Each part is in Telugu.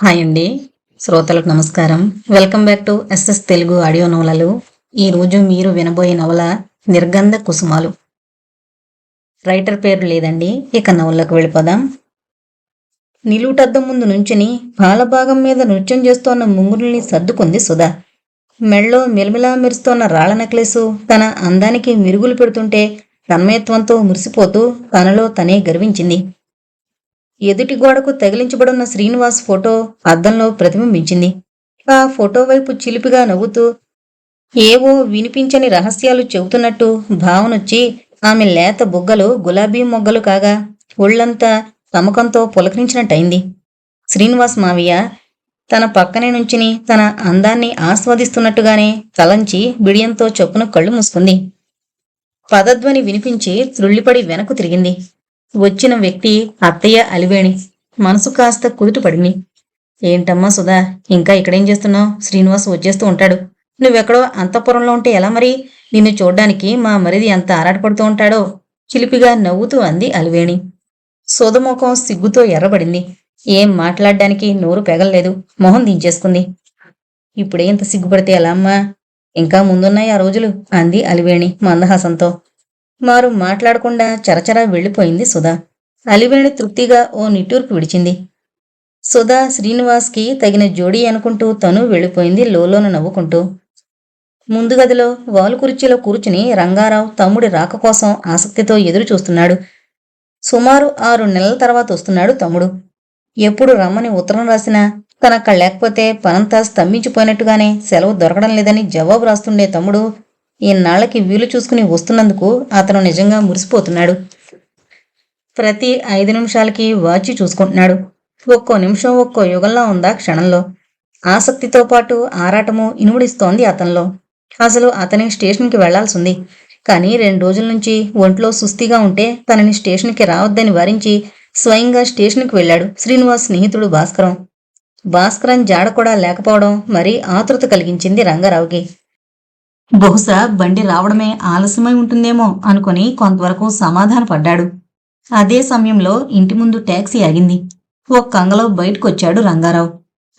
హాయ్ అండి. శ్రోతలకు నమస్కారం. Welcome back to SS Telugu audio నవలలు. ఈరోజు మీరు వినబోయే నవల నిర్గంధ కుసుమాలు. రైటర్ పేరు లేదండి. ఇక నవల్లోకి వెళ్ళిపోదాం. నిలువుటద్దం ముందు నుంచుని పాలభాగం మీద నృత్యం చేస్తోన్న ముంగురుల్ని సర్దుకుంది సుధా. మెళ్ళో మెలిమిలా మెరుస్తోన్న రాళ్ల నెక్లెసు తన అందానికి మిరుగులు పెడుతుంటే తన్మయత్వంతో మురిసిపోతూ తనలో తనే గర్వించింది. ఎదుటి గోడకు తగిలించబడున్న శ్రీనివాస్ ఫోటో అద్దంలో ప్రతిబింబించింది. ఆ ఫోటో వైపు చిలిపిగా నవ్వుతూ ఏవో వినిపించని రహస్యాలు చెబుతున్నట్టు భావనొచ్చి ఆమె లేత బుగ్గలు గులాబీ మొగ్గలు కాగా ఒళ్లంతా తమకంతో పులకరించినట్టయింది. శ్రీనివాస్ మావయ్య తన పక్కనే నుంచుని తన అందాన్ని ఆస్వాదిస్తున్నట్టుగానే తలంచి బిడియంతో చొప్పున కళ్ళు మూసుకుంది. పదధ్వని వినిపించి త్రుళ్ళిపడి వెనక్కు తిరిగింది. వచ్చిన వ్యక్తి అత్తయ్య అలివేణి. మనసు కాస్త కుదుటపడింది. ఏంటమ్మా సుధా, ఇంకా ఇక్కడేం చేస్తున్నావు? శ్రీనివాస్ వచ్చేస్తూ ఉంటాడు. నువ్వెక్కడో అంతఃపురంలో ఉంటే ఎలా మరి? నిన్ను చూడ్డానికి మా మరిది ఎంత ఆరాటపడుతూ ఉంటాడో చిలిపిగా నవ్వుతూ అంది అలివేణి. సోదముఖం సిగ్గుతో ఎర్రబడింది. ఏం మాట్లాడ్డానికి నోరు పెగల్లేదు. మొహం దించేసుకుంది. ఇప్పుడే ఇంత సిగ్గుపడితే ఎలా అమ్మా? ఇంకా ముందున్నాయి ఆ రోజులు అంది అలివేణి మందహాసంతో. మారు మాట్లాడకుండా చరచరా వెళ్ళిపోయింది సుధా. అలివేణి తృప్తిగా ఓ నిట్టూర్పు విడిచింది. సుధా శ్రీనివాస్కి తగిన జోడీ అనుకుంటూ తను వెళ్ళిపోయింది లోలోన నవ్వుకుంటూ. ముందు గదిలో వాలు కుర్చీలో కూర్చుని రంగారావు తమ్ముడి రాక కోసం ఆసక్తితో ఎదురు చూస్తున్నాడు. సుమారు 6 నెలల తర్వాత వస్తున్నాడు తమ్ముడు. ఎప్పుడు రమ్మని ఉత్తరం రాసినా తనక్కడ లేకపోతే పనంతా స్తంభించిపోయినట్టుగానే సెలవు దొరకడం లేదని జవాబు రాస్తుండే తమ్ముడు ఈనాళ్లకి వీలు చూసుకుని వస్తున్నందుకు అతను నిజంగా మురిసిపోతున్నాడు. ప్రతి 5 నిమిషాలకి వాచి చూసుకుంటున్నాడు. ఒక్కో నిమిషం ఒక్కో యుగంలా ఉందా క్షణంలో. ఆసక్తితో పాటు ఆరాటము ఇనుముడిస్తోంది అతనిలో. అసలు అతని స్టేషన్కి వెళ్లాల్సింది. కానీ 2 రోజుల నుంచి ఒంట్లో సుస్థిగా ఉంటే తనని స్టేషన్కి రావద్దని వారించి స్వయంగా స్టేషన్కి వెళ్లాడు శ్రీనివాస్ స్నేహితుడు భాస్కరం. భాస్కరం జాడ కూడా లేకపోవడం మరీ ఆతృత కలిగించింది రంగారావుకి. బహుశా బండి రావడమే ఆలస్యమై ఉంటుందేమో అనుకుని కొంతవరకు సమాధానపడ్డాడు. అదే సమయంలో ఇంటి ముందు టాక్సీ ఆగింది. ఓ కంగలో బయటకొచ్చాడు రంగారావు.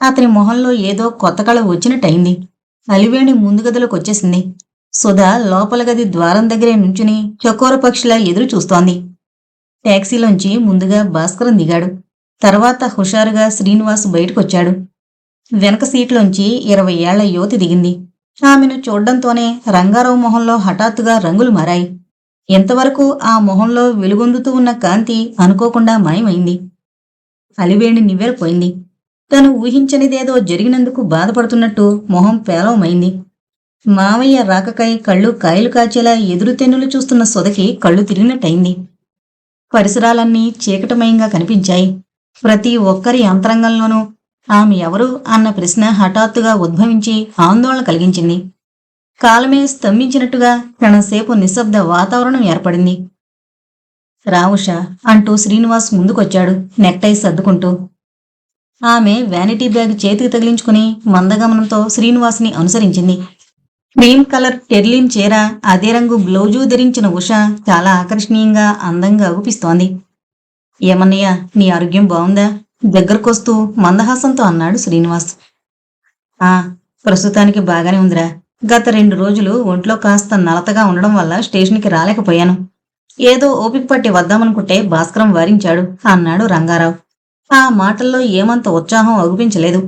అతని మొహంలో ఏదో కొత్త కళ వచ్చినట్టయింది. అలివేణి ముందు గదిలోకి వచ్చేసింది. సుధా లోపల గది ద్వారం దగ్గరే నుంచుని చకోర పక్షిలా ఎదురు చూస్తోంది. టాక్సీలోంచి ముందుగా భాస్కరం దిగాడు. తర్వాత హుషారుగా శ్రీనివాస్ బయటకొచ్చాడు. వెనక సీట్లోంచి 20 ఏళ్ల యువతి దిగింది. ఆమెను చూడ్డంతోనే రంగారావు మొహంలో హఠాత్తుగా రంగులు మారాయి. ఎంతవరకు ఆ మొహంలో వెలుగొందుతూ ఉన్న కాంతి అనుకోకుండా మాయమైంది. అలివేణి నివ్వెరపోయింది. తను ఊహించనిదేదో జరిగినందుకు బాధపడుతున్నట్టు మొహం పేలవమైంది. మావయ్య రాకకై కళ్ళు కాయలు కాచేలా ఎదురు తెన్నులు చూస్తున్న సుధకి కళ్ళు తిరిగినట్టయింది. పరిసరాలన్నీ చీకటమయంగా కనిపించాయి. ప్రతి ఒక్కరి అంతరంగంలోనూ ఆమె ఎవరు అన్న ప్రశ్న హఠాత్తుగా ఉద్భవించి ఆందోళన కలిగించింది. కాలమే స్తంభించినట్టుగా క్షణంసేపు నిశ్శబ్ద వాతావరణం ఏర్పడింది. రావుషా అంటూ శ్రీనివాస్ ముందుకొచ్చాడు నెక్టై సర్దుకుంటూ. ఆమె వ్యానిటీ బ్యాగ్ చేతికి తగిలించుకుని మందగమనంతో శ్రీనివాస్ని అనుసరించింది. క్రీమ్ కలర్ టెర్లిన్ చీర, అదే రంగు బ్లౌజు ధరించిన ఉష చాలా ఆకర్షణీయంగా అందంగా అగుపిస్తోంది. ఏమన్నయ్య, నీ ఆరోగ్యం బావుందా? దగ్గరకొస్తూ మందహాసంతో అన్నాడు శ్రీనివాస్. ప్రస్తుతానికి బాగానే ఉందిరా. గత 2 రోజులు ఒంట్లో కాస్త నలతగా ఉండడం వల్ల స్టేషన్కి రాలేకపోయాను. ఏదో ఓపిక పట్టి వద్దామనుకుంటే భాస్కరం వారించాడు అన్నాడు రంగారావు. ఆ మాటల్లో ఏమంత ఉత్సాహం అగుపించలేదు.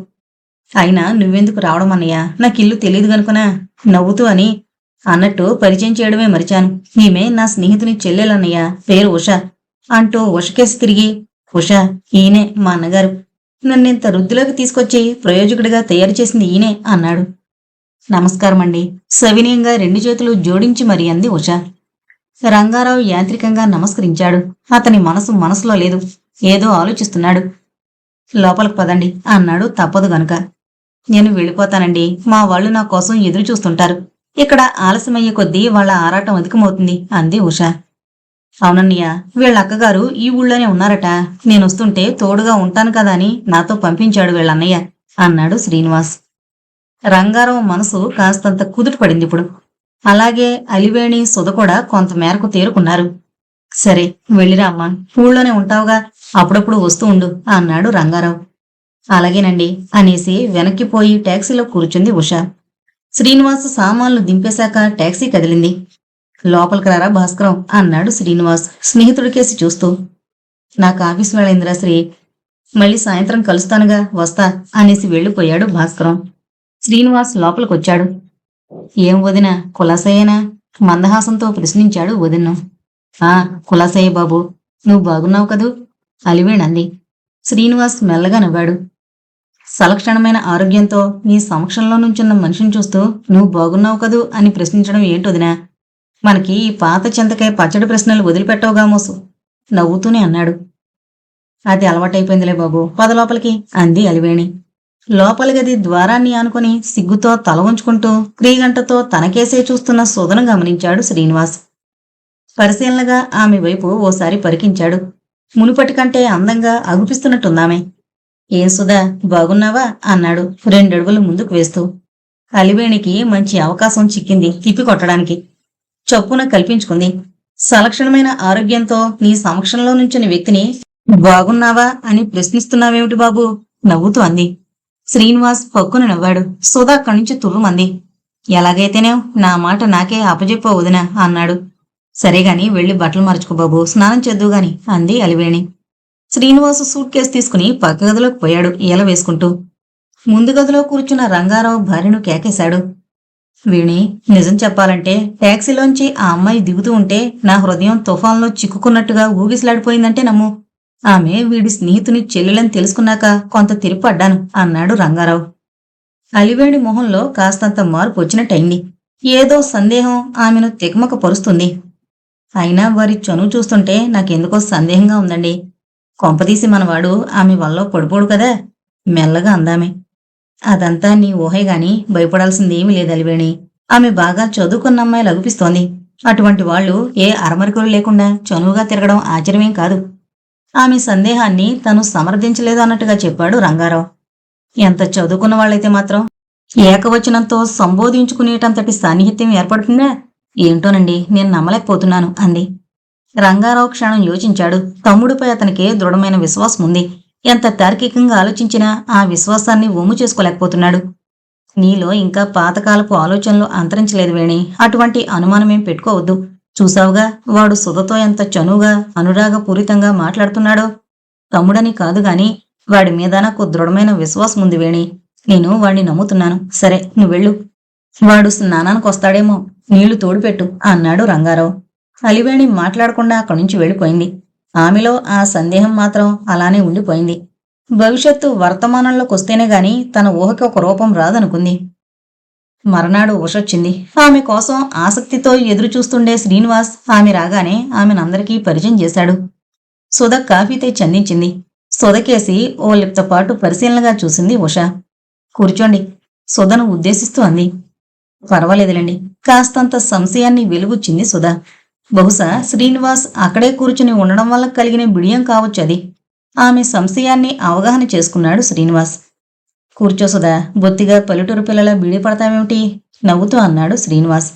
అయినా నువ్వెందుకు రావడం అన్నయ్య? నాకిల్లు తెలీదు గనుకునా నవ్వుతూ అని అన్నట్టు పరిచయం చేయడమే మరిచాను. ఈమె నా స్నేహితుని చెల్లెలన్నయ్య, పేరు ఉష అంటూ ఉషకేసి తిరిగి, ఉషా, ఈయనే మా అన్నగారు. నన్నింత వృద్ధిలోకి తీసుకొచ్చి ప్రయోజకుడిగా తయారు చేసింది ఈయనే అన్నాడు. నమస్కారమండి సవినయంగా 2 చేతులు జోడించి మరి అంది ఉష. రంగారావు యాంత్రికంగా నమస్కరించాడు. అతని మనసులో లేదు. ఏదో ఆలోచిస్తున్నాడు. లోపలికి పదండి అన్నాడు తప్పదు గనుక. నేను వెళ్ళిపోతానండి. మా వాళ్ళు నా కోసం ఎదురు చూస్తుంటారు. ఇక్కడ ఆలస్యమయ్యే కొద్దీ వాళ్ల ఆరాటం అధికమవుతుంది అంది ఉష. అవునన్నయ్య, వీళ్ళ అక్కగారు ఈ ఊళ్ళోనే ఉన్నారట. నేనొస్తుంటే తోడుగా ఉంటాను కదా అని నాతో పంపించాడు వీళ్ళన్నయ్య అన్నాడు శ్రీనివాస్. రంగారావు మనసు కాస్తంత కుదుట పడిందిప్పుడు. అలాగే అలివేణి సుధ కూడా కొంతమేరకు తేరుకున్నారు. సరే వెళ్ళిరా అమ్మా, ఊళ్ళోనే ఉంటావుగా, అప్పుడప్పుడు వస్తూ ఉండు అన్నాడు రంగారావు. అలాగేనండి అనేసి వెనక్కిపోయి టాక్సీలో కూర్చుంది ఉష. శ్రీనివాస్ సామాన్లు దింపేశాక టాక్సీ కదిలింది. లోపలికి రారా భాస్కరం అన్నాడు శ్రీనివాస్ స్నేహితుడికేసి చూస్తూ. నాకు ఆఫీస్ వేళైందిరా శ్రీ, మళ్ళీ సాయంత్రం కలుస్తానుగా, వస్తా అనేసి వెళ్ళిపోయాడు భాస్కరం. శ్రీనివాస్ లోపలికొచ్చాడు. ఏం వదినా, కులాసయ్యేనా? మందహాసంతో ప్రశ్నించాడు వదిన్ను. ఆ కులాసయ్య బాబు, నువ్వు బాగున్నావు కదూ అలివేణంది. శ్రీనివాస్ మెల్లగా నవ్వాడు. సలక్షణమైన ఆరోగ్యంతో నీ సమక్షంలో నుంచున్న మనిషిని చూస్తూ నువ్వు బాగున్నావు కదూ అని ప్రశ్నించడం ఏంటొదినా? మనకి ఈ పాత చింతకాయ పచ్చడి ప్రశ్నలు వదిలిపెట్టవుగా మోసు నవ్వుతూనే అన్నాడు. అది అలవాటైపోయిందిలే బాబు, పద లోపలికి అంది అలివేణి. లోపలి గది ద్వారాన్ని ఆనుకుని సిగ్గుతో తల ఉంచుకుంటూ క్రీగంటతో తనకేసే చూస్తున్న సుధను గమనించాడు శ్రీనివాస్. పరిశీలనగా ఆమె వైపు ఓసారి పరికించాడు. మునుపటి కంటే అందంగా అగుపిస్తున్నట్టుందామె. ఏం సుధా, బాగున్నావా అన్నాడు 2 అడుగులు ముందుకు వేస్తూ. అలివేణికి మంచి అవకాశం చిక్కింది తిప్పి కొట్టడానికి. చప్పున కల్పించుకుంది. సలక్షణమైన ఆరోగ్యంతో నీ సమక్షంలో నుంచిన వ్యక్తిని బాగున్నావా అని ప్రశ్నిస్తున్నావేమిటి బాబు నవ్వుతూ అంది. శ్రీనివాస్ పక్కున నవ్వాడు. సుధా అక్కడి నుంచి తుర్రుమంది. ఎలాగైతేనే నా మాట నాకే అప్పజెప్ప వదినా అన్నాడు. సరేగాని వెళ్ళి బట్టలు మార్చుకో బాబు, స్నానం చేద్దువుగాని అంది అలివేణి. శ్రీనివాసు సూట్ కేసు తీసుకుని పక్క గదిలోకి పోయాడు ఈల వేసుకుంటూ. ముందు గదిలో కూర్చున్న రంగారావు భార్యను కేకేశాడు. వీణి, నిజం చెప్పాలంటే టాక్సీలోంచి ఆ అమ్మాయి దిగుతూ ఉంటే నా హృదయం తుఫాన్లో చిక్కుకున్నట్టుగా ఊగిసలాడిపోయిందంటే నమ్ము. ఆమె వీడి స్నేహితుని చెల్లెలని తెలుసుకున్నాక కొంత తిరిపడ్డాను అన్నాడు రంగారావు. అలివేణి మొహంలో కాస్తంత మార్పు వచ్చినట్టయింది. ఏదో సందేహం ఆమెను తికమక పరుస్తుంది. అయినా వారి చనువు చూస్తుంటే నాకెందుకో సందేహంగా ఉందండి. కొంపదీసి మనవాడు ఆమె వల్ల పడిపోడు కదా మెల్లగా అందామె. అదంతా నీ ఊహేగాని భయపడాల్సిందేమీ లేదు అలివేణి. ఆమె బాగా చదువుకున్న అమ్మాయి లగుపిస్తోంది. అటువంటి వాళ్లు ఏ అరమరికలు లేకుండా చనువుగా తిరగడం ఆశ్చర్యమేం కాదు. ఆమె సందేహాన్ని తను సమర్థించలేదు అన్నట్టుగా చెప్పాడు రంగారావు. ఎంత చదువుకున్న వాళ్ళైతే మాత్రం ఏకవచనంతో సంబోధించుకునేటంతటి సాన్నిహిత్యం ఏర్పడుతుందా? ఏంటోనండి, నేను నమ్మలేకపోతున్నాను అంది. రంగారావు క్షణం యోచించాడు. తమ్ముడిపై అతనికి దృఢమైన విశ్వాసం ఉంది. ఎంత తార్కికంగా ఆలోచించినా ఆ విశ్వాసాన్ని ఒమ్ము చేసుకోలేకపోతున్నాడు. నీలో ఇంకా పాతకాలపు ఆలోచనలు అంతరించలేదు వేణి, అటువంటి అనుమానమేం పెట్టుకోవద్దు. చూసావుగా వాడు సుధతో ఎంత చనువుగా అనురాగపూరితంగా మాట్లాడుతున్నాడో. తమ్ముడని కాదుగాని వాడి మీద నాకు దృఢమైన విశ్వాసం ఉంది వేణి. నేను వాణ్ణి నమ్ముతున్నాను. సరే నువ్వెళ్ళు. వాడు స్నానానికి వస్తాడేమో, నీళ్లు తోడుపెట్టు అన్నాడు రంగారావు. అలివేణి మాట్లాడకుండా అక్కడి నుంచి వెళ్ళిపోయింది. ఆమెలో ఆ సందేహం మాత్రం అలానే ఉండిపోయింది. భవిష్యత్తు వర్తమానంలోకొస్తేనే గాని తన ఊహకి ఒక రూపం రాదనుకుంది. మర్నాడు ఉషొచ్చింది. ఆమె కోసం ఆసక్తితో ఎదురు చూస్తుండే శ్రీనివాస్ ఆమె రాగానే ఆమెనందరికీ పరిచయం చేశాడు. సుధ కాఫీ తెచ్చి అందించింది. సుధకేసి ఓ లిప్తపాటు పరిశీలనగా చూసింది ఉష. కూర్చోండి సుధను ఉద్దేశిస్తూ అంది. పర్వాలేదులేండి. కాస్తంత సంశయాన్ని వెలుగుచ్చింది సుధ. బహుశా శ్రీనివాస్ అక్కడే కూర్చుని ఉండడం వల్ల కలిగిన బిడియం కావచ్చు అది. ఆమె సంశయాన్ని అవగాహన చేసుకున్నాడు శ్రీనివాస్. కూర్చో సుధా, బొత్తిగా పల్లెటూరు పిల్లల బీడి పడతామేమిటి నవ్వుతూ అన్నాడు శ్రీనివాస్.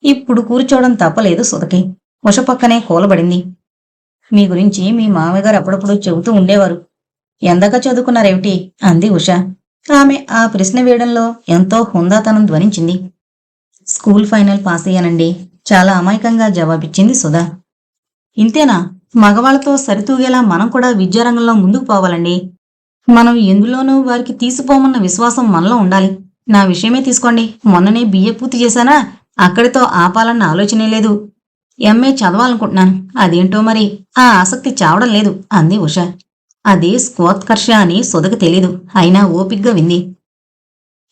ఇప్పుడు కూర్చోవడం తప్పలేదు సుధకి. ఉష పక్కనే కూలబడింది. మీ గురించి మీ మామగారు అప్పుడప్పుడు చెబుతూ ఉండేవారు. ఎందాక చదువుకున్నారేమిటి అంది ఉష. ఆమె ఆ ప్రశ్న వేయడంలో ఎంతో హుందాతనం ధ్వనించింది. స్కూల్ ఫైనల్ పాస్ అయ్యానండి చాలా అమాయకంగా జవాబిచ్చింది సుధా. ఇంతేనా? మగవాళ్లతో సరితూగేలా మనం కూడా విద్యారంగంలో ముందుకు పోవాలండి. మనం ఎందులోనూ వారికి తీసిపోమన్న విశ్వాసం మనలో ఉండాలి. నా విషయమే తీసుకోండి. మొన్ననే బిఏ పూర్తి చేశానా, అక్కడితో ఆపాలన్న ఆలోచనే లేదు. ఎంఏ చదవాలనుకుంటున్నాను. అదేంటో మరి ఆ ఆసక్తి చావడం లేదు అంది ఉష. అది స్కోత్కర్ష అని సుధకు తెలీదు. అయినా ఓపిగ్గా వింది.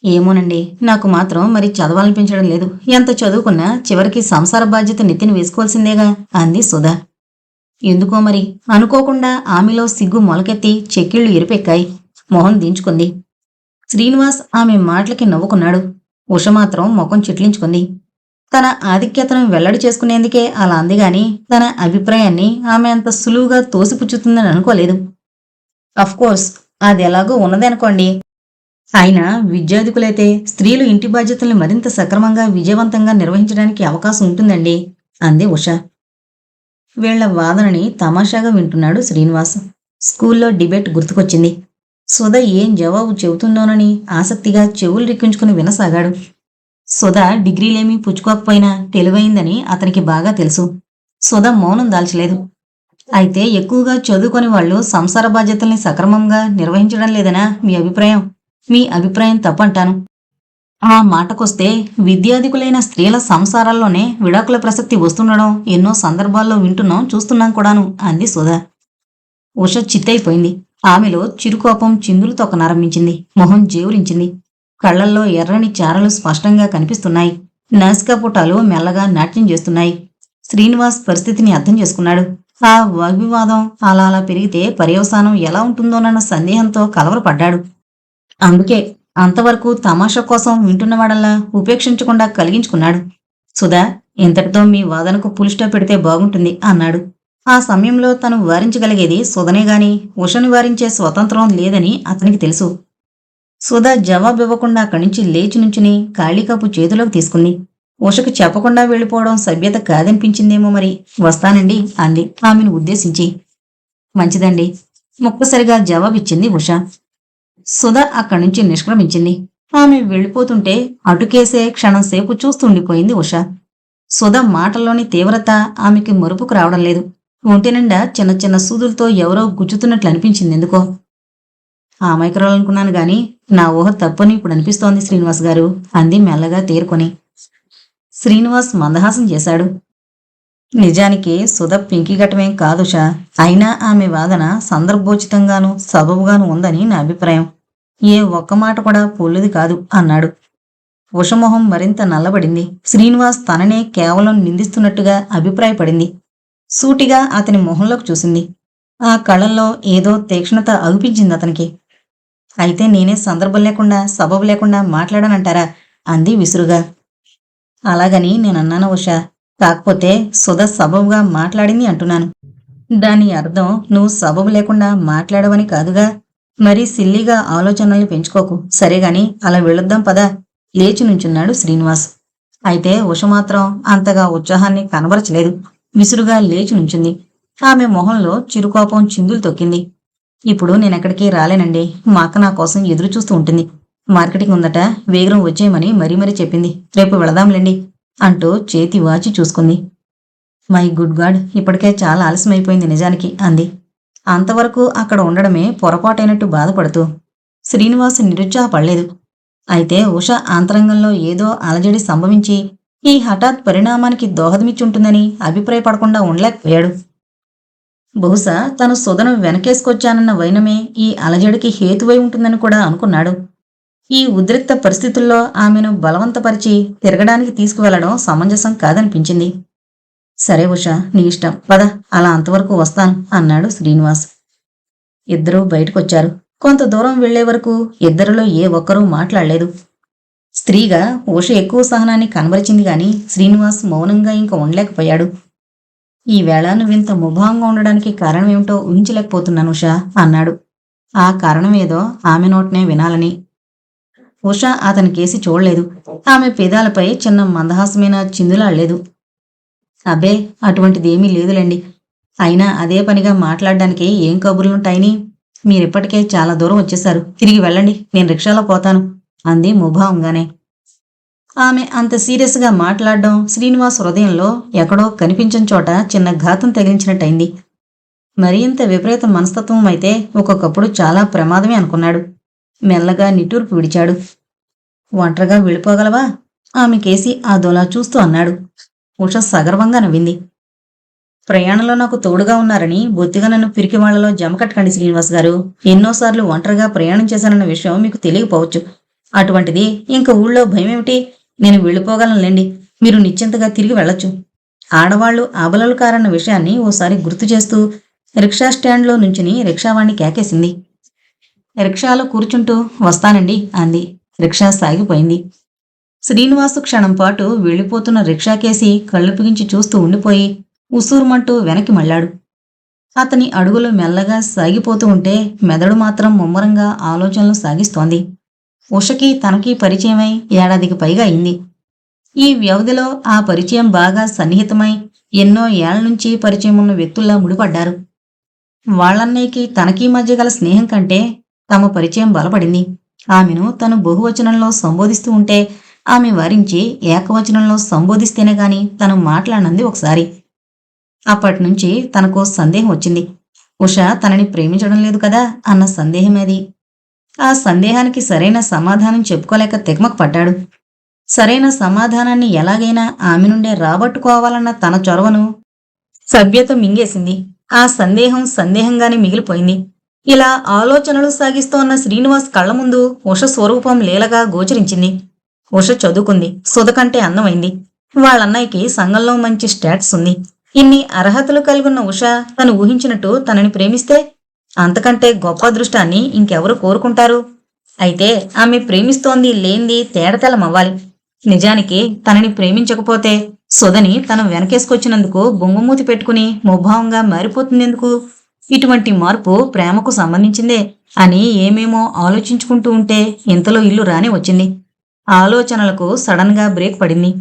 ఏమోనండి, నాకు మాత్రం మరి చదవాలనిపించడం లేదు. ఎంత చదువుకున్నా చివరికి సంసార బాధ్యత నెత్తిన వేసుకోవాల్సిందేగా అంది సుధ. ఎందుకో మరి అనుకోకుండా ఆమెలో సిగ్గు మొలకెత్తి చెక్కిళ్లు ఎరిపెక్కాయి. మొహం దించుకుంది. శ్రీనివాస్ ఆమె మాటలకి నవ్వుకున్నాడు. ఉష మాత్రం ముఖం చిట్లించుకుంది. తన ఆధిక్యతను వెల్లడి చేసుకునేందుకే అలా అందిగాని తన అభిప్రాయాన్ని ఆమె అంత సులువుగా తోసిపుచ్చుతుందని అనుకోలేదు. అఫ్కోర్స్ అది ఎలాగో ఉన్నదనుకోండి. అయినా విద్యార్థికులైతే స్త్రీలు ఇంటి బాధ్యతల్ని మరింత సక్రమంగా విజయవంతంగా నిర్వహించడానికి అవకాశం ఉంటుందండి అంది ఉష. వీళ్ల వాదనని తమాషాగా వింటున్నాడు శ్రీనివాస్. స్కూల్లో డిబేట్ గుర్తుకొచ్చింది. సుధ ఏం జవాబు చెబుతుందోనని ఆసక్తిగా చెవులు రిక్కించుకుని వినసాగాడు. సుధ డిగ్రీలేమీ పుచ్చుకోకపోయినా తెలివైందని అతనికి బాగా తెలుసు. సుధ మౌనం దాల్చలేదు. అయితే ఎక్కువగా చదువుకొని వాళ్ళు సంసార బాధ్యతల్ని సక్రమంగా నిర్వహించడం లేదనా మీ అభిప్రాయం? మీ అభిప్రాయం తప్పంటాను. ఆ మాటకొస్తే విద్యాధికులైన స్త్రీల సంసారాల్లోనే విడాకుల ప్రసక్తి వస్తుండడం ఎన్నో సందర్భాల్లో వింటున్నాం, చూస్తున్నాం కూడాను అంది సుధ. ఉష చిత్తైపోయింది. ఆమెలో చిరుకోపం చిందులు తొక్కనారంభించింది. మొహం జేవురించింది. కళ్లల్లో ఎర్రని చారలు స్పష్టంగా కనిపిస్తున్నాయి. నాసికాపుటాలు మెల్లగా నాట్యం చేస్తున్నాయి. శ్రీనివాస్ పరిస్థితిని అర్థం చేసుకున్నాడు. ఆ వాగ్వివాదం అలా అలా పెరిగితే పర్యవసానం ఎలా ఉంటుందోనన్న సందేహంతో కలవరపడ్డాడు. అందుకే అంతవరకు తమాషా కోసం వింటున్నవాడల్లా ఉపేక్షించకుండా కలిగించుకున్నాడు. సుధా, ఇంతటితో మీ వాదనకు పులిస్టా పెడితే బాగుంటుంది అన్నాడు. ఆ సమయంలో తను వారించగలిగేది సుధనే గాని ఉషను వారించే స్వతంత్రం లేదని అతనికి తెలుసు. సుధ జవాబివ్వకుండా అక్కడి నుంచి లేచి నుంచుని ఖాళీకప్పు చేతిలోకి తీసుకుంది. ఉషకు చెప్పకుండా వెళ్ళిపోవడం సభ్యత కాదనిపించిందేమో మరి. వస్తానండి అంది ఆమెను ఉద్దేశించి. మంచిదండి, ముక్కసరిగా జవాబిచ్చింది ఉష. సుధ అక్కడి నుంచి నిష్క్రమించింది. ఆమె వెళ్ళిపోతుంటే అటుకేసే క్షణంసేపు చూస్తుండిపోయింది ఉష. సుధ మాటల్లోని తీవ్రత ఆమెకి మరుపుకు రావడం లేదు. ఒంటి నిండా చిన్న చిన్న సూదులతో ఎవరో గుచ్చుతున్నట్లు అనిపించింది ఎందుకో. ఆమైకరాలనుకున్నాను గాని నా ఊహ తప్పని ఇప్పుడు అనిపిస్తోంది శ్రీనివాస్ గారు అంది మెల్లగా తేరుకొని. శ్రీనివాస్ మందహాసం చేశాడు. నిజానికి సుధ పింకిగటమేం కాదుషా. అయినా ఆమె వాదన సందర్భోచితంగానూ సబబుగాను ఉందని నా అభిప్రాయం. ఏ ఒక్క మాట కూడా పొల్లుది కాదు అన్నాడు. ఉషమొహం మరింత నల్లబడింది. శ్రీనివాస్ తననే కేవలం నిందిస్తున్నట్టుగా అభిప్రాయపడింది. సూటిగా అతని మొహంలోకి చూసింది. ఆ కళ్ళల్లో ఏదో తీక్ష్ణత అగుపించింది అతనికి. అయితే నేనే సందర్భం లేకుండా సబబు లేకుండా మాట్లాడానంటారా అంది విసురుగా. అలాగని నేనన్నాను ఉషా. కాకపోతే సుధ సబబుగా మాట్లాడింది అంటున్నాను. దాని అర్థం నువ్వు సబబు లేకుండా మాట్లాడవని కాదుగా. మరీ సిల్లీగా ఆలోచనల్ని పెంచుకోకు. సరేగాని అలా వెళ్ళొద్దాం పదా. లేచి నుంచున్నాడు శ్రీనివాస్. అయితే ఉష మాత్రం అంతగా ఉత్సాహాన్ని కనబరచలేదు. విసురుగా లేచి నుంచుంది. ఆమె మొహంలో చిరుకోపం చిందులు తొక్కింది. ఇప్పుడు నేనెక్కడికి రాలేనండి. మా అక్క నా కోసం ఎదురు చూస్తూ ఉంటుంది. మార్కెటింగ్ ఉందట, వేగరం వచ్చేయమని మరీ మరీ చెప్పింది. రేపు వెళదాంలేండి అంటూ చేతి వాచి చూసుకుంది. మై గుడ్ గాడ్, ఇప్పటికే చాలా ఆలస్యమైపోయింది నిజానికి అంది. అంతవరకు అక్కడ ఉండడమే పొరపాటైనట్టు బాధపడుతూ. శ్రీనివాస్ నిరుత్సాహపడలేదు. అయితే ఉష ఆంతరంగంలో ఏదో అలజడి సంభవించి ఈ హఠాత్ పరిణామానికి దోహదమిచ్చుంటుందని అభిప్రాయపడకుండా ఉండలేకపోయాడు. బహుశా తను సుధను వెనకేసుకొచ్చానన్న వైనమే ఈ అలజడికి హేతువై ఉంటుందని కూడా అనుకున్నాడు. ఈ ఉద్రిక్త పరిస్థితుల్లో ఆమెను బలవంతపరిచి తిరగడానికి తీసుకువెళ్లడం సమంజసం కాదనిపించింది. సరే ఉష, నీ ఇష్టం, పద, అలా అంతవరకు వస్తాను అన్నాడు శ్రీనివాస్. ఇద్దరూ బయటకొచ్చారు. కొంత దూరం వెళ్లే వరకు ఇద్దరిలో ఏ ఒక్కరూ మాట్లాడలేదు. స్త్రీగా ఉష ఎక్కువ సహనాన్ని కనబరిచింది గాని శ్రీనివాస్ మౌనంగా ఇంక ఉండలేకపోయాడు. ఈవేళ నువ్వింత ముభావంగా ఉండడానికి కారణమేమిటో ఊహించలేకపోతున్నాను ఉషా అన్నాడు. ఆ కారణమేదో ఆమె నోటనే వినాలని. ఉష అతనికేసి చూడలేదు. ఆమె పెదాలపై చిన్న మందహాసమైన చిందులాడలేదు. అబ్బే, అటువంటిదేమీ లేదులేండి. అయినా అదే పనిగా మాట్లాడడానికి ఏం కబుర్లుంటాయని. మీరిప్పటికే చాలా దూరం వచ్చేశారు. తిరిగి వెళ్ళండి, నేను రిక్షాలో పోతాను అంది ముభావంగానే. ఆమె అంత సీరియస్గా మాట్లాడడం శ్రీనివాస్ హృదయంలో ఎక్కడో కనిపించని చోట చిన్న ఘాతం తగిలించినట్టయింది. మరింత విపరీత మనస్తత్వం అయితే ఒక్కొక్కప్పుడు చాలా ప్రమాదమే అనుకున్నాడు. మెల్లగా నిట్టూర్పు విడిచాడు. ఒంటరిగా వెళ్ళిపోగలవా ఆమెకేసి అదోలా చూస్తూ అన్నాడు. ఉష సగర్వంగా నవ్వింది. ప్రయాణంలో నాకు తోడుగా ఉన్నారని బొత్తిగా నన్ను పిరికి వాళ్లలో జమకట్టకండి శ్రీనివాస్ గారు. ఎన్నోసార్లు ఒంటరిగా ప్రయాణం చేశానన్న విషయం మీకు తెలియకపోవచ్చు. అటువంటిది ఇంక ఊళ్ళో భయమేమిటి? నేను వెళ్ళిపోగలనులేండి. మీరు నిశ్చింతగా తిరిగి వెళ్ళొచ్చు. ఆడవాళ్లు అబలలు కారన్న విషయాన్ని ఓసారి గుర్తు చేస్తూ రిక్షా స్టాండ్లో నుంచుని రిక్షావాణ్ణి కేకేసింది. రిక్షాలో కూర్చుంటూ వస్తానండి అంది. రిక్షా సాగిపోయింది. శ్రీనివాసు క్షణంపాటు వెళ్ళిపోతున్న రిక్షాకేసి కళ్ళు పిగించి చూస్తూ ఉండిపోయి ఉసూరుమంటూ వెనక్కి మళ్ళాడు. అతని అడుగులు మెల్లగా సాగిపోతూ ఉంటే మెదడు మాత్రం ముమ్మరంగా ఆలోచనలు సాగిస్తోంది. ఉషకి తనకి పరిచయమై ఏడాదికి పైగా అయింది. ఈ వ్యవధిలో ఆ పరిచయం బాగా సన్నిహితమై ఎన్నో ఏళ్లనుంచి పరిచయం ఉన్న వ్యక్తుల్లా ముడిపడ్డారు. వాళ్లన్నయ్యకి తనకీ మధ్య గల స్నేహం కంటే తమ పరిచయం బలపడింది. ఆమెను తను బహువచనంలో సంబోధిస్తూ ఉంటే ఆమె వారించి ఏకవచనంలో సంబోధిస్తేనే గాని తను మాట్లాడనంది ఒకసారి. అప్పటినుంచి తనకో సందేహం వచ్చింది. ఉష తనని ప్రేమించడం లేదు కదా అన్న సందేహమేది. ఆ సందేహానికి సరైన సమాధానం చెప్పుకోలేక తికమక పడ్డాడు. సరైన సమాధానాన్ని ఎలాగైనా ఆమె నుండే రాబట్టుకోవాలన్న తన చొరవను సభ్యత మింగేసింది. ఆ సందేహం సందేహంగానే మిగిలిపోయింది. ఇలా ఆలోచనలు సాగిస్తోన్న శ్రీనివాస్ కళ్ల ముందు ఉష స్వరూపం లీలగా గోచరించింది. ఉష చదువుకుంది, సుధ కంటే అందమైంది. వాళ్ళన్నయ్యకి సంఘంలో మంచి స్టేటస్ ఉంది. ఇన్ని అర్హతలు కలిగున్న ఉష తను ఊహించినట్టు తనని ప్రేమిస్తే అంతకంటే గొప్ప అదృష్టాన్ని ఇంకెవరు కోరుకుంటారు? అయితే ఆమె ప్రేమిస్తోంది లేంది తేడతెల్లమవ్వాలి. నిజానికి తనని ప్రేమించకపోతే సుధని తన వెనకేసుకొచ్చినందుకు బొంగుమూతి పెట్టుకుని ముభావంగా మారిపోతుందెందుకు? ఇటువంటి మార్పు ప్రేమకు సంబంధించిందే అని ఏమేమో ఆలోచించుకుంటూ ఉంటే ఇంతలో ఇల్లు రానే వచ్చింది. ఆలోచనలకు సడన్ గా బ్రేక్ పడింది.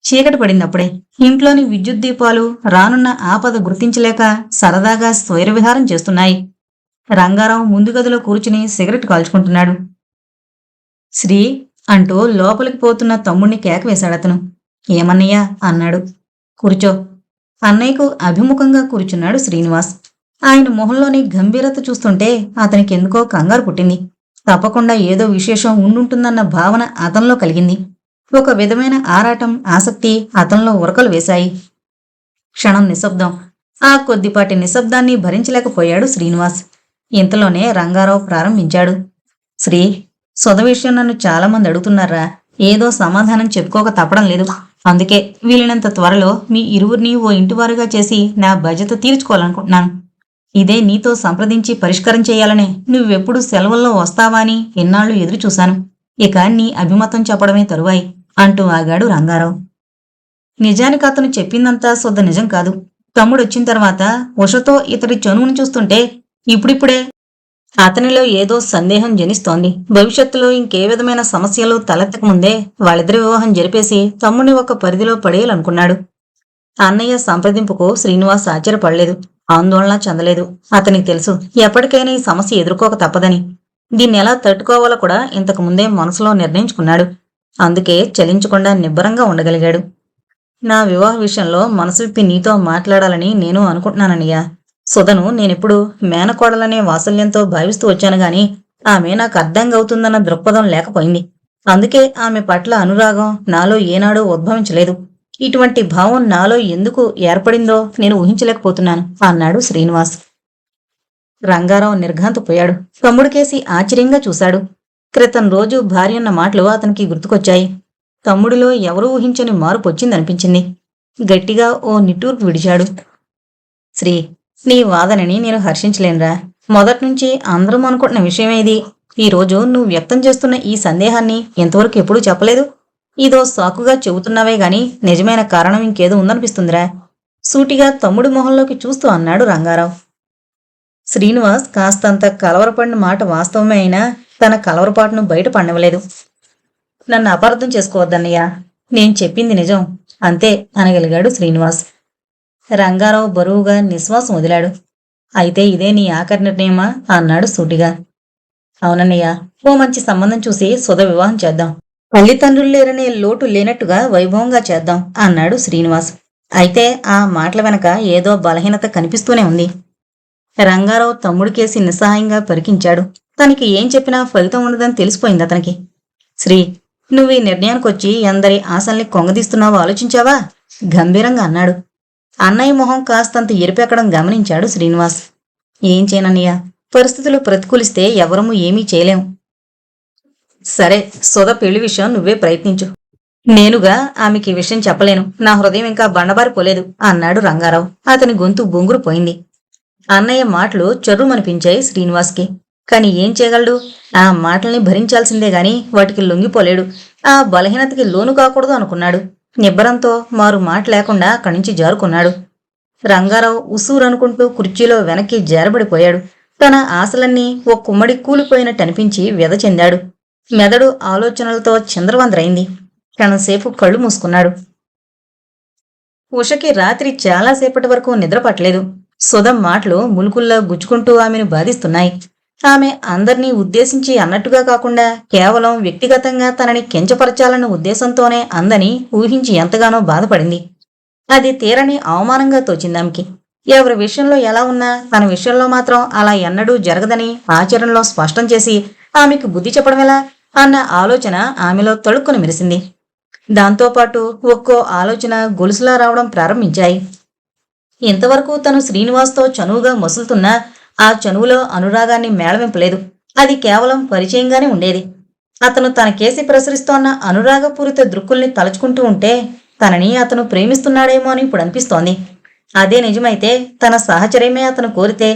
చీకటి పడిందప్పుడే. ఇంట్లోని విద్యుత్ దీపాలు రానున్న ఆపద గుర్తించలేక సరదాగా స్వైరవిహారం చేస్తున్నాయి. రంగారావు ముందు గదిలో కూర్చుని సిగరెట్ కాల్చుకుంటున్నాడు. శ్రీ అంటూ లోపలికి పోతున్న తమ్ముణ్ణి కేకవేశాడతను. ఏమన్నయ్యా అన్నాడు. కూర్చో. అన్నయ్యకు అభిముఖంగా కూర్చున్నాడు శ్రీనివాస్. ఆయన మొహంలోని గంభీరత చూస్తుంటే అతనికెందుకో కంగారు పుట్టింది. తప్పకుండా ఏదో విశేషం ఉండుంటుందన్న భావన అతనిలో కలిగింది. ఒక విధమైన ఆరాటం, ఆసక్తి అతనిలో ఉరకలు వేశాయి. క్షణం నిశ్శబ్దం. ఆ కొద్దిపాటి నిశ్శబ్దాన్ని భరించలేకపోయాడు శ్రీనివాస్. ఇంతలోనే రంగారావు ప్రారంభించాడు. శ్రీ, సొద విషయం నన్ను చాలామంది అడుగుతున్నారా? ఏదో సమాధానం చెప్పుకోక తప్పడం లేదు. అందుకే వీలైనంత త్వరలో మీ ఇరువురిని ఓ ఇంటివారుగా చేసి నా బాధ్యత తీర్చుకోవాలనుకుంటున్నాను. ఇదే నీతో సంప్రదించి పరిష్కారం చేయాలనే నువ్వెప్పుడు సెలవుల్లో వస్తావా అని ఎన్నాళ్లు ఎదురు చూశాను. ఇక నీ అభిమతం చెప్పడమే తరువాయి అంటూ ఆగాడు రంగారావు. నిజానికి అతను చెప్పిందంతా శుద్ధ నిజం కాదు. తమ్ముడొచ్చిన తర్వాత ఉషతో ఇతడి చనువును చూస్తుంటే ఇప్పుడిప్పుడే అతనిలో ఏదో సందేహం జనిస్తోంది. భవిష్యత్తులో ఇంకే విధమైన సమస్యలు తలెత్తకముందే వాళ్ళిద్దరి వివాహం జరిపేసి తమ్ముడిని ఒక పరిధిలో పడేయాలనుకున్నాడు. అన్నయ్య సంప్రదింపుకు శ్రీనివాస్ ఆశ్చర్యపడలేదు, ఆందోళన చెందలేదు. అతనికి తెలుసు ఎప్పటికైనా ఈ సమస్య ఎదుర్కోక తప్పదని. దీన్ని ఎలా తట్టుకోవాలో కూడా ఇంతకు ముందే మనసులో నిర్ణయించుకున్నాడు. అందుకే చలించకుండా నిబ్బరంగా ఉండగలిగాడు. నా వివాహ విషయంలో మనసు విప్పి నీతో మాట్లాడాలని నేను అనుకుంటున్నానన్నయ్య. సుధను నేనెప్పుడు మేనకోడలనే వాత్సల్యంతో భావిస్తూ వచ్చాను గాని ఆమె నాకు అర్థంగా అవుతుందన్న దృక్పథం లేకపోయింది. అందుకే ఆమె పట్ల అనురాగం నాలో ఏనాడూ ఉద్భవించలేదు. ఇటువంటి భావం నాలో ఎందుకు ఏర్పడిందో నేను ఊహించలేకపోతున్నాను అన్నాడు శ్రీనివాస్. రంగారావు నిర్ఘాంతపోయాడు. తమ్ముడికేసి ఆశ్చర్యంగా చూశాడు. క్రితం రోజు భార్యన్న మాటలు అతనికి గుర్తుకొచ్చాయి. తమ్ముడిలో ఎవరూ ఊహించని మార్పు వచ్చిందనిపించింది. గట్టిగా ఓ నిట్టూర్పు విడిచాడు. శ్రీ, నీ వాదనని నేను హర్షించలేనురా. మొదట్నుంచి అందరం అనుకుంటున్న విషయమేది. ఈరోజు నువ్వు వ్యక్తం చేస్తున్న ఈ సందేహాన్ని ఇంతవరకు ఎప్పుడూ చెప్పలేదు. ఇదో సాకుగా చెబుతున్నావే గాని నిజమైన కారణం ఇంకేదో ఉందనిపిస్తుందిరా. సూటిగా తమ్ముడి మొహంలోకి చూస్తూ అన్నాడు రంగారావు. శ్రీనివాస్ కాస్తంత కలవరపడిన మాట వాస్తవమే అయినా తన కలవరపాటును బయట పడనివ్వలేదు. నన్ను అపార్థం చేసుకోవద్దన్నయ్యా, నేను చెప్పింది నిజం అంతే అనగలిగాడు శ్రీనివాస్. రంగారావు బరువుగా నిశ్వాసం వదిలాడు. అయితే ఇదే నీ ఆఖరి నిర్ణయమా అన్నాడు సూటిగా. అవునన్నయ్య, ఓ మంచి సంబంధం చూసి సుధ వివాహం చేద్దాం. తల్లిదండ్రులు లేరనే లోటు లేనట్టుగా వైభవంగా చేద్దాం అన్నాడు శ్రీనివాస్. అయితే ఆ మాటల వెనక ఏదో బలహీనత కనిపిస్తూనే ఉంది. రంగారావు తమ్ముడికేసి నిస్సహాయంగా పరికించాడు. తనకి ఏం చెప్పినా ఫలితం ఉండదని తెలిసిపోయింది అతనికి. శ్రీ, నువ్వు ఈ నిర్ణయానికొచ్చి ఎందరి ఆశల్ని కొంగదీస్తున్నావో ఆలోచించావా గంభీరంగా అన్నాడు. అన్నయ్య మొహం కాస్తంత ఎరిపెక్కడం గమనించాడు శ్రీనివాస్. ఏం చేయనన్నయ్య, పరిస్థితులు ప్రతికూలిస్తే ఎవరము ఏమీ చేయలేం. సరే, సుధ పెళ్లి విషయం నువ్వే ప్రయత్నించు. నేనుగా ఆమెకి ఈ విషయం చెప్పలేను. నా హృదయం ఇంకా బండబారిపోలేదు అన్నాడు రంగారావు. అతని గొంతు బొంగురు పోయింది. అన్నయ్య మాటలు చెర్రుమనిపించాయి శ్రీనివాస్కి. కాని ఏం చేయగలడు? ఆ మాటల్ని భరించాల్సిందే గాని వాటికి లొంగిపోలేడు. ఆ బలహీనతకి లోను కాకూడదు అనుకున్నాడు. నిబ్బరంతో మారు మాట లేకుండా అక్కడి నుంచి జారుకున్నాడు. రంగారావు ఉసూరనుకుంటూ కుర్చీలో వెనక్కి జారబడిపోయాడు. తన ఆశలన్నీ ఓ కుమ్మడి కూలిపోయినట్టనిపించి వ్యధ చెందాడు. మెదడు ఆలోచనలతో చిందరవందరైంది. క్షణంసేపు కళ్ళు మూసుకున్నాడు. ఉషకి రాత్రి చాలాసేపటి వరకు నిద్ర పట్టలేదు. సుధ మాటలు ములుకుల్లా గుచ్చుకుంటూ ఆమెను బాధిస్తున్నాయి. ఆమె అందర్నీ ఉద్దేశించి అన్నట్టుగా కాకుండా కేవలం వ్యక్తిగతంగా తనని కించపరచాలన్న ఉద్దేశంతోనే అందని ఊహించి ఎంతగానో బాధపడింది. అది తీరని అవమానంగా తోచిందామెకి. ఎవరి విషయంలో ఎలా ఉన్నా తన విషయంలో మాత్రం అలా ఎన్నడూ జరగదని ఆచరణలో స్పష్టం చేసి ఆమెకు బుద్ధి చెప్పడమెలా అన్న ఆలోచన ఆమెలో తళుక్కున మెరిసింది. దాంతోపాటు ఒక్కో ఆలోచన గొలుసులా రావడం ప్రారంభించాయి. ఇంతవరకు తను శ్రీనివాస్తో చనువుగా మసులుతున్నా ఆ చనువులో అనురాగాన్ని మేళవింపలేదు. అది కేవలం పరిచయంగానే ఉండేది. అతను తన కేసి ప్రసరిస్తోన్న అనురాగపూరిత దృక్కుల్ని తలుచుకుంటూ ఉంటే తనని అతను ప్రేమిస్తున్నాడేమో అని ఇప్పుడు అనిపిస్తోంది. అదే నిజమైతే తన సహచర్యమే అతను కోరితే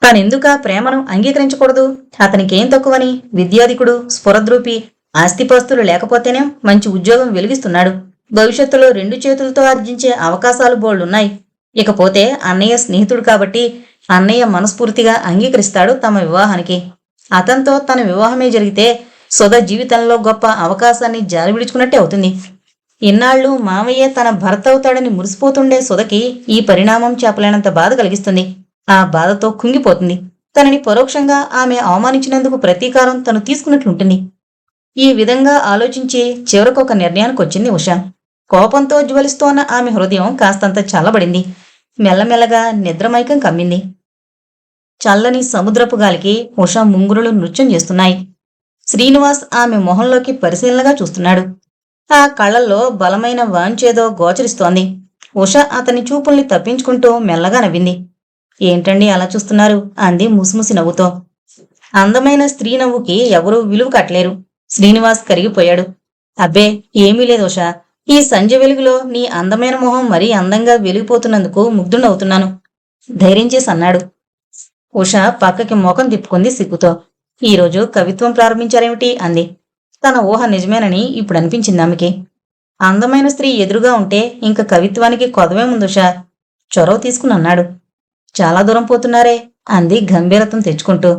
తానెందుకా ప్రేమను అంగీకరించకూడదు? అతనికేం తక్కువని? విద్యాధికుడు, స్ఫురద్రూపి, ఆస్తిపాస్తులు లేకపోతేనే మంచి ఉద్యోగం వెలిగిస్తున్నాడు. భవిష్యత్తులో 2 చేతులతో ఆర్జించే అవకాశాలు బోళ్లున్నాయి. ఇకపోతే అన్నయ్య స్నేహితుడు కాబట్టి అన్నయ్య మనస్ఫూర్తిగా అంగీకరిస్తాడు తమ వివాహానికి. అతనితో తన వివాహమే జరిగితే సుధ జీవితంలో గొప్ప అవకాశాన్ని జారివిడుచుకున్నట్టే అవుతుంది. ఇన్నాళ్లు మామయ్యే తన భర్త అవుతాడని మురిసిపోతుండే సుధకి ఈ పరిణామం చెప్పలేనంత బాధ కలిగిస్తుంది. ఆ బాధతో కుంగిపోతుంది. తనని పరోక్షంగా ఆమె అవమానించినందుకు ప్రతీకారం తను తీసుకున్నట్లుంటుంది. ఈ విధంగా ఆలోచించి చివరకొక నిర్ణయానికొచ్చింది ఉష. కోపంతో జ్వలిస్తోన్న ఆమె హృదయం కాస్తంత చల్లబడింది. మెల్లమెల్లగా నిద్రమైకం కమ్మింది. చల్లని సముద్రపు గాలికి ఉష ముంగురులు నృత్యం చేస్తున్నాయి. శ్రీనివాస్ ఆమె మొహంలోకి పరిశీలనగా చూస్తున్నాడు. ఆ కళ్ళల్లో బలమైన వాంచేదో గోచరిస్తోంది. ఉష అతని చూపుల్ని తప్పించుకుంటూ మెల్లగా నవ్వింది. ఏంటండి అలా చూస్తున్నారు? అంది ముసిముసి నవ్వుతో. అందమైన స్త్రీ నవ్వుకి ఎవరూ విలువ కట్టలేరు. శ్రీనివాస్ కరిగిపోయాడు. అబ్బే ఏమీ లేదు ఉష. ఈ సంధ్య వెలుగులో నీ అందమైన మొహం మరీ అందంగా వెలిగిపోతున్నందుకు ముగ్ధుడవుతున్నాను ధైర్యం చేసి అన్నాడు. ఉష పక్కకి ముఖం తిప్పుకుంది సిగ్గుతో. ఈరోజు కవిత్వం ప్రారంభించారేమిటి? అంది. తన ఊహ నిజమేనని ఇప్పుడు అనిపించింది ఆమెకి. అందమైన స్త్రీ ఎదురుగా ఉంటే ఇంక కవిత్వానికి కొదవేముందుషా? చొరవ తీసుకుని అన్నాడు. చాలా దూరం పోతున్నారే అంది గంభీరతం తెచ్చుకుంటూ.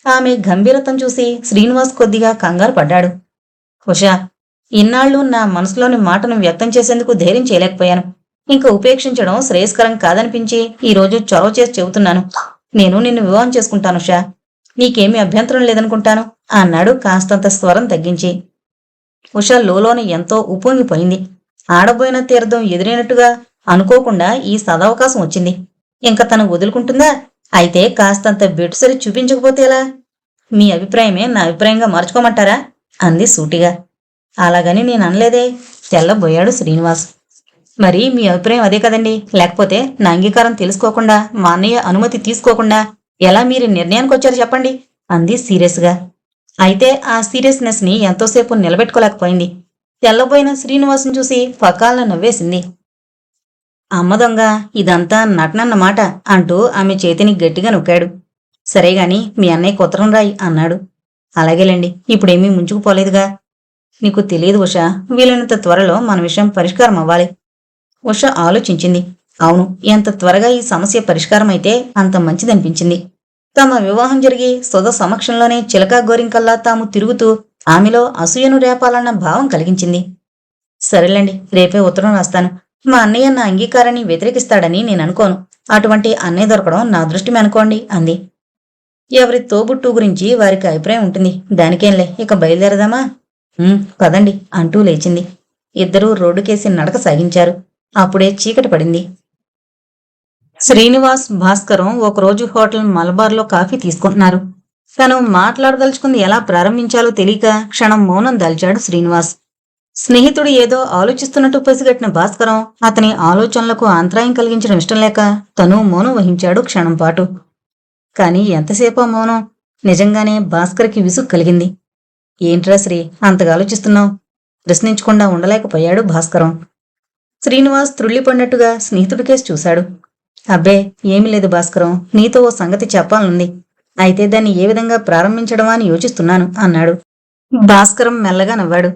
ఆమె గంభీరతం చూసి శ్రీనివాస్ కొద్దిగా కంగారు పడ్డాడు. ఉషా, ఇన్నాళ్ళు నా మనసులోని మాటను వ్యక్తం చేసేందుకు ధైర్యం చేయలేకపోయాను. ఇంక ఉపేక్షించడం శ్రేయస్కరం కాదనిపించి ఈరోజు చొరవ చేసి చెబుతున్నాను. నేను నిన్ను వివాహం చేసుకుంటాను ఉషా. నీకేమీ అభ్యంతరం లేదనుకుంటాను అన్నాడు కాస్తంత స్వరం తగ్గించి. ఉష లోలోన ఎంతో ఉప్పొంగిపోయింది. ఆడబోయిన తీర్థం ఎదురైనట్టుగా అనుకోకుండా ఈ సదవకాశం వచ్చింది. ఇంక తను వదులుకుంటుందా? అయితే కాస్తంత బెటుసరి చూపించకపోతే ఎలా? మీ అభిప్రాయమే నా అభిప్రాయంగా మార్చుకోమంటారా? అంది సూటిగా. అలాగని నేను అనలేదే తెల్లబోయాడు శ్రీనివాస్. మరి మీ అభిప్రాయం అదే కదండి. లేకపోతే నా అంగీకారం తెలుసుకోకుండా మా అన్నయ్య అనుమతి తీసుకోకుండా ఎలా మీరు నిర్ణయానికి వచ్చారు చెప్పండి అంది సీరియస్గా. అయితే ఆ సీరియస్నెస్ ని ఎంతోసేపు నిలబెట్టుకోలేకపోయింది. తెల్లబోయిన శ్రీనివాసుని చూసి పకాలను నవ్వేసింది. అమ్మ దొంగ, ఇదంతా నటనన్నమాట అంటూ ఆమె చేతిని గట్టిగా నొక్కాడు. సరేగాని మీ అన్నయ్యకు ఉత్తరం రాయి అన్నాడు. అలాగేలేండి, ఇప్పుడేమీ ముంచుకుపోలేదుగా. నీకు తెలియదు ఉషా, వీలైనంత త్వరలో మన విషయం పరిష్కారం అవ్వాలి. ఉష ఆలోచించింది. అవును, ఎంత త్వరగా ఈ సమస్య పరిష్కారమైతే అంత మంచిదనిపించింది. తమ వివాహం జరిగి సుధ సమక్షంలోనే చిలకా గోరింకల్లా తాము తిరుగుతూ ఆమెలో అసూయను రేపాలన్న భావం కలిగించింది. సరేలేండి, రేపే ఉత్తరం రాస్తాను. మా అన్నయ్య నా అంగీకారాన్ని వ్యతిరేకిస్తాడని నేననుకోను. అటువంటి అన్నయ్య దొరకడం నా దృష్టిమే అనుకోండి అంది. ఎవరి తోబుట్టు గురించి వారికి అభిప్రాయం ఉంటుంది. దానికేంలే, ఇక బయలుదేరదామా? పదండి అంటూ లేచింది. ఇద్దరూ రోడ్డుకేసి నడక సాగించారు. అప్పుడే చీకటి పడింది. శ్రీనివాస్, భాస్కరం ఒకరోజు హోటల్ మలబార్లో కాఫీ తీసుకుంటున్నారు. తను మాట్లాడదలుచుకుంది ఎలా ప్రారంభించాలో తెలియక క్షణం మౌనం దాల్చాడు శ్రీనివాస్. స్నేహితుడు ఏదో ఆలోచిస్తున్నట్టు పసిగట్టిన భాస్కరం అతని ఆలోచనలకు అంతరాయం కలిగించడం ఇష్టం లేక తను మౌనం వహించాడు క్షణం పాటు. కాని ఎంతసేపో మౌనం. నిజంగానే భాస్కర్కి విసుగు కలిగింది. ఏంట్రా శ్రీ, అంతగా ఆలోచిస్తున్నావు? ప్రశ్నించకుండా ఉండలేకపోయాడు భాస్కరం. శ్రీనివాస్ త్రుళ్ళిపడినట్టుగా స్నేహితుడి కేసు చూశాడు. అబ్బే ఏమీ లేదు భాస్కరం, నీతో ఓ సంగతి చెప్పాలనుంది. అయితే దాన్ని ఏ విధంగా ప్రారంభించడమా అని యోచిస్తున్నాను అన్నాడు. భాస్కరం మెల్లగా నవ్వాడు.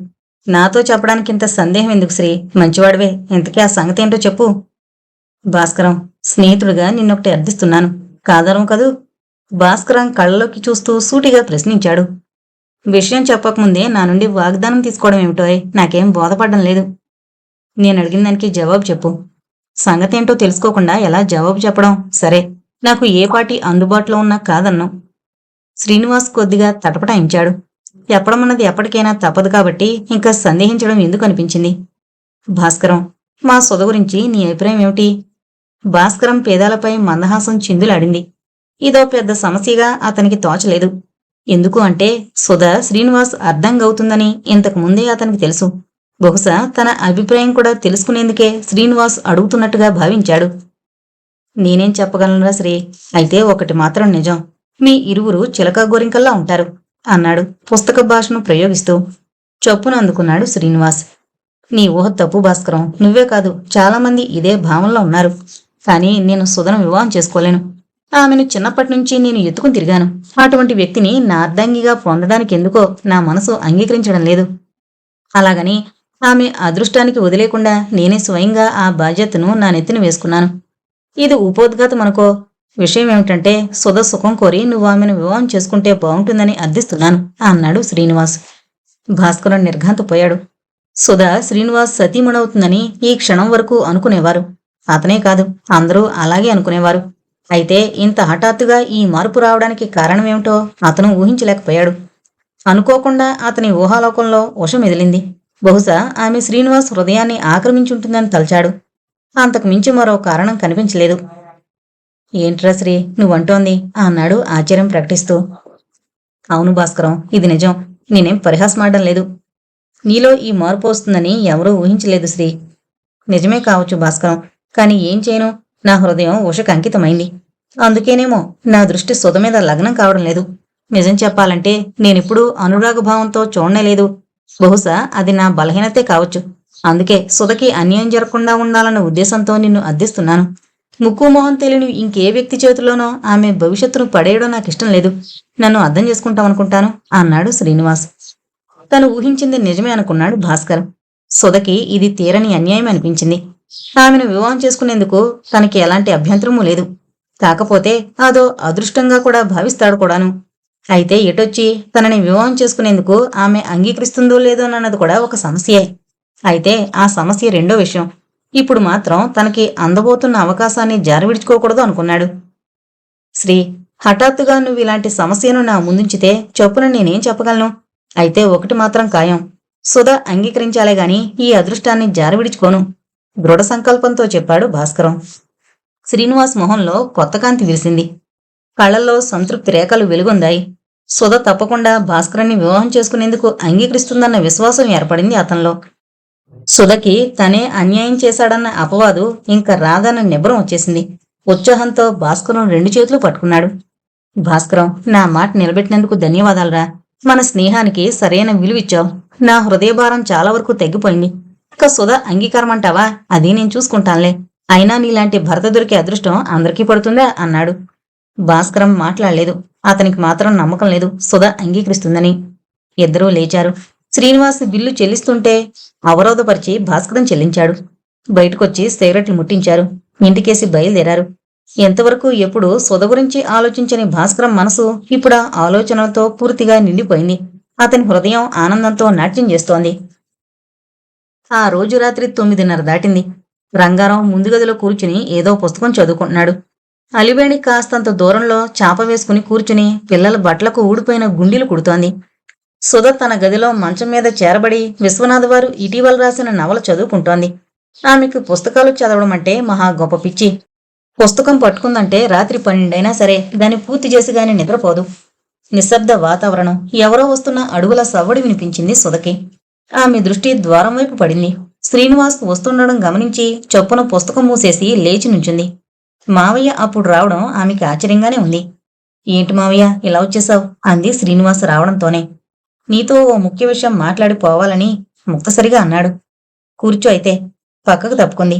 నాతో చెప్పడానికి ఇంత సందేహం ఎందుకు శ్రీ? మంచివాడివే, ఇంతకీ ఆ సంగతి ఏంటో చెప్పు. భాస్కరం, స్నేహితుడిగా నిన్నొకటి అర్థిస్తున్నాను. కాదరం కదూ? భాస్కరం కళ్ళలోకి చూస్తూ సూటిగా ప్రశ్నించాడు. విషయం చెప్పకముందే నా నుండి వాగ్దానం తీసుకోవడం ఏమిటో నాకేం బోధపడ్డం లేదు. నేను అడిగిన దానికి జవాబు చెప్పు. సంగతేంటో తెలుసుకోకుండా ఎలా జవాబు చెప్పడం? సరే, నాకు ఏ పాటి అందుబాటులో ఉన్నా కాదన్నావు. శ్రీనివాస్ కొద్దిగా తటపటాయించాడు. చెప్పడమన్నది ఎప్పటికైనా తప్పదు కాబట్టి ఇంకా సందేహించడం ఎందుకు అనిపించింది. భాస్కరం, మా సుధ గురించి నీ అభిప్రాయం ఏమిటి? భాస్కరం పేదాలపై మందహాసం చిందులాడింది. ఇదో పెద్ద సమస్యగా అతనికి తోచలేదు. ఎందుకు అంటే సుధ శ్రీనివాస్ అర్ధంగవుతుందని ఇంతకు ముందే అతనికి తెలుసు. బహుశా తన అభిప్రాయం కూడా తెలుసుకునేందుకే శ్రీనివాస్ అడుగుతున్నట్టుగా భావించాడు. నేనేం చెప్పగలనురా శ్రీ, అయితే ఒకటి మాత్రం నిజం, మీ ఇరువురు చిలకా గోరింకల్లా ఉంటారు అన్నాడు పుస్తక భాషను ప్రయోగిస్తూ. చొప్పున అందుకున్నాడు శ్రీనివాస్. నీ ఊహ తప్పు భాస్కరం, నువ్వే కాదు చాలామంది ఇదే భావనలో ఉన్నారు. కానీ నేను సుధను వివాహం చేసుకోలేను. ఆమెను చిన్నప్పటి నుంచి నేను ఎత్తుకుని తిరిగాను. అటువంటి వ్యక్తిని నా అర్ధాంగిగా పొందడానికి ఎందుకో నా మనసు అంగీకరించడం లేదు. అలాగని ఆమె అదృష్టానికి వదిలేకుండా నేనే స్వయంగా ఆ బాధ్యతను నా నెత్తిన వేసుకున్నాను. ఇది ఉపోద్ఘాతం అనుకో. విషయం ఏమిటంటే సుధ సుఖం కోరి నువ్వు ఆమెను వివాహం చేసుకుంటే బాగుంటుందని అర్థిస్తున్నాను అన్నాడు శ్రీనివాస్. భాస్కరం నిర్ఘాంతపోయాడు. సుధ శ్రీనివాస్ సతీమణవుతుందని ఈ క్షణం వరకు అనుకునేవారు. అతనే కాదు, అందరూ అలాగే అనుకునేవారు. అయితే ఇంత హఠాత్తుగా ఈ మార్పు రావడానికి కారణమేమిటో అతను ఊహించలేకపోయాడు. అనుకోకుండా అతని ఊహాలోకంలో ఉష మెదిలింది. బహుశా ఆమె శ్రీనివాస్ హృదయాన్ని ఆక్రమించుంటుందని తలచాడు. అంతకు మించి మరో కారణం కనిపించలేదు. ఏంట్రా శ్రీ నువ్వంటోంది అన్నాడు ఆశ్చర్యం ప్రకటిస్తూ. అవును భాస్కరం, ఇది నిజం. నేనేం పరిహాసమాడడం లేదు. నీలో ఈ మార్పు వస్తుందని ఎవరూ ఊహించలేదు శ్రీ. నిజమే కావచ్చు భాస్కరం, కానీ ఏం చేయను, నా హృదయం ఉషకు అంకితమైంది. అందుకేనేమో నా దృష్టి సుధ మీద లగ్నం కావడం లేదు. నిజం చెప్పాలంటే నేనిప్పుడు అనురాగభావంతో చూడలేదు. బహుశా అది నా బలహీనతే కావచ్చు. అందుకే సుధకి అన్యాయం జరగకుండా ఉండాలన్న ఉద్దేశంతో నిన్ను అర్థిస్తున్నాను. ముక్కు మొహం తెలియని ఇంకే వ్యక్తి చేతిలోనో ఆమె భవిష్యత్తును పడేయడం నాకిష్టం లేదు. నన్ను అర్థం చేసుకుంటామనుకుంటాను అన్నాడు శ్రీనివాస్. తను ఊహించింది నిజమే అనుకున్నాడు భాస్కర్. సుధకి ఇది తీరని అన్యాయం అనిపించింది. ఆమెను వివాహం చేసుకునేందుకు తనకి ఎలాంటి అభ్యంతరమూ లేదు. కాకపోతే అదో అదృష్టంగా కూడా భావిస్తాడు కూడాను. అయితే ఎటొచ్చి తనని వివాహం చేసుకునేందుకు ఆమె అంగీకరిస్తుందో లేదోనన్నది కూడా ఒక సమస్యే. అయితే ఆ సమస్య రెండో విషయం. ఇప్పుడు మాత్రం తనకి అందబోతున్న అవకాశాన్ని జారవిడుచుకోకూడదు అనుకున్నాడు. శ్రీ, హఠాత్తుగా నువ్వు ఇలాంటి సమస్యను నా ముందుంచితే చొప్పున నేనేం చెప్పగలను? అయితే ఒకటి మాత్రం ఖాయం, సుధ అంగీకరించాలే గాని ఈ అదృష్టాన్ని జారవిడుచుకోను దృఢ సంకల్పంతో చెప్పాడు భాస్కరం. శ్రీనివాస్ మొహంలో కొత్త కాంతి విరిసింది. కళ్లల్లో సంతృప్తి రేఖలు వెలుగొందాయి. సుధ తప్పకుండా భాస్కరాన్ని వివాహం చేసుకునేందుకు అంగీకరిస్తుందన్న విశ్వాసం ఏర్పడింది అతనిలో. సుధకి తనే అన్యాయం చేశాడన్న అపవాదు ఇంకా రాదన్న నిబ్బరం వచ్చేసింది. ఉత్సాహంతో భాస్కరం 2 చేతులు పట్టుకున్నాడు. భాస్కరం, నా మాట నిలబెట్టినందుకు ధన్యవాదాలురా. మన స్నేహానికి సరైన విలువిచ్చావు. నా హృదయభారం చాలా వరకు తగ్గిపోయింది. ఇక సుధ అంగీకారం అంటావా? అది నేను చూసుకుంటానులే. అయినా నీలాంటి భర్త దొరికే అదృష్టం అందరికీ పడుతుందా అన్నాడు. భాస్కరం మాట్లాడలేదు. అతనికి మాత్రం నమ్మకం లేదు సుధ అంగీకరిస్తుందని. ఇద్దరూ లేచారు. శ్రీనివాస్ బిల్లు చెల్లిస్తుంటే అవరోధపరిచి భాస్కరం చెల్లించాడు. బయటకొచ్చి సిగరెట్లు ముట్టించారు. ఇంటికేసి బయలుదేరారు. ఎంతవరకు ఎప్పుడు సుధ గురించి ఆలోచించని భాస్కరం మనసు ఇప్పుడు ఆలోచనలతో పూర్తిగా నిండిపోయింది. అతని హృదయం ఆనందంతో నాట్యం చేస్తోంది. ఆ రోజు రాత్రి 9:30 దాటింది. రంగారావు ముందు గదిలో కూర్చుని ఏదో పుస్తకం చదువుకుంటున్నాడు. అలివేణి కాస్తంత దూరంలో చాప వేసుకుని కూర్చుని పిల్లల బట్టలకు ఊడిపోయిన గుండీలు కుడుతోంది. సుధ తన గదిలో మంచం మీద చేరబడి విశ్వనాథ్ వారు ఇటీవల రాసిన నవల చదువుకుంటోంది. ఆమెకు పుస్తకాలు చదవడం అంటే మహా గొప్ప పిచ్చి. పుస్తకం పట్టుకుందంటే రాత్రి 12 అయినా సరే దాన్ని పూర్తి చేసి గాని నిద్రపోదు. నిశ్శబ్ద వాతావరణం. ఎవరో వస్తున్న అడుగుల సవ్వడి వినిపించింది సుధకి. ఆమె దృష్టి ద్వారం వైపు పడింది. శ్రీనివాస్ వస్తుండడం గమనించి చొప్పున పుస్తకం మూసేసి లేచి నుంచుంది. మావయ్య అప్పుడు రావడం ఆమెకి ఆశ్చర్యంగానే ఉంది. ఏంటి మావయ్య ఇలా వచ్చేశావు అంది శ్రీనివాస్ రావడంతోనే. నీతో ఓ ముఖ్య విషయం మాట్లాడిపోవాలని ముక్తసరిగా అన్నాడు. కూర్చో అయితే. పక్కకు తప్పుకుంది.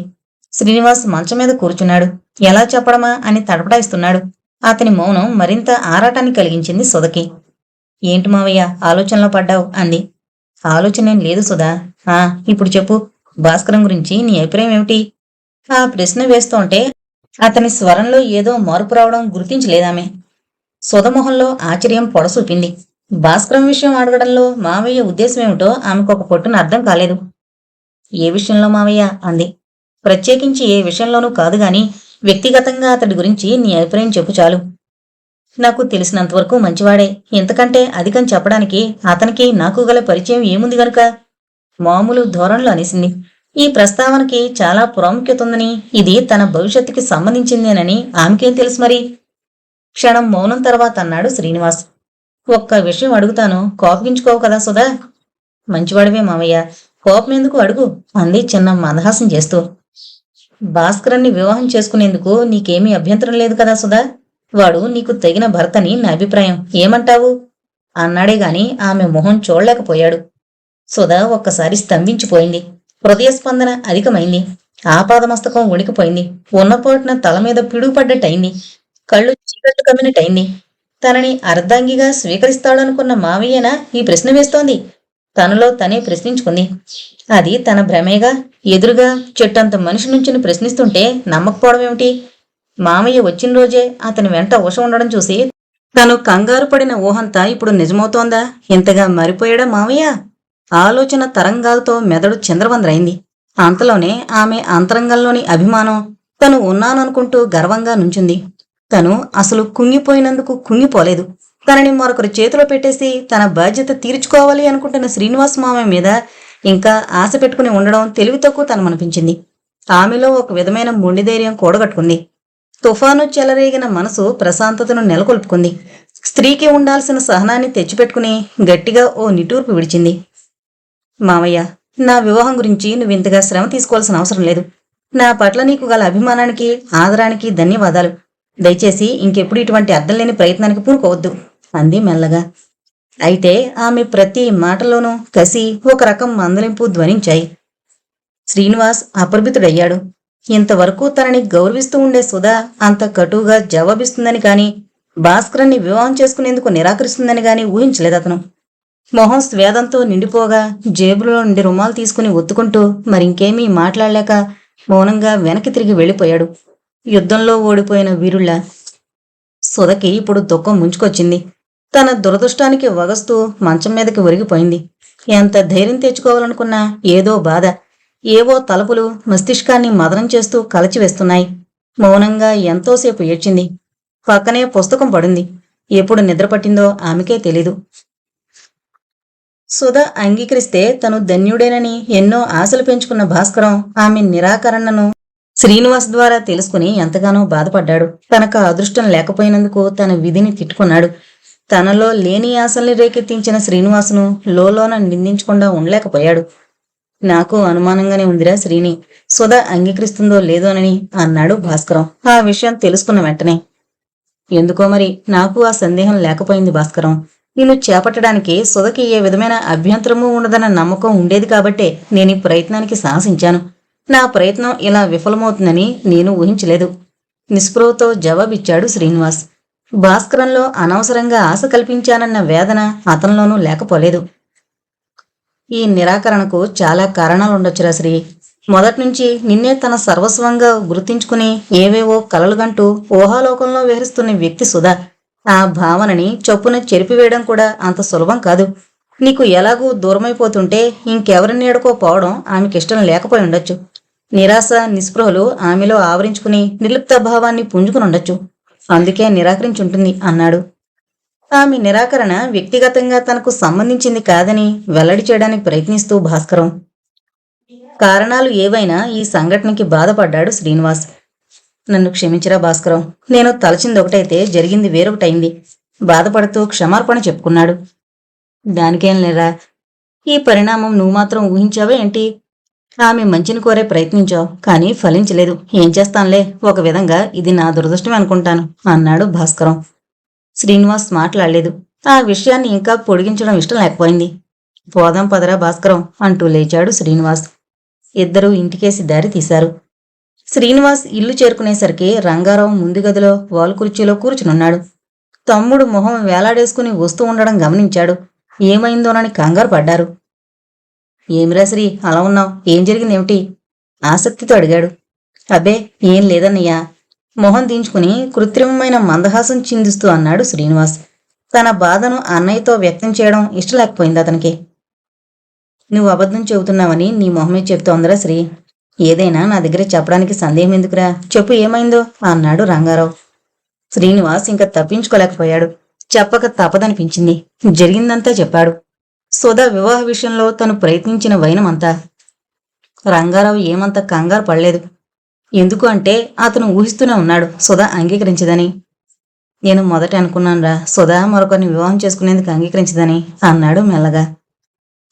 శ్రీనివాస్ మంచం మీద కూర్చున్నాడు. ఎలా చెప్పడమా అని తడపడాయిస్తున్నాడు. అతని మౌనం మరింత ఆరాటాన్ని కలిగించింది సుధకి. ఏంటి మావయ్య ఆలోచనలో పడ్డావు అంది. ఆలోచనేం లేదు సుధా. ఇప్పుడు చెప్పు, భాస్కరం గురించి నీ అభిప్రాయం ఏమిటి? ఆ ప్రశ్న వేస్తోంటే అతని స్వరంలో ఏదో మార్పు రావడం గుర్తించలేదామె. సుధమొహంలో ఆశ్చర్యం పొడసూపింది. భాస్కరం విషయం అడగడంలో మావయ్య ఉద్దేశమేమిటో ఆమెకొక పొట్టున అర్థం కాలేదు. ఏ విషయంలో మావయ్య అంది. ప్రత్యేకించి ఏ విషయంలోనూ కాదుగాని వ్యక్తిగతంగా అతడి గురించి నీ అభిప్రాయం చెప్పు చాలు. నాకు తెలిసినంతవరకు మంచివాడే. ఇంతకంటే అధికం చెప్పడానికి అతనికి నాకు గల పరిచయం ఏముంది గనుక మామూలు ధోరణిలో అనేసింది. ఈ ప్రస్తావనకి చాలా ప్రాముఖ్యత ఉందని, ఇది తన భవిష్యత్తుకి సంబంధించిందేనని ఆమెకేం తెలుసు మరి? క్షణం మౌనం తర్వాత అన్నాడు శ్రీనివాస్. ఒక్క విషయం అడుగుతాను, కోపగించుకోవు కదా సుధా? మంచివాడివే మావయ్య, కోపమెందుకు అడుగు అంది చిన్న మందహాసం చేస్తూ. భాస్కరాన్ని వివాహం చేసుకునేందుకు నీకేమీ అభ్యంతరం లేదు కదా సుధా? వాడు నీకు తగిన భర్తని నా అభిప్రాయం. ఏమంటావు అన్నాడే గాని ఆమె మొహం చూడలేకపోయాడు. సుధా ఒక్కసారి స్తంభించిపోయింది. హృదయస్పందన అధికమైంది. ఆపాదమస్తకం ఉడికిపోయింది. ఉన్నపోటున తల మీద పిడుగుపడ్డట్టయింది. కళ్ళు చీకట్లు కమ్మినట్టయింది. తనని అర్ధాంగిగా స్వీకరిస్తాడనుకున్న మావయ్యనా ఈ ప్రశ్న వేస్తోంది? తనలో తనే ప్రశ్నించుకుంది. అది తన భ్రమేగా. ఎదురుగా చెట్టంత మనిషి నుంచుని ప్రశ్నిస్తుంటే నమ్మకపోవడమేమిటి? మామయ్య వచ్చిన రోజే అతని వెంట ఉష ఉండడం చూసి తను కంగారు పడిన ఊహంతా ఇప్పుడు నిజమవుతోందా? ఇంతగా మరిపోయాడా మామయ్య? ఆలోచన తరంగాలతో మెదడు చంద్రవందరైంది. అంతలోనే ఆమె అంతరంగంలోని అభిమానం తను ఉన్నాననుకుంటూ గర్వంగా నుంచుంది. తను అసలు కుంగిపోయినందుకు కుంగిపోలేదు. తనని మరొకరి చేతిలో పెట్టేసి తన బాధ్యత తీర్చుకోవాలి అనుకుంటున్న శ్రీనివాస్ మామయ్య మీద ఇంకా ఆశ పెట్టుకుని ఉండడం తెలివి తక్కువ తనమనిపించింది. ఆమెలో ఒక విధమైన మొండిధైర్యం కూడగట్టుకుంది. తుఫాను చెలరేగిన మనసు ప్రశాంతతను నెలకొల్పుకుంది. స్త్రీకి ఉండాల్సిన సహనాన్ని తెచ్చిపెట్టుకుని గట్టిగా ఓ నిట్టూర్పు విడిచింది. మామయ్య, నా వివాహం గురించి నువ్వింతగా శ్రమ తీసుకోవాల్సిన అవసరం లేదు. నా పట్ల నీకు గల అభిమానానికి, ఆదరానికి ధన్యవాదాలు. దయచేసి ఇంకెప్పుడు ఇటువంటి అర్థం లేని ప్రయత్నానికి పూనుకోవద్దు అంది మెల్లగా. అయితే ఆమె ప్రతి మాటలోనూ కసి, ఒక రకం మందలింపు ధ్వనించాయి. శ్రీనివాస్ అప్రభితుడయ్యాడు. ఇంతవరకు తనని గౌరవిస్తూ ఉండే సుధా అంత కటువుగా జవాబిస్తుందని కాని, భాస్కరాన్ని వివాహం చేసుకునేందుకు నిరాకరిస్తుందని గాని ఊహించలేదతను. మొహం స్వేదంతో నిండిపోగా జేబులో నుండి రుమాలు తీసుకుని ఒత్తుకుంటూ మరింకేమీ మాట్లాడలేక మౌనంగా వెనక్కి తిరిగి వెళ్ళిపోయాడు. యుద్ధంలో ఓడిపోయిన వీరుళ్ళ. సుధకి ఇప్పుడు దుఃఖం ముంచుకొచ్చింది. తన దురదృష్టానికి వగస్తూ మంచం మీదకి ఒరిగిపోయింది. ఎంత ధైర్యం తెచ్చుకోవాలనుకున్నా ఏదో బాధ, ఏవో తలుపులు మస్తిష్కాన్ని మదనం చేస్తూ కలచివేస్తున్నాయి. మౌనంగా ఎంతోసేపు ఏడ్చింది. పక్కనే పుస్తకం పడింది. ఎప్పుడు నిద్రపట్టిందో ఆమెకే తెలీదు. సుధ అంగీకరిస్తే తను ధన్యుడేనని ఎన్నో ఆశలు పెంచుకున్న భాస్కరం ఆమె నిరాకరణను శ్రీనివాస్ ద్వారా తెలుసుకుని ఎంతగానో బాధపడ్డాడు. తనకు అదృష్టం లేకపోయినందుకు తన విధిని తిట్టుకున్నాడు. తనలో లేని ఆశల్ని రేకెత్తించిన శ్రీనివాసును లోలోన నిందించకుండా ఉండలేకపోయాడు. నాకు అనుమానంగానే ఉందిరా శ్రీని, సుధ అంగీకరిస్తుందో లేదోనని అన్నాడు భాస్కరం ఆ విషయం తెలుసుకున్న వెంటనే. ఎందుకో మరి నాకు ఆ సందేహం లేకపోయింది భాస్కరం. నిన్ను చేపట్టడానికి సుధకి ఏ విధమైన అభ్యంతరమూ ఉండదన్న నమ్మకం ఉండేది కాబట్టే నేను ఈ ప్రయత్నానికి సాహసించాను. నా ప్రయత్నం ఇలా విఫలమవుతుందని నేను ఊహించలేదు. నిస్పృహతో జవాబిచ్చాడు శ్రీనివాస్. భాస్కరంలో అనవసరంగా ఆశ కల్పించానన్న వేదన అతనిలోనూ లేకపోలేదు. ఈ నిరాకరణకు చాలా కారణాలుండొచ్చురా శ్రీ. మొదట్నుంచి నిన్నే తన సర్వస్వంగా గుర్తించుకుని ఏవేవో కలలుగంటూ ఊహాలోకంలో విహరిస్తున్న వ్యక్తి సుధా. ఆ భావనని చొప్పున చెరిపివేయడం కూడా అంత సులభం కాదు. నీకు ఎలాగూ దూరమైపోతుంటే ఇంకెవరి నీడకో పోవడం ఆమెకిష్టం లేకపోయి ఉండొచ్చు. నిరాశ నిస్పృహలు ఆమెలో ఆవరించుకుని నిర్లిప్త భావాన్ని పుంజుకునుండొచ్చు. అందుకే నిరాకరించుంటుంది అన్నాడు. ఆమె నిరాకరణ వ్యక్తిగతంగా తనకు సంబంధించింది కాదని వెల్లడి చేయడానికి ప్రయత్నిస్తూ భాస్కరం. కారణాలు ఏవైనా ఈ సంఘటనకి బాధపడ్డాడు శ్రీనివాస్. నన్ను క్షమించరా భాస్కరం, నేను తలచింది ఒకటైతే జరిగింది వేరొకటైంది. బాధపడుతూ క్షమార్పణ చెప్పుకున్నాడు. దానికేం లేరా, ఈ పరిణామం నువ్వు మాత్రం ఊహించావే ఏంటి? ఆమె మంచిని కోరే ప్రయత్నించావు, కానీ ఫలించలేదు. ఏం చేస్తానులే, ఒక విధంగా ఇది నా దురదృష్టమే అనుకుంటాను అన్నాడు భాస్కరం. శ్రీనివాస్ మాట్లాడలేదు. ఆ విషయాన్ని ఇంకా పొడిగించడం ఇష్టం లేకపోయింది. పోదాం పదరా భాస్కరం అంటూ లేచాడు శ్రీనివాస్. ఇద్దరూ ఇంటికేసి దారి తీశారు. శ్రీనివాస్ ఇల్లు చేరుకునేసరికి రంగారావు ముందు గదిలో వాలు కుర్చీలో కూర్చునున్నాడు. తమ్ముడు మొహం వేలాడేసుకుని వస్తూ ఉండడం గమనించాడు. ఏమైందోనని కంగారు పడ్డారు. ఏమిరా శ్రీ, అలా ఉన్నావు, ఏం జరిగిందేమిటి ఆసక్తితో అడిగాడు. అబ్బే ఏం లేదన్నయ్యా, మొహం దించుకుని కృత్రిమమైన మందహాసం చిందిస్తూ అన్నాడు శ్రీనివాస్. తన బాధను అన్నయ్యతో వ్యక్తం చేయడం ఇష్టం లేకపోయింది అతనికి. నువ్వు అబద్ధం చెబుతున్నావని నీ మొహమే చెప్తోందిరా శ్రీ. ఏదైనా నా దగ్గర చెప్పడానికి సందేహం ఎందుకురా, చెప్పు ఏమైందో అన్నాడు రంగారావు. శ్రీనివాస్ ఇంకా తప్పించుకోలేకపోయాడు. చెప్పక తప్పదనిపించింది. జరిగిందంతా చెప్పాడు. సుధ వివాహ విషయంలో తను ప్రయత్నించిన వైనమంతా. రంగారావు ఏమంత కంగారు పడలేదు. ఎందుకు అంటే అతను ఊహిస్తూనే ఉన్నాడు సుధ అంగీకరించదని. నేను మొదట అనుకున్నానురా సుధ మరొకరిని వివాహం చేసుకునేందుకు అంగీకరించదని అన్నాడు మెల్లగా.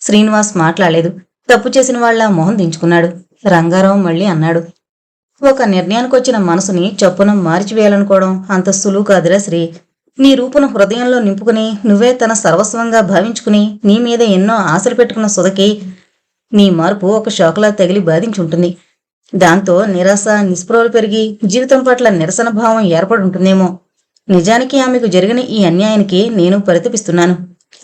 శ్రీనివాస్ మాట్లాడలేదు. తప్పు చేసిన వాళ్ళ మొహం దించుకున్నాడు. రంగారావు మళ్ళీ అన్నాడు, ఒక నిర్ణయానికొచ్చిన మనసుని చప్పున మార్చివేయాలనుకోవడం అంత సులువు కాదురా శ్రీ. నీ రూపును హృదయంలో నింపుకుని నువ్వే తన సర్వస్వంగా భావించుకుని నీ మీద ఎన్నో ఆశలు పెట్టుకున్న సుధకి నీ మార్పు ఒక షాకులా తగిలి బాధించుంటుంది. దాంతో నిరాశ నిస్పృహలు పెరిగి జీవితం పట్ల నిరసన భావం ఏర్పడి ఉంటుందేమో. నిజానికి ఆమెకు జరిగిన ఈ అన్యాయానికి నేను పరితపిస్తున్నాను.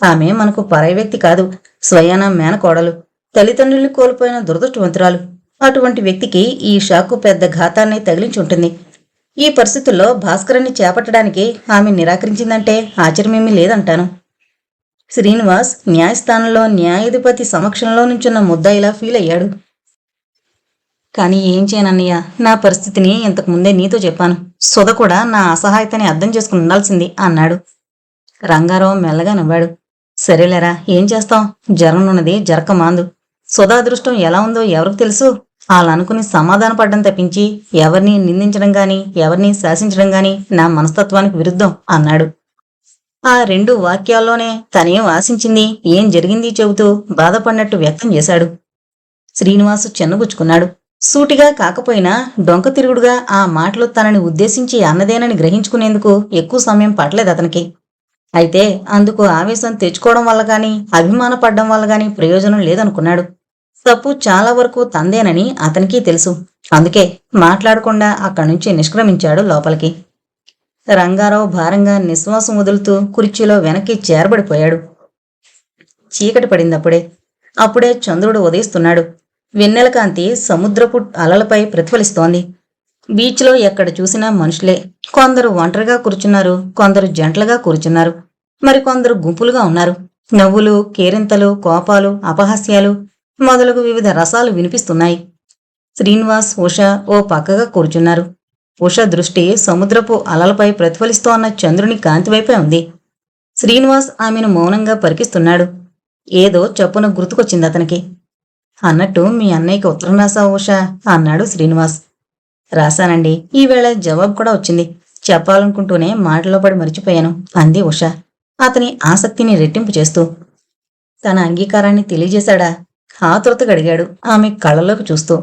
ఆమె మనకు పరాయి వ్యక్తి కాదు, స్వయాన మేనకోడలు, తల్లిదండ్రుల్ని కోల్పోయిన దురదృష్టవంతురాలు. అటువంటి వ్యక్తికి ఈ షాకు పెద్ద ఘాతాన్ని తగిలించుంటుంది. ఈ పరిస్థితుల్లో భాస్కరాన్ని చేపట్టడానికి ఆమె నిరాకరించిందంటే ఆశ్చర్యమేమీ లేదంటాను. శ్రీనివాస్ న్యాయస్థానంలో న్యాయాధిపతి సమక్షంలో నుంచున్న ముద్దాయిలా ఫీల్ అయ్యాడు. కానీ ఏం చేయనన్నయ్య, నా పరిస్థితిని ఇంతకుముందే నీతో చెప్పాను. సుధ కూడా నా అసహాయతని అర్థం చేసుకుని ఉండాల్సింది అన్నాడు. రంగారావు మెల్లగా నవ్వాడు. సరేలేరా, ఏం చేస్తాం, జరగనున్నది జరకమాందు. సుధా అదృష్టం ఎలా ఉందో ఎవరికి తెలుసు. వాళ్ళనుకుని సమాధాన పడ్డం తప్పించి ఎవరిని నిందించడం గాని ఎవరిని శాసించడం గాని నా మనస్తత్వానికి విరుద్ధం అన్నాడు. ఆ 2 వాక్యాల్లోనే తనేం ఆశించింది ఏం జరిగింది చెబుతూ బాధపడినట్టు వ్యక్తం చేశాడు. శ్రీనివాసు చెన్నబుచ్చుకున్నాడు. సూటిగా కాకపోయినా డొంక తిరుగుడుగా ఆ మాటలు తనని ఉద్దేశించి అన్నదేనని గ్రహించుకునేందుకు ఎక్కువ సమయం పట్టలేదు అతనికి. అయితే అందుకు ఆవేశం తెచ్చుకోవడం వల్ల గాని అభిమానపడ్డం వల్ల గాని ప్రయోజనం లేదనుకున్నాడు. తప్పు చాలా వరకు తందేనని అతనికి తెలుసు. అందుకే మాట్లాడకుండా అక్కడి నుంచి నిష్క్రమించాడు లోపలికి. రంగారావు భారంగా నిశ్వాసం వదులుతూ కుర్చీలో వెనక్కి చేరబడిపోయాడు. చీకటి పడిందప్పుడే. అప్పుడే చంద్రుడు ఉదయిస్తున్నాడు. వెన్నెల కాంతి సముద్రపు అలలపై ప్రతిఫలిస్తోంది. బీచ్లో ఎక్కడ చూసినా మనుషులే. కొందరు ఒంటరిగా కూర్చున్నారు, కొందరు జంటలుగా కూర్చున్నారు, మరికొందరు గుంపులుగా ఉన్నారు. నవ్వులు, కేరింతలు, కోపాలు, అపహాస్యాలు మొదలగు వివిధ రసాలు వినిపిస్తున్నాయి. శ్రీనివాస్, ఉష ఓ పక్కగా కూర్చున్నారు. ఉష దృష్టి సముద్రపు అలలపై ప్రతిఫలిస్తోన్న చంద్రుని కాంతివైపే ఉంది. శ్రీనివాస్ ఆమెను మౌనంగా పరికిస్తున్నాడు. ఏదో చప్పున గుర్తుకొచ్చింది అతనికి. అన్నట్టు మీ అన్నయ్యకి ఉత్తరం రాసావు ఉష అన్నాడు శ్రీనివాస్. రాశానండి. ఈవేళ జవాబు కూడా వచ్చింది. చెప్పాలనుకుంటూనే మాటలో పడి మరిచిపోయాను అంది ఉష అతని ఆసక్తిని రెట్టింపు చేస్తూ. తన అంగీకారాన్ని తెలియజేశాడా? ఆతృతగా అడిగాడు ఆమె కళ్ళలోకి చూస్తూ.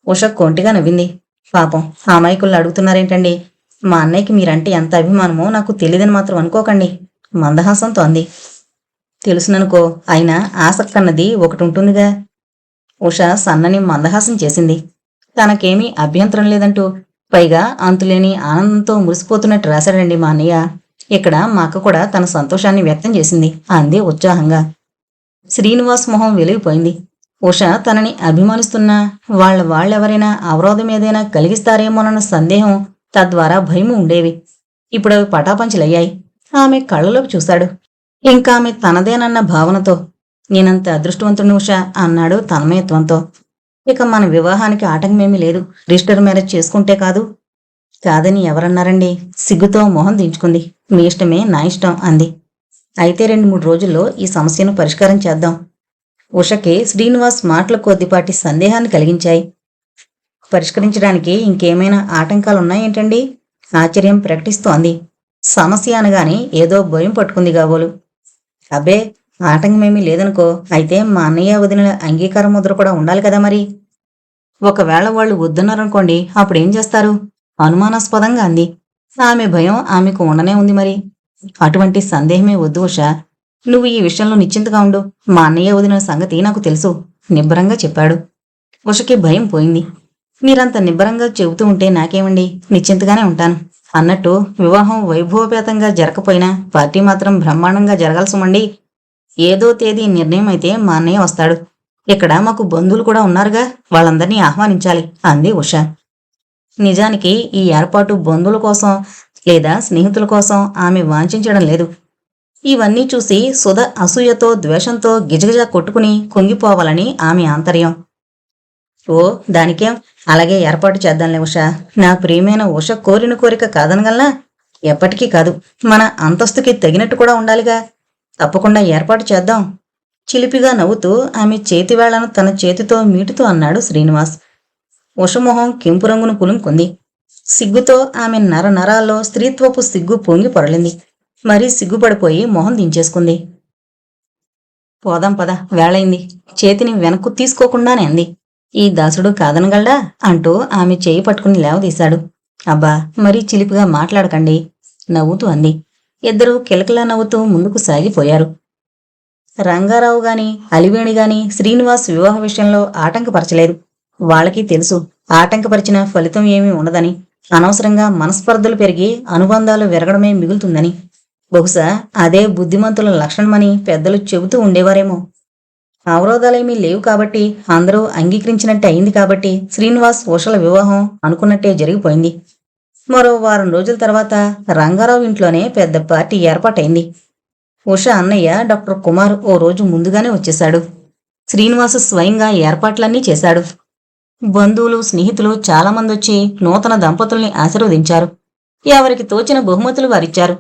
ఉష కొంటిగా నవ్వింది. పాపం అమాయకుల్ని అడుగుతున్నారేంటండి? మా అన్నయ్యకి మీరంటే ఎంత అభిమానమో నాకు తెలియదని మాత్రం అనుకోకండి మందహాసంతో అంది. తెలుసుననుకో, అయినా ఆసక్తి అన్నది ఒకటి ఉంటుందిగా. ఉష సన్నని మందహాసం చేసింది. తనకేమీ అభ్యంతరం లేదంటూ, పైగా అంతులేని ఆనందంతో మురిసిపోతున్నట్టు రాశాడండి మా అన్నయ్య. ఇక్కడ మా అక్క కూడా తన సంతోషాన్ని వ్యక్తం చేసింది అంది ఉత్సాహంగా. శ్రీనివాస్ మొహం వెలిగిపోయింది. ఉష తనని అభిమానిస్తున్నా వాళ్ళెవరైనా అవరోధం ఏదైనా కలిగిస్తారేమోనన్న సందేహం, తద్వారా భయము ఉండేవి. ఇప్పుడవి పటాపంచలయ్యాయి. ఆమె కళ్ళలోకి చూశాడు. ఇంకా ఆమె తనదేనన్న భావనతో. నేనంత అదృష్టవంతుని ఉష అన్నాడు తన్మయత్వంతో. ఇక మన వివాహానికి ఆటంకమేమీ లేదు. రిజిస్టర్ మ్యారేజ్ చేసుకుంటే కాదు. కాదని ఎవరన్నారండి? సిగ్గుతో మొహం దించుకుంది. మీ ఇష్టమే నా ఇష్టం అంది. అయితే 2-3 రోజుల్లో ఈ సమస్యను పరిష్కారం చేద్దాం. ఉషకి శ్రీనివాస్ మాటలు కొద్దిపాటి సందేహాన్ని కలిగించాయి. పరిష్కరించడానికి ఇంకేమైనా ఆటంకాలున్నాయేంటండి? ఆశ్చర్యం ప్రకటిస్తూ అంది. సమస్య అనగానే ఏదో భయం పట్టుకుంది కాబోలు. అబ్బే, ఆటంకమేమీ లేదనుకో. అయితే మా అన్నయ్య వదిన అంగీకార ముద్ర కూడా ఉండాలి కదా మరి. ఒకవేళ వాళ్ళు వద్దన్నారనుకోండి, అప్పుడేం చేస్తారు? అనుమానాస్పదంగా అంది. ఆమె భయం ఆమెకు ఉండనే ఉంది మరి. అటువంటి సందేహమే వద్దు ఉషా. నువ్వు ఈ విషయంలో నిశ్చింతగా ఉండు. మా అన్నయ్య వదిన సంగతి నాకు తెలుసు నిబ్బరంగా చెప్పాడు. ఉషకి భయం పోయింది. మీరంత నిబ్బరంగా చెబుతూ ఉంటే నాకేమండి, నిశ్చింతగానే ఉంటాను. అన్నట్టు వివాహం వైభవపేతంగా జరగకపోయినా పార్టీ మాత్రం బ్రహ్మాండంగా జరగాల్సుమండి. ఏదో తేదీ నిర్ణయం అయితే మా అన్నయ్య వస్తాడు. ఇక్కడ మాకు బంధువులు కూడా ఉన్నారుగా, వాళ్ళందరినీ ఆహ్వానించాలి అంది ఉష. నిజానికి ఈ ఏర్పాటు బంధువుల కోసం లేదా స్నేహితుల కోసం ఆమె వాంఛించడం లేదు. ఇవన్నీ చూసి సుధ అసూయతో ద్వేషంతో గిజగిజ కొట్టుకుని కుంగిపోవాలని ఆమె ఆంతర్యం. ఓ, దానికేం, అలాగే ఏర్పాటు చేద్దాంలే ఉష. నా ప్రియమైన ఉష కోరిన కోరిక కాదనగలనా? ఎప్పటికీ కాదు, మన అంతస్తుకి తగినట్టు కూడా ఉండాలిగా. తప్పకుండా ఏర్పాటు చేద్దాం. చిలిపిగా నవ్వుతూ ఆమె చేతివేళ్లను తన చేతితో మీటుతూ అన్నాడు శ్రీనివాస్. ఉషమొహం కెంపు రంగును పులుముకుంది. సిగ్గుతో ఆమె నరాల్లో స్త్రీత్వపు సిగ్గు పొంగి పొరలింది. మరీ సిగ్గుపడిపోయి మొహం దించేసుకుంది. పోదాం పద, వేళైంది. చేతిని వెనక్కు తీసుకోకుండానే అంది. ఈ దాసుడు కాదనగలడా అంటూ ఆమె చేయి పట్టుకుని లేవదీశాడు. అబ్బా, మరీ చిలిపిగా మాట్లాడకండి నవ్వుతూ అంది. ఇద్దరూ కిలకిలా నవ్వుతూ ముందుకు సాగిపోయారు. రంగారావు గాని అలివేణి గాని శ్రీనివాస్ వివాహ విషయంలో ఆటంకపరచలేదు. వాళ్ళకి తెలుసు ఆటంకపరిచిన ఫలితం ఏమీ ఉండదని, అనవసరంగా మనస్పర్ధలు పెరిగి అనుబంధాలు విరగడమే మిగులుతుందని. బహుశా అదే బుద్ధిమంతుల లక్షణమని పెద్దలు చెబుతూ ఉండేవారేమో. అవరోధాలేమీ లేవు కాబట్టి, అందరూ అంగీకరించినట్టే అయింది కాబట్టి శ్రీనివాస్ ఉషల వివాహం అనుకున్నట్టే జరిగిపోయింది. మరో వారం రోజుల తర్వాత రంగారావు ఇంట్లోనే పెద్ద పార్టీ ఏర్పాటైంది. ఉష అన్నయ్య డాక్టర్ కుమార్ ఓ రోజు ముందుగానే వచ్చేశాడు. శ్రీనివాసు స్వయంగా ఏర్పాట్లన్నీ చేశాడు. బంధువులు స్నేహితులు చాలామంది వచ్చి నూతన దంపతుల్ని ఆశీర్వదించారు. ఎవరికి తోచిన బహుమతులు వారిచ్చారు.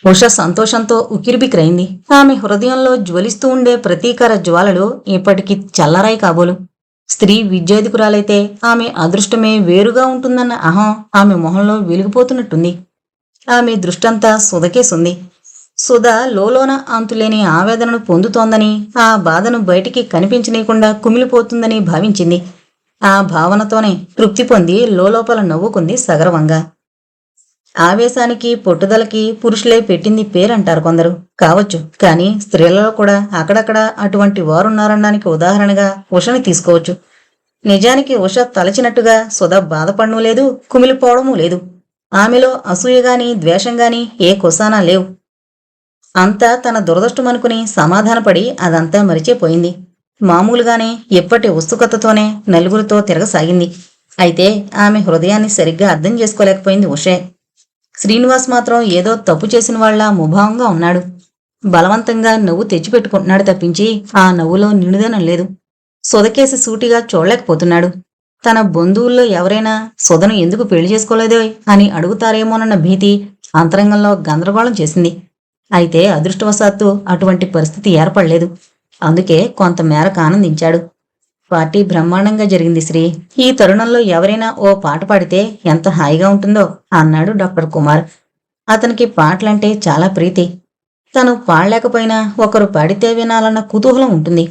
ఉష సంతోషంతో ఉక్కిరిబిక్కిరైంది. ఆమె హృదయంలో జ్వలిస్తూ ఉండే ప్రతీకార జ్వాలలు ఇప్పటికి చల్లరాయి కాబోలు. స్త్రీ విద్యాధికురాలైతే ఆమె అదృష్టమే వేరుగా ఉంటుందన్న అహం ఆమె మొహంలో వెలిగిపోతున్నట్టుంది. ఆమె దృష్టంతా సుధకేసుంది. సుధ లోలోన అంతులేని ఆవేదనను పొందుతోందని, ఆ బాధను బయటికి కనిపించనీయకుండా కుమిలిపోతుందని భావించింది. ఆ భావనతోనే తృప్తి పొంది లోలోపల నవ్వుకుంది సగర్వంగా. ఆవేశానికి పొట్టుదలకి పురుషులే పెట్టింది పేరంటారు కొందరు. కావచ్చు, కానీ స్త్రీలలో కూడా అక్కడక్కడ అటువంటి వారున్నారనడానికి ఉదాహరణగా ఉషని తీసుకోవచ్చు. నిజానికి ఉష తలచినట్టుగా సుధ బాధపడనూ లేదు, కుమిలిపోవడమూ లేదు. ఆమెలో అసూయగాని ద్వేషంగాని ఏ కొసానా లేవు. అంతా తన దురదృష్టమనుకుని సమాధానపడి అదంతా మరిచిపోయింది. మామూలుగానే ఎప్పటి ఉత్సుకతతోనే నలుగురితో తిరగసాగింది. అయితే ఆమె హృదయాన్ని సరిగ్గా అర్థం చేసుకోలేకపోయింది ఉషే. శ్రీనివాస్ మాత్రం ఏదో తప్పు చేసిన వాళ్ల ముభావంగా ఉన్నాడు. బలవంతంగా నవ్వు తెచ్చిపెట్టుకుంటున్నాడు తప్పించి ఆ నవ్వులో నిండుదనం లేదు. సుధకేసి సూటిగా చూడలేకపోతున్నాడు. తన బంధువుల్లో ఎవరైనా సుధను ఎందుకు పెళ్లి చేసుకోలేదో అని అడుగుతారేమోనన్న భీతి అంతరంగంలో గందరగోళం చేసింది. అయితే అదృష్టవశాత్తు అటువంటి పరిస్థితి ఏర్పడలేదు. అందుకే కొంతమేరకు ఆనందించాడు. పార్టీ బ్రహ్మాండంగా జరిగింది శ్రీ. ఈ తరుణంలో ఎవరైనా ఓ పాట పాడితే ఎంత హాయిగా ఉంటుందో అన్నాడు డాక్టర్ కుమార్. అతనికి పాటలంటే చాలా ప్రీతి. తను పాడలేకపోయినా ఒకరు పాడితే వినాలన్న కుతూహలం ఉంటుంది.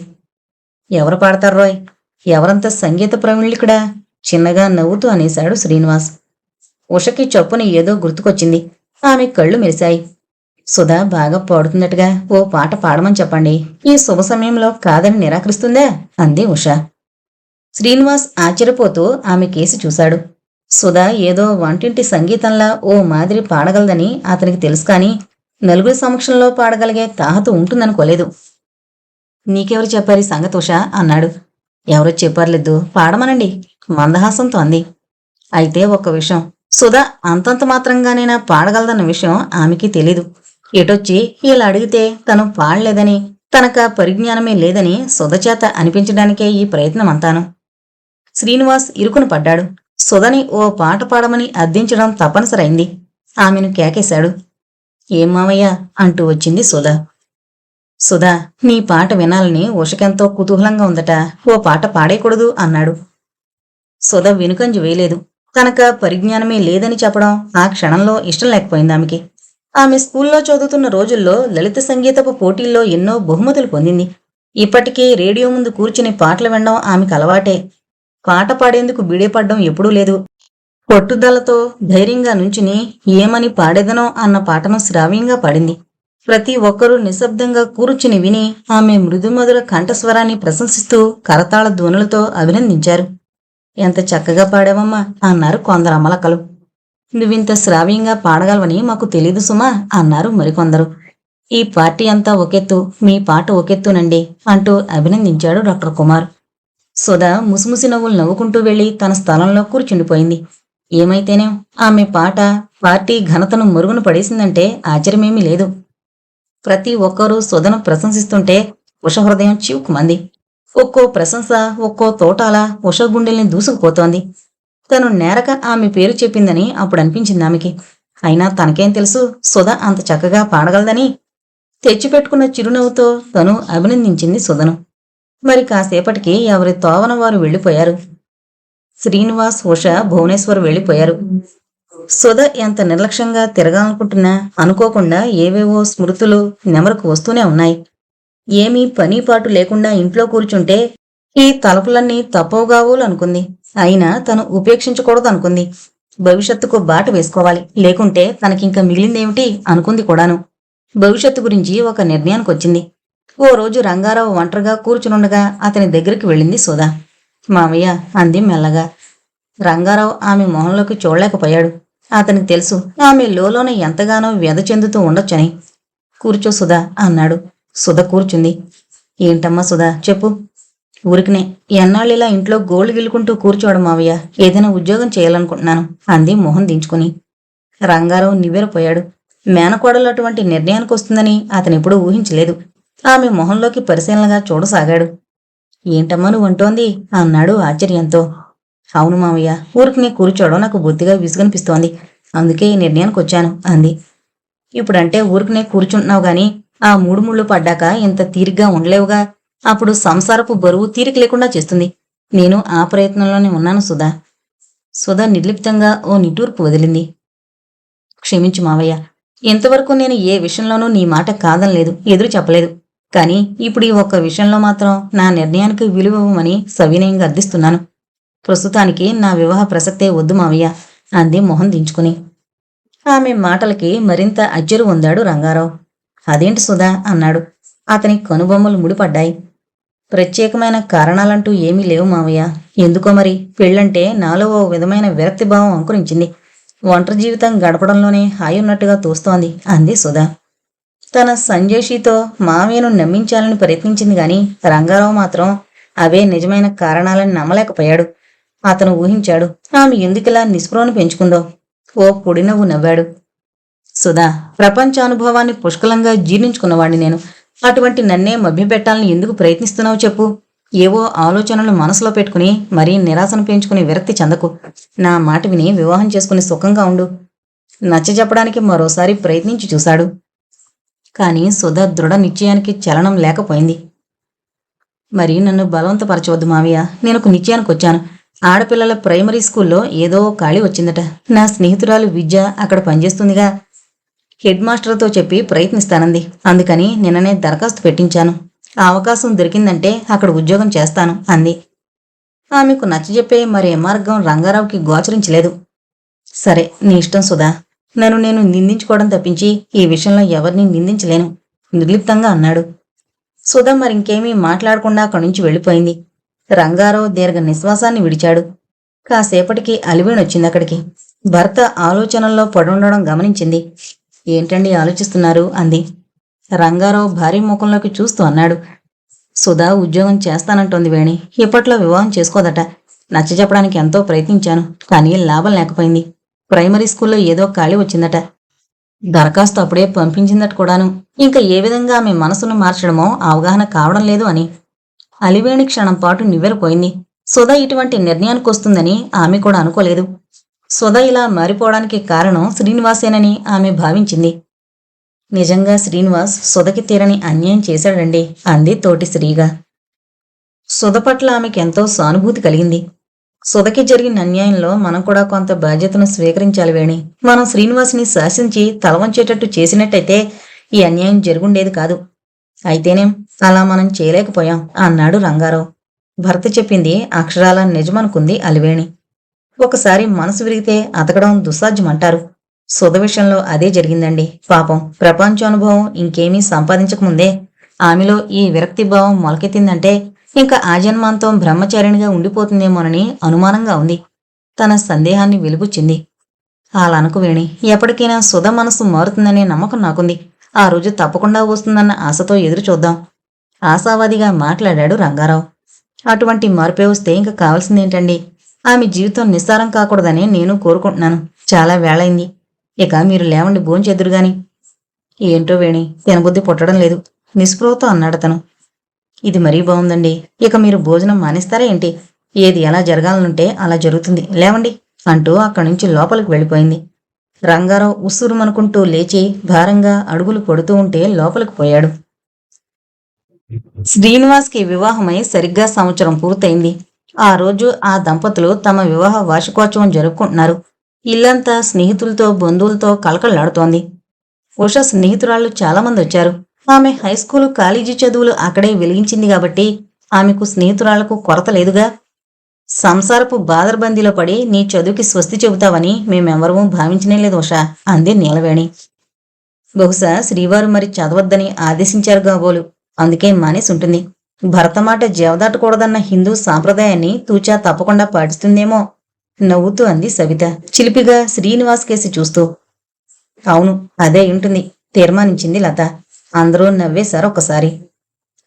ఎవరు పాడతారు రోయ్? ఎవరంత సంగీత ప్రవీణులికడా? చిన్నగా నవ్వుతూ అనేశాడు శ్రీనివాస్. ఉషకి చొప్పున ఏదో గుర్తుకొచ్చింది. ఆమె కళ్ళు మెరిశాయి. సుధా బాగా పాడుతున్నట్టుగా ఓ పాట పాడమని చెప్పండి. ఈ శుభ సమయంలో కాదని నిరాకరిస్తుందా అంది ఉష. శ్రీనివాస్ ఆశ్చర్యపోతూ ఆమె కేసి చూశాడు. సుధా ఏదో వంటింటి సంగీతంలా ఓ మాదిరి పాడగలదని అతనికి తెలుసు, కాని నలుగురి సమక్షంలో పాడగలిగే తాహతు ఉంటుందనుకోలేదు. నీకెవరు చెప్పారు సంగతి ఉష అన్నాడు. ఎవరో చెప్పర్లేదు, పాడమనండి మందహాసంతో అంది. అయితే ఒక్క విషయం, సుధ అంతంత మాత్రంగానైనా పాడగలదన్న విషయం ఆమెకి తెలీదు. ఎటొచ్చి ఇలా అడిగితే తను పాడలేదని, తనక పరిజ్ఞానమే లేదని సుధచేత అనిపించడానికే ఈ ప్రయత్నం అంతాను. శ్రీనివాస్ ఇరుకును పడ్డాడు. సుధని ఓ పాట పాడమని అర్థించడం తప్పనిసరైంది. ఆమెను కేకేశాడు. ఏం మావయ్య అంటూ వచ్చింది సుధ. సుధా, నీ పాట వినాలని ఉషకెంతో కుతూహలంగా ఉందట, ఓ పాట పాడేయకూడదు అన్నాడు. సుధ వెనుకంజు వేయలేదు. తనక పరిజ్ఞానమే లేదని చెప్పడం ఆ క్షణంలో ఇష్టం లేకపోయింది ఆమెకి. ఆమె స్కూల్లో చదువుతున్న రోజుల్లో లలిత సంగీతపు పోటీల్లో ఎన్నో బహుమతులు పొందింది. ఇప్పటికీ రేడియో ముందు కూర్చుని పాటలు వినడం ఆమెకు అలవాటే. పాట పాడేందుకు బిడేపడ్డం ఎప్పుడూ లేదు. పట్టుదలతో ధైర్యంగా నుంచుని ఏమని పాడేదనో అన్న పాటను శ్రావ్యంగా పాడింది. ప్రతి ఒక్కరూ నిశ్శబ్దంగా కూర్చుని విని ఆమె మృదుమధుర కంఠస్వరాన్ని ప్రశంసిస్తూ కరతాళ ధ్వనులతో అభినందించారు. ఎంత చక్కగా పాడావమ్మా అన్నారు కొందరు అమలకలు. నువ్వింత శ్రావ్యంగా పాడగలవని మాకు తెలీదు సుమా అన్నారు మరికొందరు. ఈ పార్టీ అంతా ఒకెత్తు, మీ పాట ఒకెత్తునండి అంటూ అభినందించాడు డాక్టర్ కుమార్. సుధ ముసిముసి నవ్వులు నవ్వుకుంటూ వెళ్లి తన స్థలంలో కూర్చుండిపోయింది. ఏమైతేనే ఆమె పాట పార్టీ ఘనతను మరుగున పడేసిందంటే ఆశ్చర్యమేమీ లేదు. ప్రతి ఒక్కరూ సుధను ప్రశంసిస్తుంటే ఉష హృదయం చివుకుమంది. ఒక్కో ప్రశంస ఒక్కో తోటాల ఉష గుండెల్ని దూసుకుపోతోంది. తను నేరక ఆమె పేరు చెప్పిందని అప్పుడు అనిపించింది ఆమెకి. అయినా తనకేం తెలుసు సుధ అంత చక్కగా పాడగలదని. తెచ్చిపెట్టుకున్న చిరునవ్వుతో తను అభినందించింది సుధను. మరి కాసేపటికి ఎవరి తోవన వారు వెళ్ళిపోయారు. శ్రీనివాస్, ఉష భువనేశ్వర్ వెళ్ళిపోయారు. సుధ ఎంత నిర్లక్ష్యంగా తిరగాలనుకుంటున్నా అనుకోకుండా ఏవేవో స్మృతులు నెమరకు వస్తూనే ఉన్నాయి. ఏమీ పనీపాటు లేకుండా ఇంట్లో కూర్చుంటే ఈ తలపులన్నీ తప్పవుగావులు అనుకుంది. అయినా తను ఉపేక్షించకూడదు అనుకుంది. భవిష్యత్తుకు బాట వేసుకోవాలి, లేకుంటే తనకింక మిగిలిందేమిటి అనుకుంది కూడాను. భవిష్యత్తు గురించి ఒక నిర్ణయానికి వచ్చింది. ఓ రోజు రంగారావు ఒంటరిగా కూర్చునుండగా అతని దగ్గరికి వెళ్ళింది సుధ. మామయ్య అంది మెల్లగా. రంగారావు ఆమె మొహంలోకి చూడలేకపోయాడు. అతనికి తెలుసు ఆమె లోలోన ఎంతగానో వ్యధ చెందుతూ ఉండొచ్చని. కూర్చో సుధా అన్నాడు. సుధ కూర్చుంది. ఏంటమ్మా సుధా, చెప్పు. ఊరికినే ఎన్నాళ్ళిలా ఇంట్లో గోళ్లు గిల్లుకుంటూ కూర్చోవడం మావయ్య, ఏదైనా ఉద్యోగం చేయాలనుకుంటున్నాను అంది మొహం దించుకుని. రంగారావు నివ్వెరపోయాడు. మేనకోడలు అటువంటి నిర్ణయానికి వస్తుందని అతనెప్పుడూ ఊహించలేదు. ఆమె మొహంలోకి పరిశీలనగా చూడసాగాడు. ఏంటమ్మా నువ్వంటోంది అన్నాడు ఆశ్చర్యంతో. అవును మావయ్య, ఊరికినే కూర్చోవడం నాకు బొత్తిగా విసుగనిపిస్తోంది. అందుకే ఈ నిర్ణయానికి వచ్చాను అంది. ఇప్పుడంటే ఊరికినే కూర్చుంటున్నావు గాని ఆ మూడు ముళ్ళు పడ్డాక ఇంత తీరిగ్గా ఉండలేవుగా. అప్పుడు సంసారపు బరువు తీరిక లేకుండా చేస్తుంది. నేను ఆ ప్రయత్నంలోనే ఉన్నాను సుధా. సుధ నిర్లిప్తంగా ఓ నిట్టూర్పు వదిలింది. క్షమించు మావయ్య, ఇంతవరకు నేను ఏ విషయంలోనూ నీ మాట కాదనలేదు, ఎదురు చెప్పలేదు. కానీ ఇప్పుడు ఈ ఒక్క విషయంలో మాత్రం నా నిర్ణయానికి విలువమని సవినయంగా అర్థిస్తున్నాను. ప్రస్తుతానికి నా వివాహ ప్రసక్తే వద్దు మావయ్య అంది మొహం దించుకుని. ఆమె మాటలకి మరింత అజ్జరు పొందాడు రంగారావు. అదేంటి సుధా అన్నాడు. అతని కనుబొమ్మలు ముడిపడ్డాయి. ప్రత్యేకమైన కారణాలంటూ ఏమీ లేవు మావయ్య. ఎందుకో మరి పెళ్ళంటే నాలో ఓ విధమైన విరక్తి భావం అంకురించింది. ఒంటరి జీవితం గడపడంలోనే హాయి ఉన్నట్టుగా తోస్తోంది అంది సుధా. తన సంజేషితో మావయ్యను నమ్మించాలని ప్రయత్నించింది గాని రంగారావు మాత్రం అవే నిజమైన కారణాలని నమ్మలేకపోయాడు. అతను ఊహించాడు ఆమె ఎందుకిలా నిస్పృహను పెంచుకుందో. ఓ పొడినవ్వు నవ్వాడు. సుధా, ప్రపంచానుభవాన్ని పుష్కలంగా జీర్ణించుకున్నవాడిని నేను. అటువంటి నన్నే మభ్యపెట్టాలని ఎందుకు ప్రయత్నిస్తున్నావు చెప్పు. ఏవో ఆలోచనలు మనసులో పెట్టుకుని మరీ నిరాశను పెంచుకుని విరక్తి చెందకు. నా మాట విని వివాహం చేసుకుని సుఖంగా ఉండు. నచ్చజెప్పడానికి మరోసారి ప్రయత్నించి చూశాడు. కాని సుధ దృఢ నిశ్చయానికి చలనం లేకపోయింది. మరి నన్ను బలవంతపరచవద్దు మావయ్య, నేనొక నిశ్చయానికి వచ్చాను. ఆడపిల్లల ప్రైమరీ స్కూల్లో ఏదో ఖాళీ వచ్చిందట. నా స్నేహితురాలు విద్య అక్కడ పనిచేస్తుందిగా. హెడ్ మాస్టర్తో చెప్పి ప్రయత్నిస్తానంది. అందుకని నిన్ననే దరఖాస్తు పెట్టించాను. ఆ అవకాశం దొరికిందంటే అక్కడ ఉద్యోగం చేస్తాను అంది. ఆమెకు నచ్చజెప్పే మరే మార్గం రంగారావుకి గోచరించలేదు. సరే, నీ ఇష్టం సుధా. నన్ను నేను నిందించుకోవడం తప్పించి ఈ విషయంలో ఎవరిని నిందించలేను నిర్లిప్తంగా అన్నాడు. సుధ మరింకేమీ మాట్లాడకుండా అక్కడి నుంచి వెళ్ళిపోయింది. రంగారావు దీర్ఘ నిశ్వాసాన్ని విడిచాడు. కాసేపటికి అలివేణొచ్చింది అక్కడికి. భర్త ఆలోచనల్లో పడుండడం గమనించింది. ఏంటండి ఆలోచిస్తున్నారు అంది. రంగారావు భార్య ముఖంలోకి చూస్తూ అన్నాడు. సుధా ఉద్యోగం చేస్తానంటోంది వేణి. ఇప్పట్లో వివాహం చేసుకోదట. నచ్చజెప్పడానికి ఎంతో ప్రయత్నించాను, కానీ లాభం లేకపోయింది. ప్రైమరీ స్కూల్లో ఏదో ఖాళీ వచ్చిందట. దరఖాస్తు అప్పుడే పంపించిందట కూడాను. ఇంకా ఏ విధంగా ఆమె మనసును మార్చడమో అవగాహన కావడం లేదు అని. అలివేణి క్షణం పాటు నివ్వెరపోయింది. సుధ ఇటువంటి నిర్ణయానికి వస్తుందని ఆమె కూడా అనుకోలేదు. సుధ ఇలా మారిపోవడానికి కారణం శ్రీనివాసేనని ఆమె భావించింది. నిజంగా శ్రీనివాస్ సుధకి తీరని అన్యాయం చేశాడండి అంది తోటి శ్రీగా. సుధ పట్ల ఆమెకెంతో సానుభూతి కలిగింది. సుధకి జరిగిన అన్యాయంలో మనం కూడా కొంత బాధ్యతను స్వీకరించాలి వేణి. మనం శ్రీనివాస్ని శాసించి తలవంచేటట్టు చేసినట్టయితే ఈ అన్యాయం జరుగుండేది కాదు. అయితేనేం అలా మనం చేయలేకపోయాం అన్నాడు రంగారావు. భర్త చెప్పింది అక్షరాల నిజమనుకుంది అలివేణి. ఒకసారి మనసు విరిగితే అతకడం దుస్సాధ్యమంటారు. సుధ విషయంలో అదే జరిగిందండి. పాపం ప్రపంచానుభవం ఇంకేమీ సంపాదించకముందే ఆమెలో ఈ విరక్తిభావం మొలకెత్తిందంటే ఇంకా ఆజన్మాంతం బ్రహ్మచారిణిగా ఉండిపోతుందేమోనని అనుమానంగా ఉంది. తన సందేహాన్ని వెలుబుచ్చింది. అలానకు వేణి, ఎప్పటికైనా సుధ మనసు మారుతుందనే నమ్మకం నాకుంది. ఆ రోజు తప్పకుండా వస్తుందన్న ఆశతో ఎదురు చూద్దాం ఆశావాదిగా మాట్లాడాడు రంగారావు. అటువంటి మార్పే వస్తే ఇంకా కావాల్సిందేంటండి? ఆమె జీవితం నిస్సారం కాకూడదని నేను కోరుకుంటున్నాను. చాలా వేళైంది. ఇక మీరు లేవండి, భోంచెద్దురుగాని. ఏంటో వేణి, తినబుద్ధి పుట్టడం లేదు నిస్పృహతో అన్నాడతను. ఇది మరీ బాగుందండి. ఇక మీరు భోజనం మానేస్తారా ఏంటి? ఏది ఎలా జరగాలనుంటే అలా జరుగుతుంది, లేవండి అంటూ అక్కడి నుంచి లోపలికి వెళ్ళిపోయింది. రంగారావు ఉస్సురుమనుకుంటూ లేచి భారంగా అడుగులు పడుతూ ఉంటే లోపలికి పోయాడు. శ్రీనివాస్కి వివాహమై సరిగ్గా సంవత్సరం పూర్తయింది. ఆ రోజు ఆ దంపతులు తమ వివాహ వార్షికోత్సవం జరుపుకుంటున్నారు. ఇల్లంతా స్నేహితులతో బంధువులతో కలకళ్లాడుతోంది. ఉష స్నేహితురాళ్లు చాలామంది వచ్చారు. ఆమె హైస్కూలు కాలేజీ చదువులు అక్కడే వెలిగించింది కాబట్టి ఆమెకు స్నేహితురాళ్లకు కొరత లేదుగా. సంసారపు బాదరబందీలో పడి నీ చదువుకి స్వస్తి చెబుతావని మేమెవరూ భావించనే లేదు ఉష, అంది నీలవేణి. బహుశా శ్రీవారు మరి చదవద్దని ఆదేశించారు కాబోలు, అందుకే మానేసి ఉంటుంది. భరతమాట జవదాటకూడదన్న హిందూ సాంప్రదాయాన్ని తూచా తప్పకుండా పాటిస్తుందేమో, నవ్వుతూ అంది సవిత చిలిపిగా శ్రీనివాస్ కేసి చూస్తూ. అవును, అదే ఉంటుంది, తీర్మానించింది లత. అందరూ నవ్వేశారు ఒకసారి.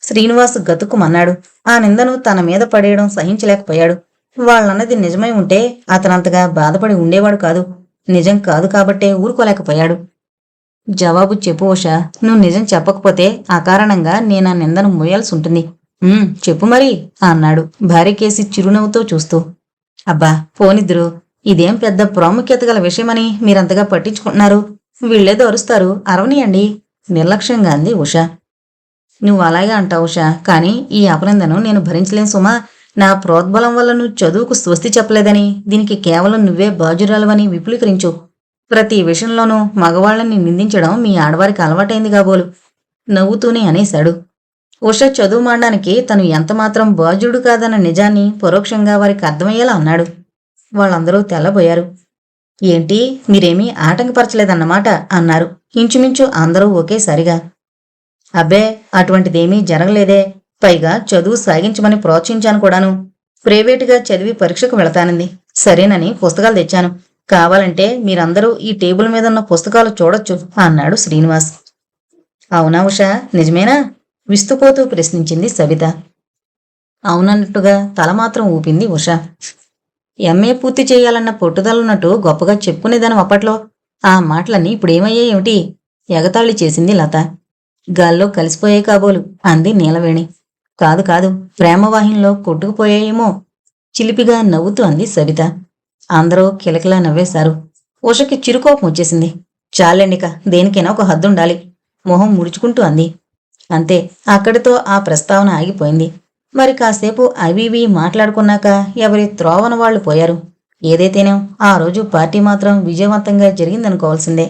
శ్రీనివాస్ గతుక్కుమన్నాడు. ఆ నిందను తన మీద పడేయడం సహించలేకపోయాడు. వాళ్ళన్నది నిజమై ఉంటే అతనంతగా బాధపడి ఉండేవాడు కాదు. నిజం కాదు కాబట్టే ఊరుకోలేకపోయాడు. జవాబు చెప్పు ఉషా, నువ్వు నిజం చెప్పకపోతే అకారణంగా నేనా నిందను మోయాల్సి ఉంటుంది. చెప్పు మరి అన్నాడు భార్యకేసి చిరునవ్వుతో చూస్తూ. అబ్బా పోనిద్దురు, ఇదేం పెద్ద ప్రాముఖ్యత గల విషయమని మీరంతగా పట్టించుకుంటున్నారు. వీళ్ళేదో అరుస్తారు, అరవనియండి, నిర్లక్ష్యంగా అంది ఉష. నువ్వు అలాగే అంటావు ఉషా, కానీ ఈ అపనిందను నేను భరించలేను సుమా. నా ప్రోద్బలం వల్ల నువ్వు చదువుకు స్వస్తి చెప్పలేదని, దీనికి కేవలం నువ్వే బాధ్యురాలవని విపులీకరించు. ప్రతి విషయంలోనూ మగవాళ్లని నిందించడం మీ ఆడవారికి అలవాటైంది కాబోలు, నవ్వుతూనే అనేశాడు. ఉష చదువు మానడానికి తను ఎంతమాత్రం బాధ్యుడు కాదన్న నిజాన్ని పరోక్షంగా వారికి అర్థమయ్యేలా అన్నాడు. వాళ్ళందరూ తెల్లబోయారు. ఏంటి, మీరేమీ ఆటంకపరచలేదన్నమాట అన్నారు ఇంచుమించు అందరూ ఒకేసారిగా. అబ్బే, అటువంటిదేమీ జరగలేదే. పైగా చదువు సాగించమని ప్రోత్సహించాను కూడాను. ప్రైవేటుగా చదివి పరీక్షకు వెళతానంది. సరేనని పుస్తకాలు తెచ్చాను. కావాలంటే మీరందరూ ఈ టేబుల్ మీద ఉన్న పుస్తకాలు చూడొచ్చు అన్నాడు శ్రీనివాస్. అవునా ఉషా, నిజమేనా? విస్తుపోతూ ప్రశ్నించింది సవిత. అవునన్నట్టుగా తల మాత్రం ఊపింది ఉష. ఎంఏ పూర్తి చేయాలన్న పట్టుదలన్నట్టు గొప్పగా చెప్పుకునేదాను అప్పట్లో. ఆ మాటలన్నీ ఇప్పుడేమయ్యాయి ఏమిటి? ఎగతాళి చేసింది లత. గాల్లో కలిసిపోయాయి కాబోలు, అంది నీలవేణి. కాదు కాదు, ప్రేమవాహినిలో కొట్టుకుపోయాయేమో, చిలిపిగా నవ్వుతూ అంది సవిత. అందరూ కిలకిలా నవ్వేశారు. ఉషకి చిరుకోపం వచ్చేసింది. చాలండిక, దేనికైనా ఒక హద్దుండాలి, మొహం ముడుచుకుంటూ అంది. అంతే, అక్కడితో ఆ ప్రస్తావన ఆగిపోయింది. మరి కాసేపు అవివి మాట్లాడుకున్నాక ఎవరి త్రోవన వాళ్లు పోయారు. ఏదైతేనేం ఆ రోజు పార్టీ మాత్రం విజయవంతంగా జరిగిందనుకోవాల్సిందే.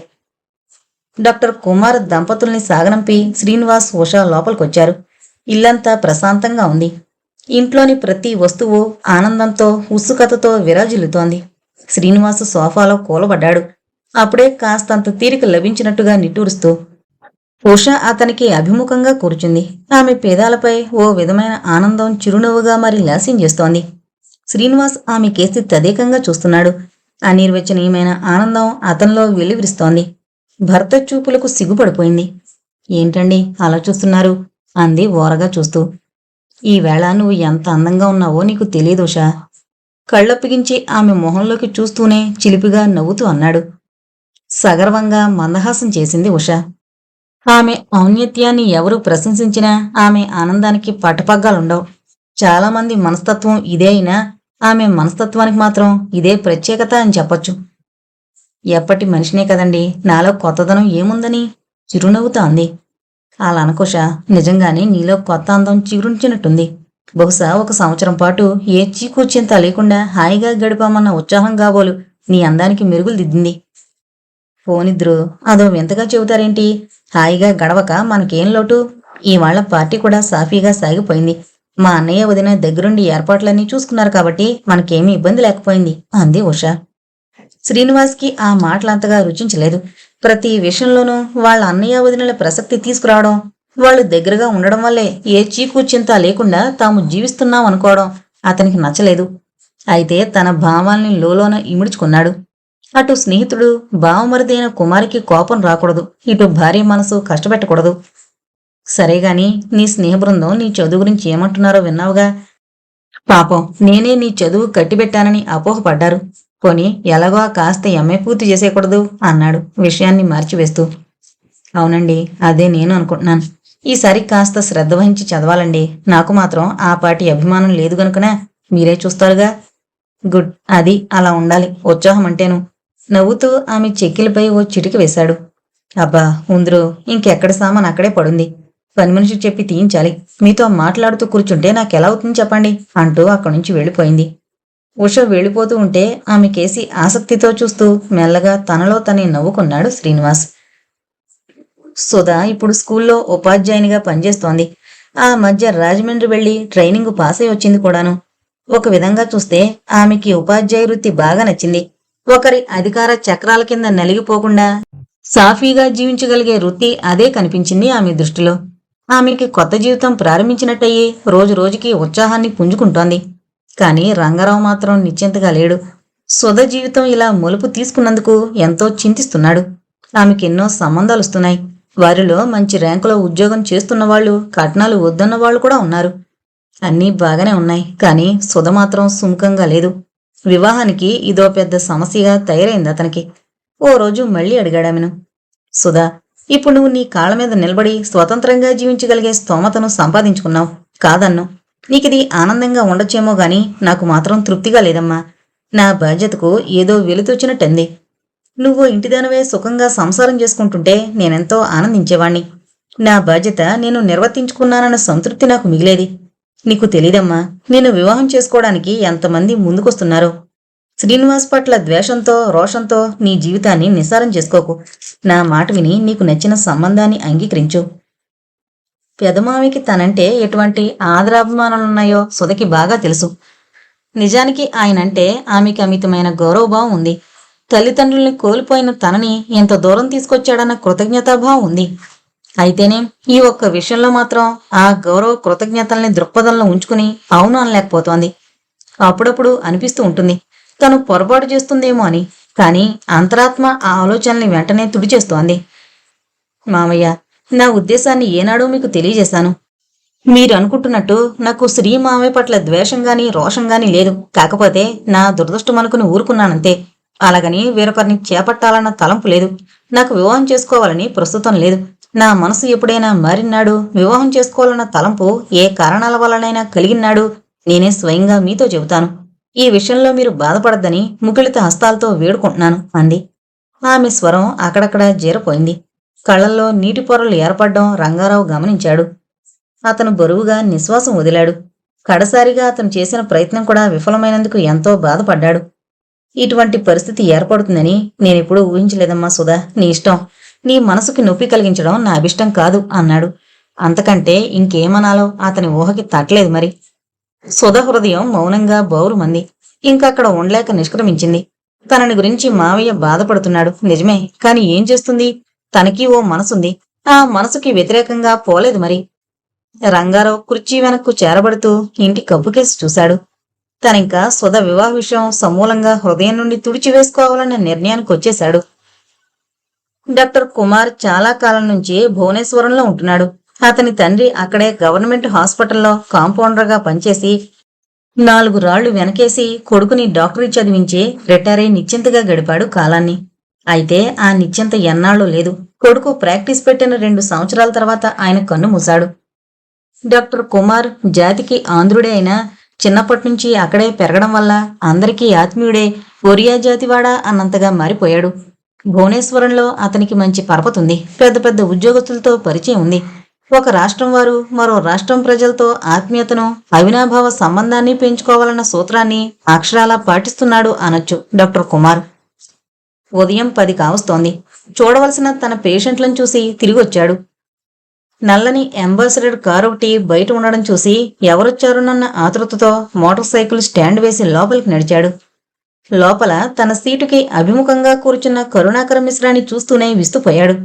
డాక్టర్ కుమార్ దంపతుల్ని సాగనంపి శ్రీనివాస్ ఉష లోపలికొచ్చారు. ఇల్లంతా ప్రశాంతంగా ఉంది. ఇంట్లోని ప్రతి వస్తువు ఆనందంతో ఉత్సుకతతో విరాజిల్లుతోంది. శ్రీనివాసు సోఫాలో కూలబడ్డాడు. అప్పుడే కాస్తంత తీరిక లభించినట్టుగా నిట్టూరుస్తూ ఉష అతనికి అభిముఖంగా కూర్చుంది. ఆమె పేదాలపై ఓ విధమైన ఆనందం చిరునవ్వుగా మరి లాస్యం చేస్తోంది. శ్రీనివాస్ ఆమె కేసి తదేకంగా చూస్తున్నాడు. అనిర్వచనీయమైన ఆనందం అతనిలో వెల్లివిరుస్తోంది. భర్త చూపులకు సిగ్గుపడిపోయింది. ఏంటండి అలా చూస్తున్నారు? అంది ఓరగా చూస్తూ. ఈవేళ నువ్వు ఎంత అందంగా ఉన్నావో నీకు తెలియదు ఉషా. కళ్ళప్పగించి ఆమె మొహంలోకి చూస్తూనే చిలిపిగా నవ్వుతూ అన్నాడు. సగర్వంగా మందహాసం చేసింది ఉష. ఆమె ఔన్నత్యాన్ని ఎవరు ప్రశంసించినా ఆమె ఆనందానికి పట్టపగ్గాలుండవు. చాలామంది మనస్తత్వం ఇదే అయినా ఆమె మనస్తత్వానికి మాత్రం ఇదే ప్రత్యేకత అని చెప్పొచ్చు. ఎప్పటి మనిషినే కదండి, నాలో కొత్తదనం ఏముందని చిరునవ్వుతా అంది. అలా అనుకోషా, నిజంగానే నీలో కొత్త అందం చిగురించినట్టుంది. బహుశా ఒక సంవత్సరం పాటు ఏ చీకూర్చింత లేకుండా హాయిగా గడిపామన్న ఉత్సాహం కాబోలు నీ అందానికి మెరుగులు దిద్దింది. పోనిద్రు, అదో వింతగా చెబుతారేంటి? హాయిగా గడవక మనకేం లోటు? ఇవాళ్ల పార్టీ కూడా సాఫీగా సాగిపోయింది. మా అన్నయ్య వదిన దగ్గరుండి ఏర్పాట్లన్నీ చూసుకున్నారు కాబట్టి మనకేమీ ఇబ్బంది లేకపోయింది, అంది ఉష. శ్రీనివాస్కి ఆ మాటలంతగా రుచించలేదు. ప్రతి విషయంలోనూ వాళ్ళ అన్నయ్య వదినల ప్రసక్తి తీసుకురావడం, వాళ్ళు దగ్గరగా ఉండడం వల్లే ఏ చీకూర్చింత లేకుండా తాము జీవిస్తున్నాం అనుకోవడం అతనికి నచ్చలేదు. అయితే తన భావాల్ని లోలోన ఇముడ్చుకున్నాడు. అటు స్నేహితుడు బావమరిదైన కుమారికి కోపం రాకూడదు, ఇటు భార్య మనసు కష్టపెట్టకూడదు. సరేగాని నీ స్నేహబృందం నీ చదువు గురించి ఏమంటున్నారో విన్నావుగా. పాపం నేనే నీ చదువు కట్టిబెట్టానని అపోహపడ్డారు. పోనీ ఎలాగో కాస్త ఎంఏ పూర్తి చేసేయకూడదు అన్నాడు విషయాన్ని మార్చివేస్తూ. అవునండి, అదే నేను అనుకుంటున్నాను. ఈసారి కాస్త శ్రద్ధ వహించి చదవాలండి. నాకు మాత్రం ఆ పాటి అభిమానం లేదు గనుకనే మీరే చూస్తారుగా. గుడ్, అది అలా ఉండాలి ఉత్సాహం అంటేను. నవ్వుతూ ఆమె చెక్కిలపై ఓ చిటికి వేశాడు. అబ్బా ఉందరు, ఇంకెక్కడ సామాన్ అక్కడే పడుంది. పని మనిషి చెప్పి తీయించాలి. మీతో మాట్లాడుతూ కూర్చుంటే నాకెలా అవుతుంది చెప్పండి అంటూ అక్కడి నుంచి వెళ్ళిపోయింది. ఉష వెళ్ళిపోతూ ఉంటే ఆమె కేసి ఆసక్తితో చూస్తూ మెల్లగా తనలో తనే నవ్వుకున్నాడు శ్రీనివాస్. సుధా ఇప్పుడు స్కూల్లో ఉపాధ్యాయునిగా పనిచేస్తోంది. ఆ మధ్య రాజమండ్రి వెళ్లి ట్రైనింగ్ పాస్ అయి వచ్చింది కూడాను. ఒక విధంగా చూస్తే ఆమెకి ఉపాధ్యాయ వృత్తి బాగా నచ్చింది. ఒకరి అధికార చక్రాల కింద నలిగిపోకుండా సాఫీగా జీవించగలిగే వృత్తి అదే కనిపించింది ఆమె దృష్టిలో. ఆమెకి కొత్త జీవితం ప్రారంభించినట్టయి రోజు రోజుకి ఉత్సాహాన్ని పుంజుకుంటోంది. కాని రంగారావు మాత్రం నిశ్చింతగా లేడు. సుధ జీవితం ఇలా మలుపు తీసుకున్నందుకు ఎంతో చింతిస్తున్నాడు. ఆమెకెన్నో సంబంధాలుస్తున్నాయి. వారిలో మంచి ర్యాంకులో ఉద్యోగం చేస్తున్నవాళ్లు, కట్నాలు వద్దన్నవాళ్లు కూడా ఉన్నారు. అన్నీ బాగానే ఉన్నాయి. కాని సుధ మాత్రం సుముఖంగా లేదు. వివాహానికి ఇదో పెద్ద సమస్యగా తయారైంది అతనికి. ఓ రోజు మళ్లీ అడిగాడామెను. సుధా, ఇప్పుడు నువ్వు నీ కాళ్ల మీద నిలబడి స్వతంత్రంగా జీవించగలిగే స్తోమతను సంపాదించుకున్నావు. కాదన్ను. నీకిది ఆనందంగా ఉండొచ్చేమో గాని నాకు మాత్రం తృప్తిగా లేదమ్మా. నా బాధ్యతకు ఏదో వెలుతొచ్చినట్టంది. నువ్వు ఇంటిదానవే సుఖంగా సంసారం చేసుకుంటుంటే నేనెంతో ఆనందించేవాణ్ణి. నా బాధ్యత నేను నిర్వర్తించుకున్నానన్న సంతృప్తి నాకు మిగిలేది. నీకు తెలీదమ్మా, నేను వివాహం చేసుకోవడానికి ఎంతమంది ముందుకొస్తున్నారో. శ్రీనివాస్ పట్ల ద్వేషంతో, రోషంతో నీ జీవితాన్ని నిస్సారం చేసుకోకు. నా మాట విని నీకు నచ్చిన సంబంధాన్ని అంగీకరించు. పెదమామికి తనంటే ఎటువంటి ఆదరాభిమానాలున్నాయో సుధకి బాగా తెలుసు. నిజానికి ఆయనంటే ఆమెకి అమితమైన గౌరవభావం ఉంది. తల్లిదండ్రుల్ని కోల్పోయిన తనని ఎంత దూరం తీసుకొచ్చాడన్న కృతజ్ఞతాభావం ఉంది. అయితేనే ఈ ఒక్క విషయంలో మాత్రం ఆ గౌరవ కృతజ్ఞతల్ని దృక్పథంలో ఉంచుకుని అవును అనలేకపోతోంది. అప్పుడప్పుడు అనిపిస్తూ ఉంటుంది తను పొరపాటు చేస్తుందేమో అని. కాని అంతరాత్మ ఆ ఆలోచనల్ని వెంటనే తుడిచేస్తోంది. మామయ్య, నా ఉద్దేశాన్ని ఏనాడో మీకు తెలియజేశాను. మీరు అనుకుంటున్నట్టు నాకు శ్రీ మామయ్య పట్ల ద్వేషంగాని రోషంగాని లేదు. కాకపోతే నా దురదృష్టమనుకుని ఊరుకున్నానంతే. అలాగని వేరొకరిని చేపట్టాలన్న తలంపు లేదు. నాకు వివాహం చేసుకోవాలని ప్రస్తుతం లేదు. నా మనసు ఎప్పుడైనా మారినాడు వివాహం చేసుకోవాలన్న తలంపు ఏ కారణాల వల్లనైనా కలిగినాడు నేనే స్వయంగా మీతో చెబుతాను. ఈ విషయంలో మీరు బాధపడద్దని ముకుళిత హస్తాలతో వేడుకుంటున్నాను అంది. ఆమె స్వరం అక్కడక్కడా జీరపోయింది. కళ్లల్లో నీటి పొరలు ఏర్పడ్డం రంగారావు గమనించాడు. అతను బరువుగా నిశ్వాసం వదిలాడు. కడసారిగా అతను చేసిన ప్రయత్నం కూడా విఫలమైనందుకు ఎంతో బాధపడ్డాడు. ఇటువంటి పరిస్థితి ఏర్పడుతుందని నేనెప్పుడూ ఊహించలేదమ్మా సుధా. నీ ఇష్టం. నీ మనసుకి నొప్పి కలిగించడం నా అభిష్టం కాదు అన్నాడు. అంతకంటే ఇంకేమనాలో అతని ఊహకి తట్టలేదు మరి. సుధ హృదయం మౌనంగా బౌరుమంది. ఇంకక్కడ ఉండలేక నిష్క్రమించింది. తనని గురించి మావయ్య బాధపడుతున్నాడు నిజమే. కాని ఏం చేస్తుంది? తనకి ఓ మనసుంది. ఆ మనసుకి వ్యతిరేకంగా పోలేదు మరి. రంగారావు కుర్చీ వెనక్కు చేరబడుతూ ఇంటి కబ్బుకేసి చూశాడు. తనింకా సుధ వివాహ విషయం సమూలంగా హృదయం నుండి తుడిచివేసుకోవాలన్న నిర్ణయానికి వచ్చేశాడు. డాక్టర్ కుమార్ చాలా కాలం నుంచి భువనేశ్వరంలో ఉంటున్నాడు. అతని తండ్రి అక్కడే గవర్నమెంట్ హాస్పిటల్లో కాంపౌండర్గా పనిచేసి 4 రాళ్లు వెనకేసి కొడుకుని డాక్టరీ చదివించి రిటైర్ అయి నిశ్చింతగా గడిపాడు కాలాన్ని. అయితే ఆ నిశ్చింత ఎన్నాళ్ళు లేదు. కొడుకు ప్రాక్టీస్ పెట్టిన 2 సంవత్సరాల తర్వాత ఆయన కన్ను మూశాడు. డాక్టర్ కుమార్ జాతికి ఆంధ్రుడే అయినా చిన్నప్పటినుంచి అక్కడే పెరగడం వల్ల అందరికీ ఆత్మీయుడే, ఒరియా జాతివాడా అన్నంతగా మారిపోయాడు. భువనేశ్వరంలో అతనికి మంచి పరపతుంది. పెద్ద పెద్ద ఉద్యోగస్తులతో పరిచయం ఉంది. ఒక రాష్ట్రం వారు మరో రాష్ట్రం ప్రజలతో ఆత్మీయతను, అవినాభావ సంబంధాన్ని పెంచుకోవాలన్న సూత్రాన్ని అక్షరాలా పాటిస్తున్నాడు అనొచ్చు డాక్టర్ కుమార్. ఉదయం 10 కావస్తోంది. చూడవలసిన తన పేషెంట్లను చూసి తిరిగొచ్చాడు. నల్లని అంబాసిడర్ కారు ఒకటి బయట ఉండడం చూసి ఎవరొచ్చారోనన్న ఆతృతతో మోటార్ సైకిల్ స్టాండ్ వేసి లోపలికి నడిచాడు. లోపల తన సీటుకి అభిముఖంగా కూర్చున్న కరుణాకర మిశ్రాని చూస్తూనే విస్తుపోయాడు.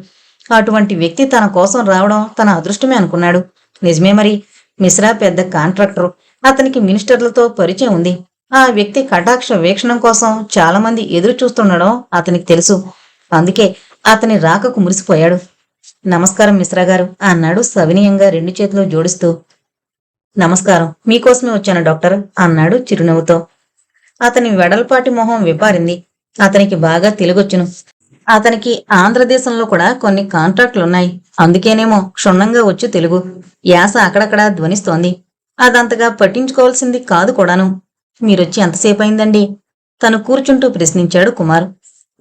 అటువంటి వ్యక్తి తన కోసం రావడం తన అదృష్టమే అనుకున్నాడు. నిజమే మరి. మిశ్రా పెద్ద కాంట్రాక్టరు. అతనికి మినిస్టర్లతో పరిచయం ఉంది. ఆ వ్యక్తి కటాక్ష వీక్షణం కోసం చాలా మంది ఎదురు చూస్తుండడం అతనికి తెలుసు. అందుకే అతని రాకకు మురిసిపోయాడు. నమస్కారం మిశ్రా గారు అన్నాడు సవినయంగా 2 చేతులు జోడిస్తూ. నమస్కారం, మీకోసమే వచ్చాను డాక్టర్ అన్నాడు చిరునవ్వుతో. అతని వెడల్పాటి మొహం విపారింది. అతనికి బాగా తెలుగొచ్చును. అతనికి ఆంధ్రదేశంలో కూడా కొన్ని కాంట్రాక్టులున్నాయి. అందుకేనేమో క్షుణ్ణంగా వచ్చు తెలుగు. యాస అక్కడక్కడా ధ్వనిస్తోంది. అదంతగా పట్టించుకోవాల్సింది కాదు కూడాను. మీరొచ్చి ఎంతసేపు అయిందండి? తను కూర్చుంటూ ప్రశ్నించాడు కుమార్.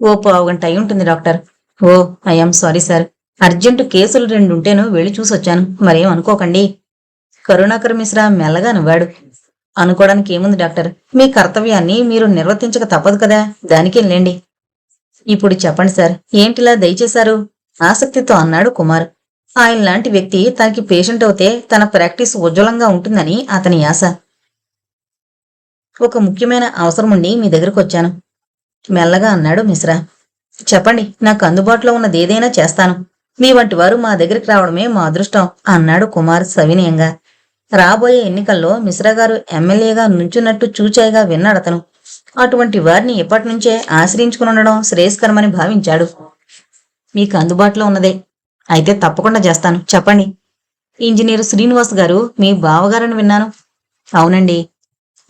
ఓ పావుగంట అయి ఉంటుంది doctor. Oh, I'm sorry sir. Urgent కేసులు రెండుంటేను వెళ్ళి చూసొచ్చాను, మరేం అనుకోకండి. కరుణాకర్ మిశ్రా మెల్లగా నవ్వాడు. అనుకోవడానికి ఏముంది డాక్టర్, మీ కర్తవ్యాన్ని మీరు నిర్వర్తించక తప్పదు కదా, దానికేం లేండి. ఇప్పుడు చెప్పండి సార్, ఏంటిలా దయచేశారు? ఆసక్తితో అన్నాడు కుమార్. ఆయనలాంటి వ్యక్తి తనకి పేషెంట్ అవుతే తన ప్రాక్టీస్ ఉజ్వలంగా ఉంటుందని అతని ఆశ. ఒక ముఖ్యమైన అవసరముండి మీ దగ్గరకు వచ్చాను, మెల్లగా అన్నాడు మిశ్రా. చెప్పండి, నాకు అందుబాటులో ఉన్నదేదైనా చేస్తాను. మీ వంటి వారు మా దగ్గరికి రావడమే మా అదృష్టం అన్నాడు కుమార్ సవినయంగా. రాబోయే ఎన్నికల్లో మిశ్రా గారు ఎమ్మెల్యేగా నుంచున్నట్టు చూచాయిగా విన్నాడతను. అటువంటి వారిని ఎప్పటినుంచే ఆశ్రయించుకునుండడం శ్రేయస్కరమని భావించాడు. మీకు అందుబాటులో ఉన్నదే అయితే తప్పకుండా చేస్తాను, చెప్పండి. ఇంజనీరు శ్రీనివాస్ గారు మీ బావగారని విన్నాను. అవునండి.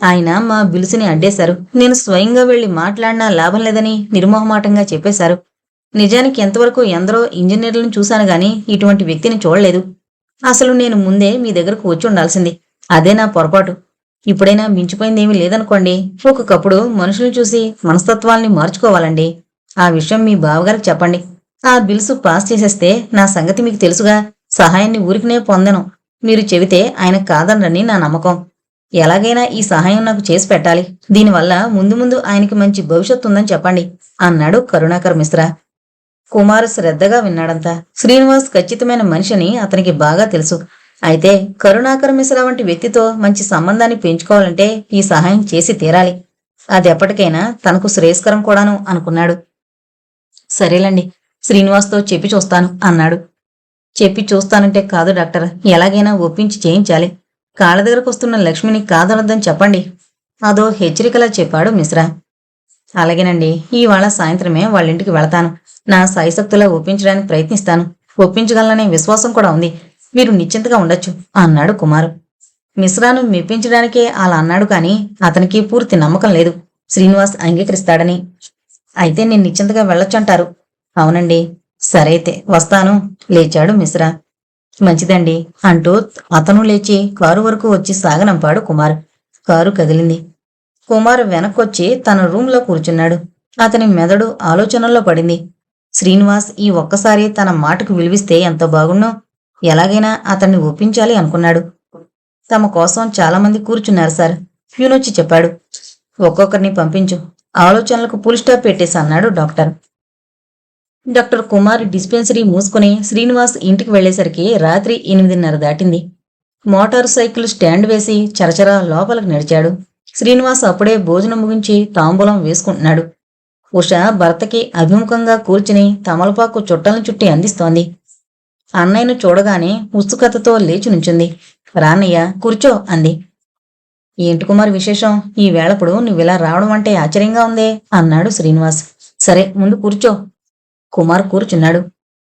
ఆయన మా బిలుసుని అడ్డేశారు. నేను స్వయంగా వెళ్లి మాట్లాడినా లాభం లేదని నిర్మోహమాటంగా చెప్పేశారు. నిజానికి ఎంతవరకు ఎందరో ఇంజనీర్లను చూశాను గాని ఇటువంటి వ్యక్తిని చూడలేదు. అసలు నేను ముందే మీ దగ్గరకు వచ్చి ఉండాల్సింది. అదే నా పొరపాటు. ఇప్పుడైనా మించిపోయిందేమీ లేదనుకోండి. ఒక్కొక్కప్పుడు మనుషుల్ని చూసి మనస్తత్వాల్ని మార్చుకోవాలండి. ఆ విషయం మీ బావగారికి చెప్పండి. ఆ బిల్సు పాస్ చేసేస్తే నా సంగతి మీకు తెలుసుగా, సహాయాన్ని ఊరికినే పొందను. మీరు చెబితే ఆయన కాదనరని నా నమ్మకం. ఎలాగైనా ఈ సహాయం నాకు చేసి పెట్టాలి. దీనివల్ల ముందు ముందు ఆయనకి మంచి భవిష్యత్తు ఉందని చెప్పండి అన్నాడు కరుణాకర్ మిశ్రా. కుమారు శ్రద్ధగా విన్నాడంతా. శ్రీనివాస్ ఖచ్చితమైన మనిషిని అతనికి బాగా తెలుసు. అయితే కరుణాకర్ మిశ్రా వంటి వ్యక్తితో మంచి సంబంధాన్ని పెంచుకోవాలంటే ఈ సహాయం చేసి తీరాలి. అది ఎప్పటికైనా తనకు శ్రేయస్కరం కూడాను అనుకున్నాడు. సరేలండి, శ్రీనివాస్తో చెప్పి చూస్తాను అన్నాడు. చెప్పి చూస్తానంటే కాదు డాక్టర్, ఎలాగైనా ఒప్పించి చేయించాలి. కాళ్ళ దగ్గరకు వస్తున్న లక్ష్మిని కాదనొద్దని చెప్పండి. అదో హెచ్చరికలా చెప్పాడు మిశ్రా. అలాగేనండి, ఇవాళ సాయంత్రమే వాళ్ళింటికి వెళతాను. నా సాయశక్తులా ఒప్పించడానికి ప్రయత్నిస్తాను. ఒప్పించగలననే విశ్వాసం కూడా ఉంది. మీరు నిశ్చింతగా ఉండొచ్చు అన్నాడు కుమారు. మిశ్రాను మెప్పించడానికే అలా అన్నాడు కాని అతనికి పూర్తి నమ్మకం లేదు శ్రీనివాస్ అంగీకరిస్తాడని. అయితే నేను నిశ్చింతగా వెళ్ళొచ్చంటారు? అవునండి. సరైతే వస్తాను, లేచాడు మిశ్రా. మంచిదండి అంటూ అతను లేచి కారు వరకు వచ్చి సాగనంపాడు కుమార్. కారు కదిలింది. కుమార్ వెనక్కొచ్చి తన రూంలో కూర్చున్నాడు. అతని మెదడు ఆలోచనల్లో పడింది. శ్రీనివాస్ ఈ ఒక్కసారి తన మాటకు విలువిస్తే ఎంతో బాగున్నో. ఎలాగైనా అతన్ని ఒప్పించాలి అనుకున్నాడు. తమ కోసం చాలామంది కూర్చున్నారు సార్, ప్యూనొచ్చి చెప్పాడు. ఒక్కొక్కరిని పంపించు, ఆలోచనలకు ఫుల్ స్టాప్ పెట్టేసి అన్నాడు డాక్టర్. డాక్టర్ కుమార్ డిస్పెన్సరీ మూసుకుని శ్రీనివాస్ ఇంటికి వెళ్లేసరికి రాత్రి 8:30 దాటింది. మోటారు సైకిల్ స్టాండ్ వేసి చరచరా లోపలికి నడిచాడు. శ్రీనివాస్ అప్పుడే భోజనం ముగించి తాంబూలం వేసుకుంటున్నాడు. ఉష భర్తకి అభిముఖంగా కూర్చుని తమలపాకు చుట్టలను చుట్టి అందిస్తోంది. అన్నయ్యను చూడగానే ఉత్సుకతతో లేచి నుంచుంది. రాన్నయ్య, కూర్చో అంది. ఏంటి కుమార్ విశేషం? ఈ వేళప్పుడు నువ్విలా రావడం అంటే ఆశ్చర్యంగా ఉందే అన్నాడు శ్రీనివాస్. సరే ముందు కూర్చో. కుమార్ కూర్చున్నాడు.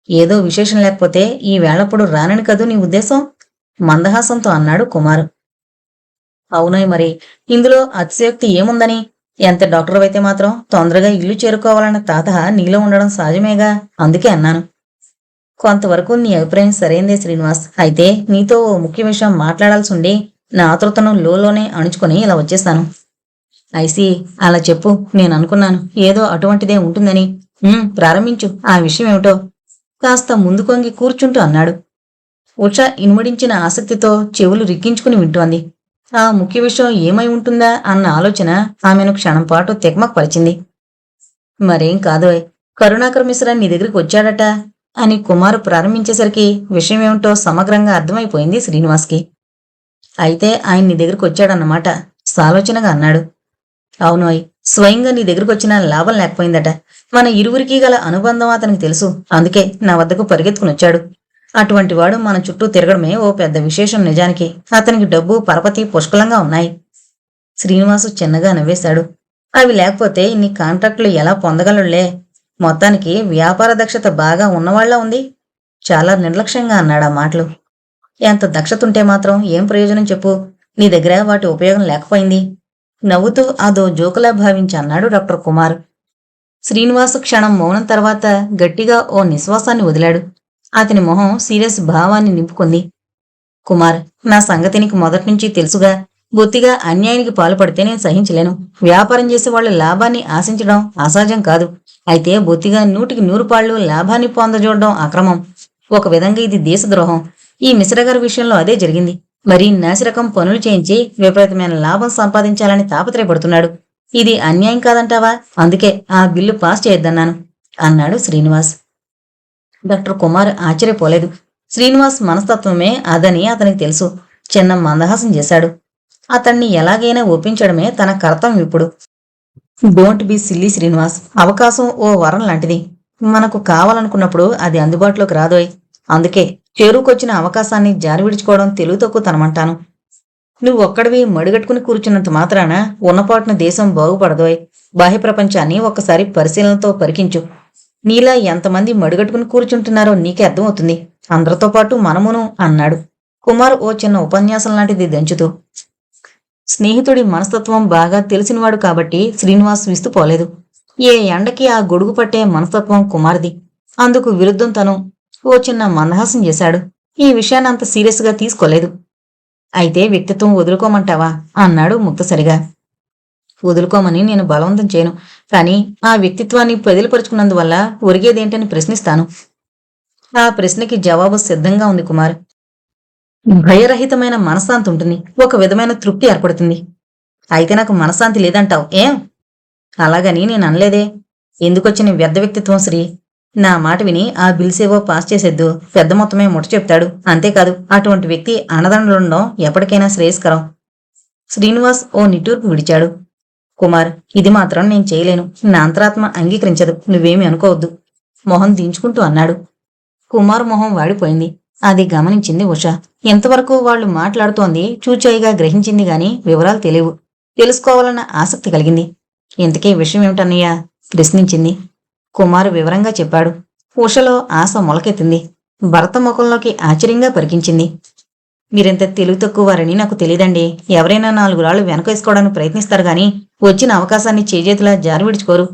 ఏదో విశేషం లేకపోతే ఈ వేళప్పుడు రానని కదూ నీ ఉద్దేశం? మందహాసంతో అన్నాడు కుమారు. అవునోయ్, మరి ఇందులో అతిశయోక్తి ఏముందని? ఎంత డాక్టర్ అయితే మాత్రం తొందరగా ఇల్లు చేరుకోవాలన్న తాత నీలో ఉండడం సహజమేగా, అందుకే అన్నాను. కొంతవరకు నీ అభిప్రాయం సరైందే శ్రీనివాస్. అయితే నీతో ఓ ముఖ్య విషయం మాట్లాడాల్సి ఉండి నా ఆతృతను లోనే అణుచుకుని ఇలా వచ్చేస్తాను. ఐసి, అలా చెప్పు. నేను అనుకున్నాను ఏదో అటువంటిదే ఉంటుందని. ప్రారంభించు, ఆ విషయం ఏమిటో? కాస్త ముందు కొంగి కూర్చుంటూ అన్నాడు. ఉష ఇనుమడించిన ఆసక్తితో చెవులు రిక్కించుకుని వింటోంది. ఆ ముఖ్య విషయం ఏమై ఉంటుందా అన్న ఆలోచన ఆమెను క్షణంపాటు తెగమకపరిచింది. మరేం కాదోయ్, కరుణాకర్ మిశ్రా నీ దగ్గరికి వచ్చాడట అని కుమారు ప్రారంభించేసరికి విషయమేమిటో సమగ్రంగా అర్థమైపోయింది శ్రీనివాస్కి. అయితే ఆయన నీ దగ్గరికి వచ్చాడన్నమాట, సాలోచనగా అన్నాడు. అవునోయ్, స్వయంగా నీ దగ్గరకు వచ్చినా లాభం లేకపోయిందట. మన ఇరువురికి గల అనుబంధం అతనికి తెలుసు, అందుకే నా వద్దకు పరిగెత్తుకుని వచ్చాడు. అటువంటి వాడు మన చుట్టూ తిరగడమే ఓ పెద్ద విశేషం. నిజానికి అతనికి డబ్బు పరపతి పుష్కలంగా ఉన్నాయి. శ్రీనివాసు చిన్నగా నవ్వేశాడు. అవి లేకపోతే ఇన్ని కాంట్రాక్టులు ఎలా పొందగలళ్లే? మొత్తానికి వ్యాపార దక్షత బాగా ఉన్నవాళ్లా ఉంది. చాలా నిర్లక్ష్యంగా అన్నాడా మాటలు. ఎంత దక్షతుంటే మాత్రం ఏం ప్రయోజనం చెప్పు? నీ దగ్గర వాటి ఉపయోగం లేకపోయింది. నవ్వుతూ అదో జోకులా భావించి అన్నాడు డాక్టర్ కుమార్. శ్రీనివాసు క్షణం మౌనం తర్వాత గట్టిగా ఓ నిశ్వాసాన్ని వదిలాడు. అతని మొహం సీరియస్ భావాన్ని నింపుకుంది. కుమార్, నా సంగతి నీకు మొదట్నుంచి తెలుసుగా. బొత్తిగా అన్యాయానికి పాల్పడితే నేను సహించలేను. వ్యాపారం చేసే వాళ్ళ లాభాన్ని ఆశించడం అసహజం కాదు. అయితే బొత్తిగా 100కి 100 పాళ్ళు లాభాన్ని పొందజూడడం అక్రమం. ఒక విధంగా ఇది దేశద్రోహం. ఈ మిశ్రగారి విషయంలో అదే జరిగింది. మరి నాసిరకం పనులు చేయించి విపరీతమైన లాభం సంపాదించాలని తాపత్రయపడుతున్నాడు. ఇది అన్యాయం కాదంటావా? అందుకే ఆ బిల్లు పాస్ చేయొద్దన్నాను అన్నాడు శ్రీనివాస్. డాక్టర్ కుమార్ ఆశ్చర్యపోలేదు. శ్రీనివాస్ మనస్తత్వమే అదని అతనికి తెలుసు. చిన్న మందహాసం చేశాడు. అతన్ని ఎలాగైనా ఒప్పించడమే తన కర్తవ్యం ఇప్పుడు. Don't be silly Srinivas. అవకాశం ఓ వరం లాంటిది. మనకు కావాలనుకున్నప్పుడు అది అందుబాటులోకి రాదోయ్. అందుకే చేరుకొచ్చిన అవకాశాన్ని జారి విడుచుకోవడం తెలుగు తక్కువతనమంటాను. నువ్వొక్కడివి మడిగట్టుకుని కూర్చున్నంత మాత్రాన ఉన్నపాటున దేశం బాగుపడదోయ్. బాహ్య ప్రపంచాన్ని ఒక్కసారి పరిశీలనతో పరికించు. నీలా ఎంతమంది మడిగట్టుకుని కూర్చుంటున్నారో నీకే అర్థమవుతుంది. అందరితో పాటు మనమును అన్నాడు కుమార్ ఓ చిన్న ఉపన్యాసం లాంటిది దంచుతూ. స్నేహితుడి మనస్తత్వం బాగా తెలిసినవాడు కాబట్టి శ్రీనివాస్ విస్తుపోలేదు. ఏ ఎండకి ఆ గొడుగు పట్టే మనస్తత్వం కుమార్ది. అందుకు విరుద్ధం తను ఓ చిన్న మందహాసం చేశాడు. ఈ విషయాన్ని అంత సీరియస్ గా తీసుకోలేదు. అయితే వ్యక్తిత్వం వదులుకోమంటావా అన్నాడు ముక్తసరిగా. వదులుకోమని నేను బలవంతం చేయను. కానీ ఆ వ్యక్తిత్వాన్ని ప్రజలుపరుచుకున్నందువల్ల ఒరిగేదేంటని ప్రశ్నిస్తాను. ఆ ప్రశ్నకి జవాబు సిద్ధంగా ఉంది కుమార్. భయరహితమైన మనశ్శాంతి ఉంటుంది. ఒక విధమైన తృప్తి ఏర్పడుతుంది. అయితే నాకు మనశ్శాంతి లేదంటావు ఏం? అలాగని నేను అనలేదే. ఎందుకొచ్చిన వ్యర్థ వ్యక్తిత్వం శ్రీ? నా మాట విని ఆ బిల్స్ ఏవో పాస్ చేసేద్దు. పెద్ద మొత్తమే ముట్ట చెప్తాడు. అంతేకాదు అటువంటి వ్యక్తి అన్నదండలుండడం ఎప్పటికైనా శ్రేయస్కరం. శ్రీనివాస్ ఓ నిట్టూర్పు విడిచాడు. కుమార్, ఇది మాత్రం నేను చేయలేను. నా అంతరాత్మ అంగీకరించదు. నువ్వేమీ అనుకోవద్దు మొహం దించుకుంటూ అన్నాడు. కుమార్ మొహం వాడిపోయింది. అది గమనించింది ఉష. ఎంతవరకు వాళ్లు మాట్లాడుతోంది చూచాయిగా గ్రహించింది గాని వివరాలు తెలియవు. తెలుసుకోవాలన్న ఆసక్తి కలిగింది. ఇంతకీ విషయం ఏమిటన్నయ్యా ప్రశ్నించింది. కుమార్ వివరంగా చెప్పాడు. ఉషలో ఆశ మొలకెత్తింది. భర్త ముఖంలోకి ఆశ్చర్యంగా పరికించింది. మీరెంత తెలివి తక్కువ వారని నాకు తెలియదండి. ఎవరైనా 4 రాళ్లు వెనకేసుకోవడానికి ప్రయత్నిస్తారు గాని వచ్చిన అవకాశాన్ని చేజేతులా జారి విడుచుకోరు.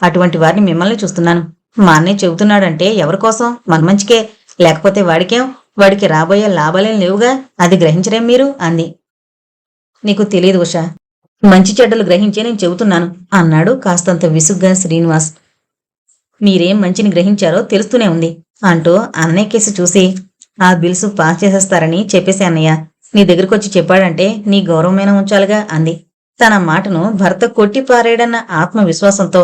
అటువంటి వారిని మిమ్మల్ని చూస్తున్నాను. మా అన్నయ్య చెబుతున్నాడంటే ఎవరికోసం? మన మంచికే. లేకపోతే వాడికేం? వాడికి రాబోయే లాభాలేం లేవుగా. అది గ్రహించరేం మీరు అంది. నీకు తెలియదు ఉష. మంచి చెడ్డలు గ్రహించే నేను చెబుతున్నాను అన్నాడు కాస్తంత విసుగ్గా శ్రీనివాస్. మీరేం మంచిని గ్రహించారో తెలుస్తూనే ఉంది అంటూ అన్నయ్య కేసు చూసి, ఆ బిల్స్ పాస్ చేసేస్తారని చెప్పేసి అన్నయ్య నీ దగ్గరకొచ్చి చెప్పాడంటే నీ గౌరవమైన ఉంచాలిగా అంది. తన మాటను భర్త కొట్టి పారేయడన్న ఆత్మవిశ్వాసంతో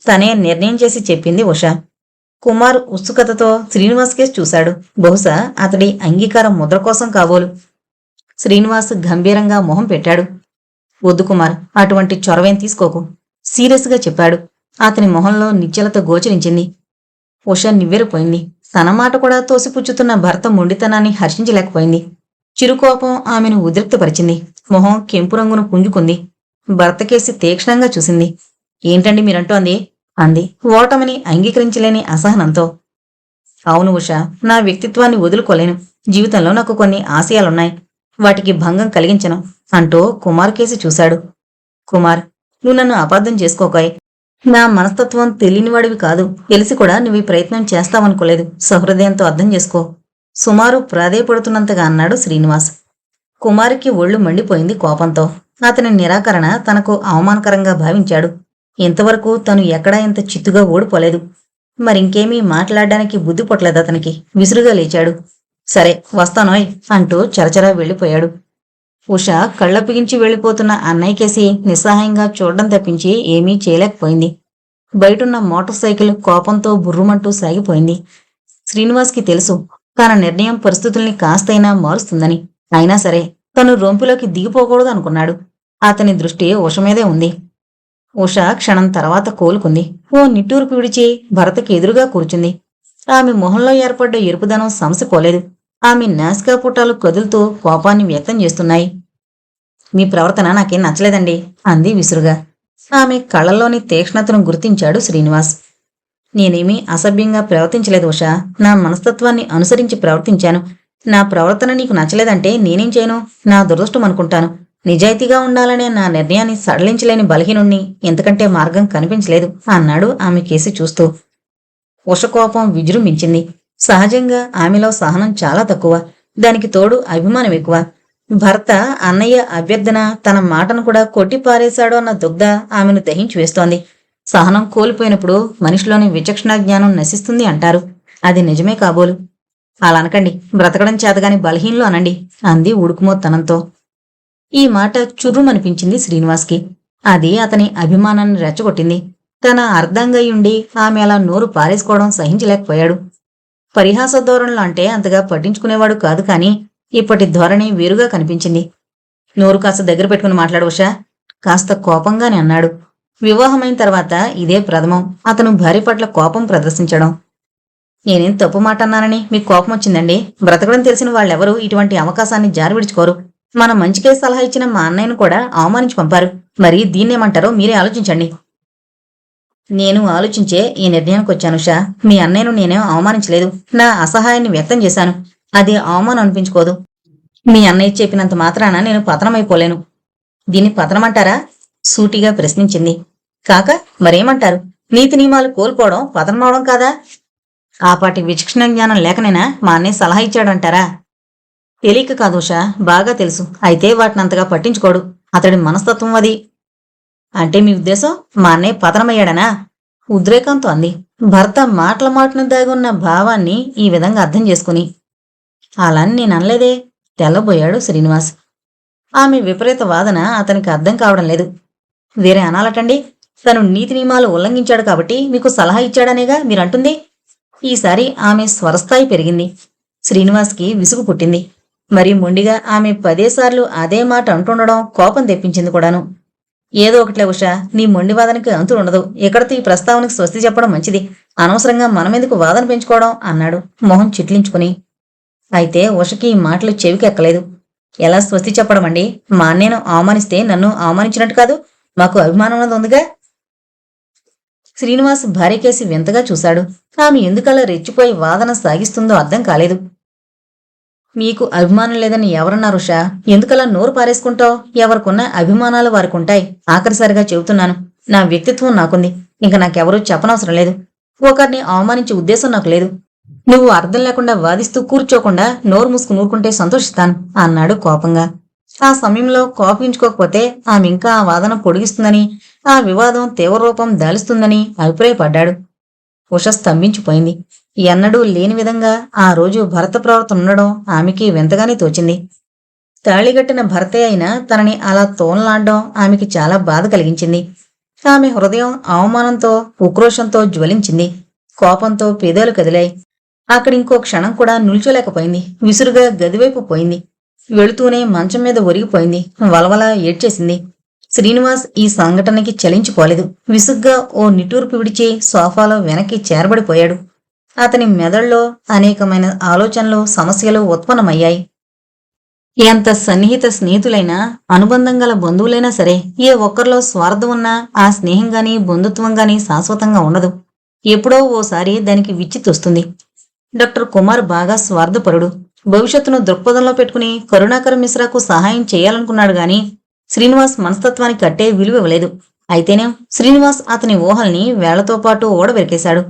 తనే నిర్ణయం చేసి చెప్పింది ఉష. కుమార్ ఉత్సుకతతో శ్రీనివాస్ కేసు చూశాడు. బహుశా అతడి అంగీకారం ముద్ర కోసం కాబోలు. శ్రీనివాస్ గంభీరంగా మొహం పెట్టాడు. వద్దు కుమార్, అటువంటి చొరవేం తీసుకోకు సీరియస్ గా చెప్పాడు. అతని మొహంలో నిశ్చలత గోచరించింది. ఉష నివ్వెరపోయింది. తన మాట కూడా తోసిపుచ్చుతున్న భర్త మొండితనాన్ని హర్షించలేకపోయింది. చిరుకోపం ఆమెను ఉద్రిక్తపరిచింది. మొహం కెంపు రంగును పుంజుకుంది. భర్తకేసి తీక్షణంగా చూసింది. ఏంటండి మీరంటోంది అంది ఓటమిని అంగీకరించలేని అసహనంతో. అవును ఉష, నా వ్యక్తిత్వాన్ని వదులుకోలేను. జీవితంలో నాకు కొన్ని ఆశయాలున్నాయి. వాటికి భంగం కలిగించను అంటూ కుమార్ కేసి చూశాడు. కుమార్, నువ్వు నన్ను అపార్థం చేసుకోకాయ్. నా మనస్తత్వం తెలియనివాడివి కాదు. తెలిసి కూడా నువ్వు ఈ ప్రయత్నం చేస్తావనుకోలేదు. సహృదయంతో అర్థం చేసుకో సుమారు ప్రాధేయపడుతున్నంతగా అన్నాడు శ్రీనివాస్. కుమార్కి ఒళ్ళు మండిపోయింది కోపంతో. అతని నిరాకరణ తనకు అవమానకరంగా భావించాడు. ఇంతవరకు తను ఎక్కడా ఇంత చిత్తుగా ఓడిపోలేదు. మరింకేమీ మాట్లాడడానికి బుద్ధి పుట్టలేదు అతనికి. విసురుగా లేచాడు. సరే వస్తానోయ్ అంటూ చరచరా వెళ్లిపోయాడు. ఉష కళ్ళపిగించి వెళ్లిపోతున్న అన్నయ్యకేసి నిస్సహాయంగా చూడడం తప్పించి ఏమీ చేయలేకపోయింది. బయటున్న మోటార్ సైకిల్ కోపంతో బుర్రుమంటూ సాగిపోయింది. శ్రీనివాస్కి తెలుసు తన నిర్ణయం పరిస్థితుల్ని కాస్తైనా మారుస్తుందని. అయినా సరే తను రొంపులోకి దిగిపోకూడదు అనుకున్నాడు. అతని దృష్టి ఉష మీదే ఉంది. ఉష క్షణం తర్వాత కోలుకుంది. ఓ నిట్టూర్పు విడిచి భరతకి ఎదురుగా కూర్చుంది. ఆమె మొహంలో ఏర్పడ్డ ఎరుపుదనం సమసిపోలేదు. ఆమె నాసికా పుటాలు కదులుతూ కోపాన్ని వ్యక్తం చేస్తున్నాయి. మీ ప్రవర్తన నాకేం నచ్చలేదండి అంది విసురుగా. ఆమె కళ్ళల్లోని తీక్ష్ణతను గుర్తించాడు శ్రీనివాస్. నేనేమీ అసభ్యంగా ప్రవర్తించలేదు ఉషా. నా మనస్తత్వాన్ని అనుసరించి ప్రవర్తించాను. నా ప్రవర్తన నీకు నచ్చలేదంటే నేనేం చేయను? నా దురదృష్టం అనుకుంటాను. నిజాయితీగా ఉండాలనే నా నిర్ణయాన్ని సడలించలేని బలహీనుణ్ణి. ఎంతకంటే మార్గం కనిపించలేదు అన్నాడు ఆమె కేసి చూస్తూ. ఉష కోపం విజృంభించింది. సహజంగా ఆమెలో సహనం చాలా తక్కువ. దానికి తోడు అభిమానం ఎక్కువ. భర్త అన్నయ్య అభ్యర్థన తన మాటను కూడా కొట్టిపారేశాడో అన్న దుగ్ధ ఆమెను దహించి వేస్తోంది. సహనం కోల్పోయినప్పుడు మనిషిలోని విచక్షణ జ్ఞానం నశిస్తుంది అంటారు. అది నిజమే కాబోలు. అలా అనకండి, బ్రతకడం చేతగాని బలహీనలు అనండి అంది ఉడుకుమోత్తనంతో. ఈ మాట చుర్రుమనిపించింది శ్రీనివాస్కి. అది అతని అభిమానాన్ని రెచ్చగొట్టింది. తన అర్ధంగయ్యుండి ఆమె అలా నోరు పారేసుకోవడం సహించలేకపోయాడు. పరిహాస ధోరణులు అంటే అంతగా పట్టించుకునేవాడు కాదు, కాని ఇప్పటి ధోరణి వేరుగా కనిపించింది. నోరు కాస్త దగ్గర పెట్టుకుని మాట్లాడు ఉషా, కాస్త కోపంగానే అన్నాడు. వివాహమైన తర్వాత ఇదే ప్రథమం అతను భార్య పట్ల కోపం ప్రదర్శించడం. నేనేం తప్పు మాట అన్నానని మీకు కోపం వచ్చిందండి? బ్రతకడం తెలిసిన వాళ్ళెవరూ ఇటువంటి అవకాశాన్ని జారవిడుచుకోరు. మన మంచికే సలహా ఇచ్చిన మా అన్నయ్యను కూడా అవమానించి పంపారు. మరి దీన్నేమంటారో మీరే ఆలోచించండి. నేను ఆలోచించే ఈ నిర్ణయానికి వచ్చాను ఉషా. మీ అన్నయ్యను నేనేం అవమానించలేదు. నా అసహాయాన్ని వ్యక్తం చేశాను. అది అవమానం అనిపించుకోదు. మీ అన్నయ్య చెప్పినంత మాత్రాన నేను పతనమైపోలేను. దీన్ని పతనమంటారా? సూటిగా ప్రశ్నించింది. కాక మరేమంటారు? నీతి నియమాలు కోల్పోవడం పతనమవడం కాదా? ఆపాటి విచక్షణ జ్ఞానం లేకనైనా మా అన్నయ్య సలహా ఇచ్చాడంటారా? తెలియక కాదు ఉషా, బాగా తెలుసు. అయితే వాటినంతగా పట్టించుకోడు. అతడి మనస్తత్వం అది. అంటే మీ ఉద్దేశం మా అన్నయ్య పతనమయ్యాడనా? ఉద్రేకంతో అంది, భర్త మాటల మాటను దాగున్న భావాన్ని ఈ విధంగా అర్థం చేసుకుని. అలాని నేను అనలేదే, తెల్లబోయాడు శ్రీనివాస్. ఆమె విపరీత వాదన అతనికి అర్థం కావడం లేదు. వేరే అనాలటండి. తను నీతి నియమాలు ఉల్లంఘించాడు కాబట్టి మీకు సలహా ఇచ్చాడనేగా మీరంటుంది. ఈసారి ఆమె స్వరస్థాయి పెరిగింది. శ్రీనివాస్కి విసుగు పుట్టింది. మరి మొండిగా ఆమె 10 సార్లు అదే మాట అంటుండడం కోపం తెప్పించింది కూడాను. ఏదో ఒకట్లే ఉషా, నీ మొండి వాదనకి అంతు ఉండదు. ఎక్కడితో ఈ ప్రస్తావనకు స్వస్తి చెప్పడం మంచిది. అనవసరంగా మనమెందుకు వాదన పెంచుకోవడం అన్నాడు మొహం చిట్లించుకుని. అయితే ఉషకి ఈ మాటలు చెవికెక్కలేదు. ఎలా స్వస్తి చెప్పడం అండి? మా అన్నయ్యను అవమానిస్తే నన్ను అవమానించినట్టు కాదు. మాకు అభిమానం అన్నది ఉందిగా. శ్రీనివాస్ భార్యకేసి వింతగా చూశాడు. ఆమె ఎందుకలా రెచ్చిపోయి వాదన సాగిస్తుందో అర్థం కాలేదు. మీకు అభిమానం లేదని ఎవరన్నారు ఉషా? ఎందుకలా నోరు పారేసుకుంటావు? ఎవరికున్న అభిమానాలు వారికుంటాయి. ఆఖరిసారిగా చెబుతున్నాను, నా వ్యక్తిత్వం నాకుంది. ఇంక నాకెవరూ చెప్పనవసరం లేదు. ఒకరిని అవమానించే ఉద్దేశం నాకు లేదు. నువ్వు అర్థం లేకుండా వాదిస్తూ కూర్చోకుండా నోరు మూసుకు నూరుకుంటే సంతోషిస్తాను అన్నాడు కోపంగా. ఆ సమయంలో కోపించుకోకపోతే ఆమె ఇంకా ఆ వాదన పొడిగిస్తుందని, ఆ వివాదం తీవ్రరూపం దాలుస్తుందని అభిప్రాయపడ్డాడు. ఉష స్తంభించిపోయింది. ఎన్నడూ లేని విధంగా ఆ రోజు భర్త ప్రవర్తన ఉండడం ఆమెకి వింతగానే తోచింది. తాళిగట్టిన భర్తే అయినా తనని అలా తోలనాడడం ఆమెకి చాలా బాధ కలిగించింది. ఆమె హృదయం అవమానంతో ఉక్రోషంతో జ్వలించింది. కోపంతో పెదాలు కదిలాయి. అక్కడింకో క్షణం కూడా నిల్చోలేకపోయింది. విసురుగా గదివైపు పోయింది. వెళుతూనే మంచం మీద ఒరిగిపోయింది. వలవలా ఏడ్చేసింది. శ్రీనివాస్ ఈ సంఘటనకి చలించిపోలేదు. విసుగ్గా ఓ నిట్టూర్పు విడిచి సోఫాలో వెనక్కి చేరబడిపోయాడు. అతని మెదడులో అనేకమైన ఆలోచనలు, సమస్యలు ఉత్పన్నమయ్యాయి. ఎంత సన్నిహిత స్నేహితులైనా, అనుబంధం గల బంధువులైనా సరే, ఏ ఒక్కరిలో స్వార్థం ఉన్నా ఆ స్నేహం గాని బంధుత్వం గాని శాశ్వతంగా ఉండదు. ఎప్పుడో ఓసారి దానికి విచ్చితొస్తుంది. డాక్టర్ కుమార్ బాగా స్వార్థపరుడు. భవిష్యత్తును దృక్పథంలో పెట్టుకుని కరుణాకర్ మిశ్రాకు సహాయం చేయాలనుకున్నాడు గాని శ్రీనివాస్ మనస్తత్వానికి కట్టే విలువ ఇవ్వలేదు. అయితేనే శ్రీనివాస్ అతని ఊహల్ని వేళ్లతో పాటు ఓడబెరికేశాడు.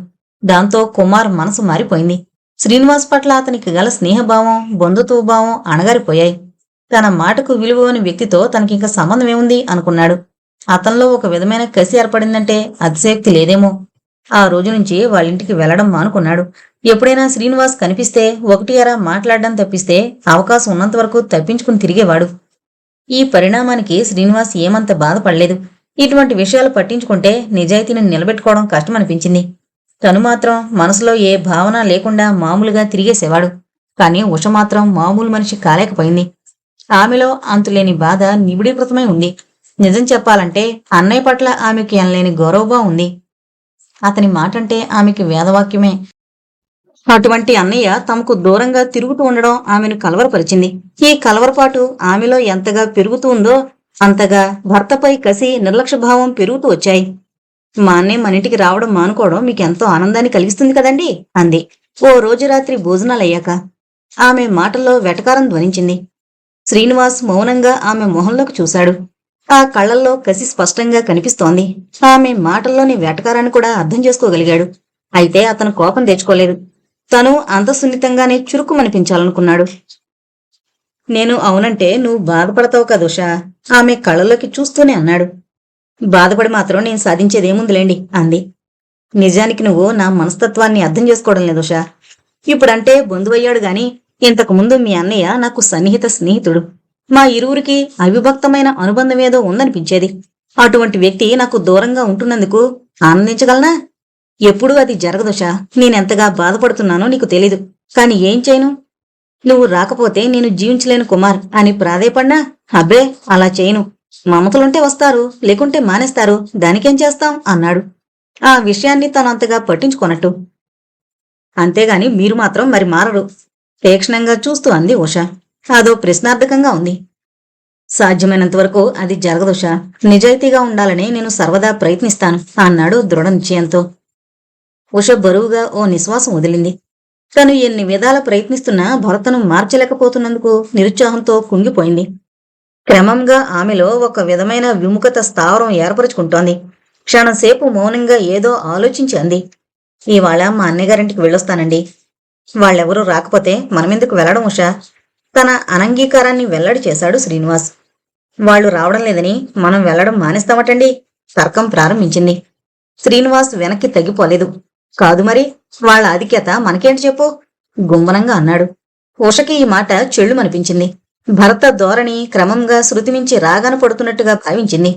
దాంతో కుమార్ మనసు మారిపోయింది. శ్రీనివాస్ పట్ల అతనికి గల స్నేహభావం, బంధుత్వభావం అణగారిపోయాయి. తన మాటకు విలువని వ్యక్తితో తనకింక సంబంధం ఏముంది అనుకున్నాడు. అతనిలో ఒక విధమైన కసి ఏర్పడిందంటే అతిశయోక్తి లేదేమో. ఆ రోజు నుంచి వాళ్ళింటికి వెళ్లడం మానుకున్నాడు. ఎప్పుడైనా శ్రీనివాస్ కనిపిస్తే ఒకటి అరా మాట్లాడడం తప్పిస్తే అవకాశం ఉన్నంతవరకు తప్పించుకుని తిరిగేవాడు. ఈ పరిణామానికి శ్రీనివాస్ ఏమంత బాధపడలేదు. ఇటువంటి విషయాలు పట్టించుకుంటే నిజాయితీని నిలబెట్టుకోవడం కష్టమనిపించింది. తను మాత్రం మనసులో ఏ భావన లేకుండా మామూలుగా తిరిగేసేవాడు. కాని ఉష మాత్రం మామూలు మనిషి కాలేకపోయింది. ఆమెలో అంతులేని బాధ నిబిడీకృతమై ఉంది. నిజం చెప్పాలంటే అన్నయ్య పట్ల ఆమెకి ఎనలేని గౌరవభావం ఉంది. అతని మాటంటే ఆమెకి వేదవాక్యమే. అటువంటి అన్నయ్య తమకు దూరంగా తిరుగుతూ ఉండడం ఆమెను కలవరపరిచింది. ఈ కలవరపాటు ఆమెలో ఎంతగా పెరుగుతూ ఉందో అంతగా భర్తపై కసి, నిర్లక్ష్యభావం పెరుగుతూ వచ్చాయి. మా అన్నయ్య మన ఇంటికి రావడం మానుకోవడం మీకెంతో ఆనందాన్ని కలిగిస్తుంది కదండి అంది ఓ రోజు రాత్రి భోజనాలయ్యాక. ఆమె మాటల్లో వెటకారం ధ్వనించింది. శ్రీనివాస్ మౌనంగా ఆమె మొహంలోకి చూశాడు. ఆ కళ్లల్లో కసి స్పష్టంగా కనిపిస్తోంది. ఆమె మాటల్లోని వెటకారాన్ని కూడా అర్థం చేసుకోగలిగాడు. అయితే అతను కోపం తెచ్చుకోలేదు. తను అంత సున్నితంగానే చురుకుమనిపించాలనుకున్నాడు. నేను అవునంటే నువ్వు బాధపడతావు కదా ఉషా, ఆమె కళ్ళలోకి చూస్తూనే అన్నాడు. బాధపడి మాత్రం నేను సాధించేదేముందిలేండి అంది. నిజానికి నువ్వు నా మనస్తత్వాన్ని అర్థం చేసుకోవడం లేదు ఉషా. ఇప్పుడంటే బంధువయ్యాడు గాని ఇంతకుముందు మీ అన్నయ్య నాకు సన్నిహిత స్నేహితుడు. మా ఇరువురికి అవిభక్తమైన అనుబంధమేదో ఉందనిపించేది. అటువంటి వ్యక్తి నాకు దూరంగా ఉంటున్నందుకు ఆనందించగలనా? ఎప్పుడూ అది జరగదుషా. నేనెంతగా బాధపడుతున్నానో నీకు తెలీదు. కాని ఏం చేయను? నువ్వు రాకపోతే నేను జీవించలేను కుమార్ అని ప్రాధేయపడినా అబ్బే అలా చేయను. మమతలుంటే వస్తారు, లేకుంటే మానేస్తారు, దానికేం చేస్తాం అన్నాడు. ఆ విషయాన్ని తనంతగా పట్టించుకోనట్టు. అంతేగాని మీరు మాత్రం మరి మారరు తీక్షణంగా చూస్తూ అంది ఉష. అదో ప్రశ్నార్థకంగా ఉంది. సాధ్యమైనంతవరకు అది జరగదుషా. నిజాయితీగా ఉండాలని నేను సర్వదా ప్రయత్నిస్తాను అన్నాడు దృఢ నిశ్చయంతో. ఉష బరువుగా ఓ నిశ్వాసం వదిలింది. తను ఎన్ని విధాల ప్రయత్నిస్తున్నా భర్తను మార్చలేకపోతున్నందుకు నిరుత్సాహంతో కుంగిపోయింది. క్రమంగా ఆమెలో ఒక విధమైన విముఖత స్థావరం ఏర్పరుచుకుంటోంది. క్షణంసేపు మౌనంగా ఏదో ఆలోచించి అంది. ఇవాళ మా అన్నయ్యగారింటికి వెళ్ళొస్తానండి. వాళ్ళెవరూ రాకపోతే మనమెందుకు వెళ్లడం ఉషా? తన అనంగీకారాన్ని వెల్లడి చేశాడు శ్రీనివాస్. వాళ్లు రావడం లేదని మనం వెళ్లడం మానేస్తామటండి తర్కం ప్రారంభించింది. శ్రీనివాస్ వెనక్కి తగ్గిపోలేదు. కాదు మరి, వాళ్ల ఆధిక్యత మనకేంటి చెప్పు గుమ్మనంగా అన్నాడు. ఉషకి ఈ మాట చెళ్ళుమనిపించింది. భరత ధోరణి క్రమంగా శృతిమించి రాగాన పడుతున్నట్టుగా భావించింది.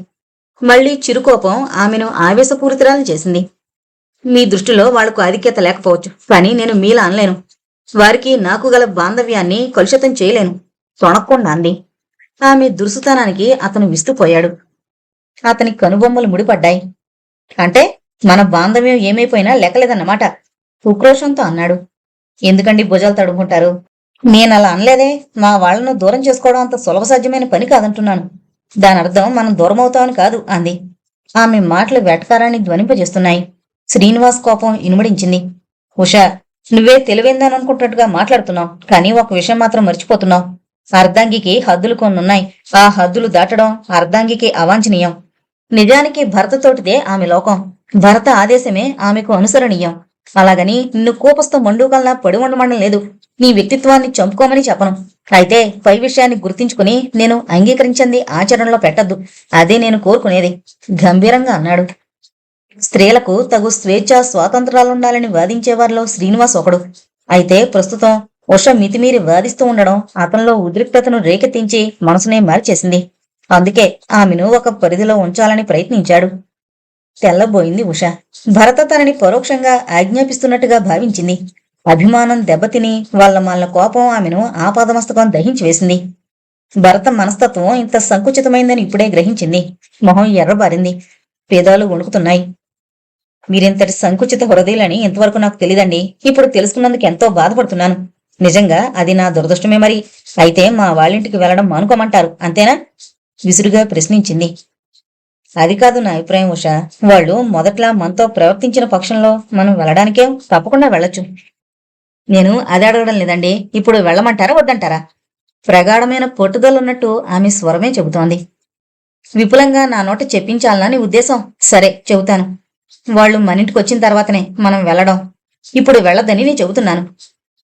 మళ్లీ చిరుకోపం ఆమెను ఆవేశపూరితురాలు చేసింది. మీ దృష్టిలో వాళ్లకు ఆధిక్యత లేకపోవచ్చు, కానీ నేను మీలా అనలేను. వారికి నాకు గల బాంధవ్యాన్ని కలుషితం చేయలేను తొణక్కుండా అంది. ఆమె దురుసుతనానికి అతను విస్తుపోయాడు. అతని కనుబొమ్మలు ముడిపడ్డాయి. అంటే మన బాంధవ్యం ఏమైపోయినా లెక్కలేదన్నమాట ఉక్రోషంతో అన్నాడు. ఎందుకండి భుజాలు తడుముకుంటారు? నేనలా అనలేదే. మా వాళ్లను దూరం చేసుకోవడం అంత సులభ సాధ్యమైన పని కాదంటున్నాను. దానర్థం మనం దూరమవుతామని కాదు అంది. ఆమె మాటలు వెటకారాన్ని ధ్వనింపజేస్తున్నాయి. శ్రీనివాస్ కోపం ఇనుమడించింది. ఉషా, నువ్వే తెలివైందననుకుంటున్నట్టుగా మాట్లాడుతున్నావు, కానీ ఒక విషయం మాత్రం మర్చిపోతున్నావు. అర్ధాంగికి హద్దులు కొన్నున్నాయి. ఆ హద్దులు దాటడం అర్ధాంగికి అవాంఛనీయం. నిజానికి భరతతోటిదే ఆమె లోకం. భరత ఆదేశమే ఆమెకు అనుసరణీయం. అలాగని నిన్ను కోపస్థ మండూకల్లా పడి ఉండమండం లేదు. నీ వ్యక్తిత్వాన్ని చంపుకోమని చెప్పను. అయితే పై విషయాన్ని గుర్తించుకుని నేను అంగీకరించింది ఆచరణలో పెట్టద్దు. అదే నేను కోరుకునేది గంభీరంగా అన్నాడు. స్త్రీలకు తగు స్వేచ్ఛ స్వాతంత్రాలుండాలని వాదించేవారిలో శ్రీనివాస్ ఒకడు. అయితే ప్రస్తుతం ఉష మితిమీరి వాదిస్తూ ఉండడం అతనిలో ఉద్రిక్తతను రేకెత్తించి మనసునే మార్చేసింది. అందుకే ఆమెను ఒక పరిధిలో ఉంచాలని ప్రయత్నించాడు. తెల్లబోయింది ఉష. భరత తనని పరోక్షంగా ఆజ్ఞాపిస్తున్నట్టుగా భావించింది. అభిమానం దెబ్బతిని వాళ్ళ కోపం ఆమెను ఆపాదమస్తకం దహించి వేసింది. భరత మనస్తత్వం ఇంత సంకుచితమైందని ఇప్పుడే గ్రహించింది. మొహం ఎర్రబారింది. పేదాలు వణుకుతున్నాయి. మీరింతటి సంకుచిత హృదయులని ఇంతవరకు నాకు తెలీదండి. ఇప్పుడు తెలుసుకున్నందుకు ఎంతో బాధపడుతున్నాను. నిజంగా అది నా దురదృష్టమే మరి. అయితే మా వాళ్ళింటికి వెళ్లడం మానుకోమంటారు అంతేనా? విసురుగా ప్రశ్నించింది. అది కాదు నా అభిప్రాయం ఉషా. వాళ్ళు మొదట్లా మనతో ప్రవర్తించిన పక్షంలో మనం వెళ్ళడానికే తప్పకుండా వెళ్ళొచ్చు. నేను అది అడగడం లేదండి. ఇప్పుడు వెళ్ళమంటారా వద్దంటారా? ప్రగాఢమైన పట్టుదలున్నట్టు ఆమె స్వరమే చెబుతోంది. విపులంగా నా నోట చెప్పించాలనా ఉద్దేశం? సరే చెబుతాను. వాళ్ళు మనింటికి వచ్చిన తర్వాతనే మనం వెళ్లడం. ఇప్పుడు వెళ్లదని నేను చెబుతున్నాను.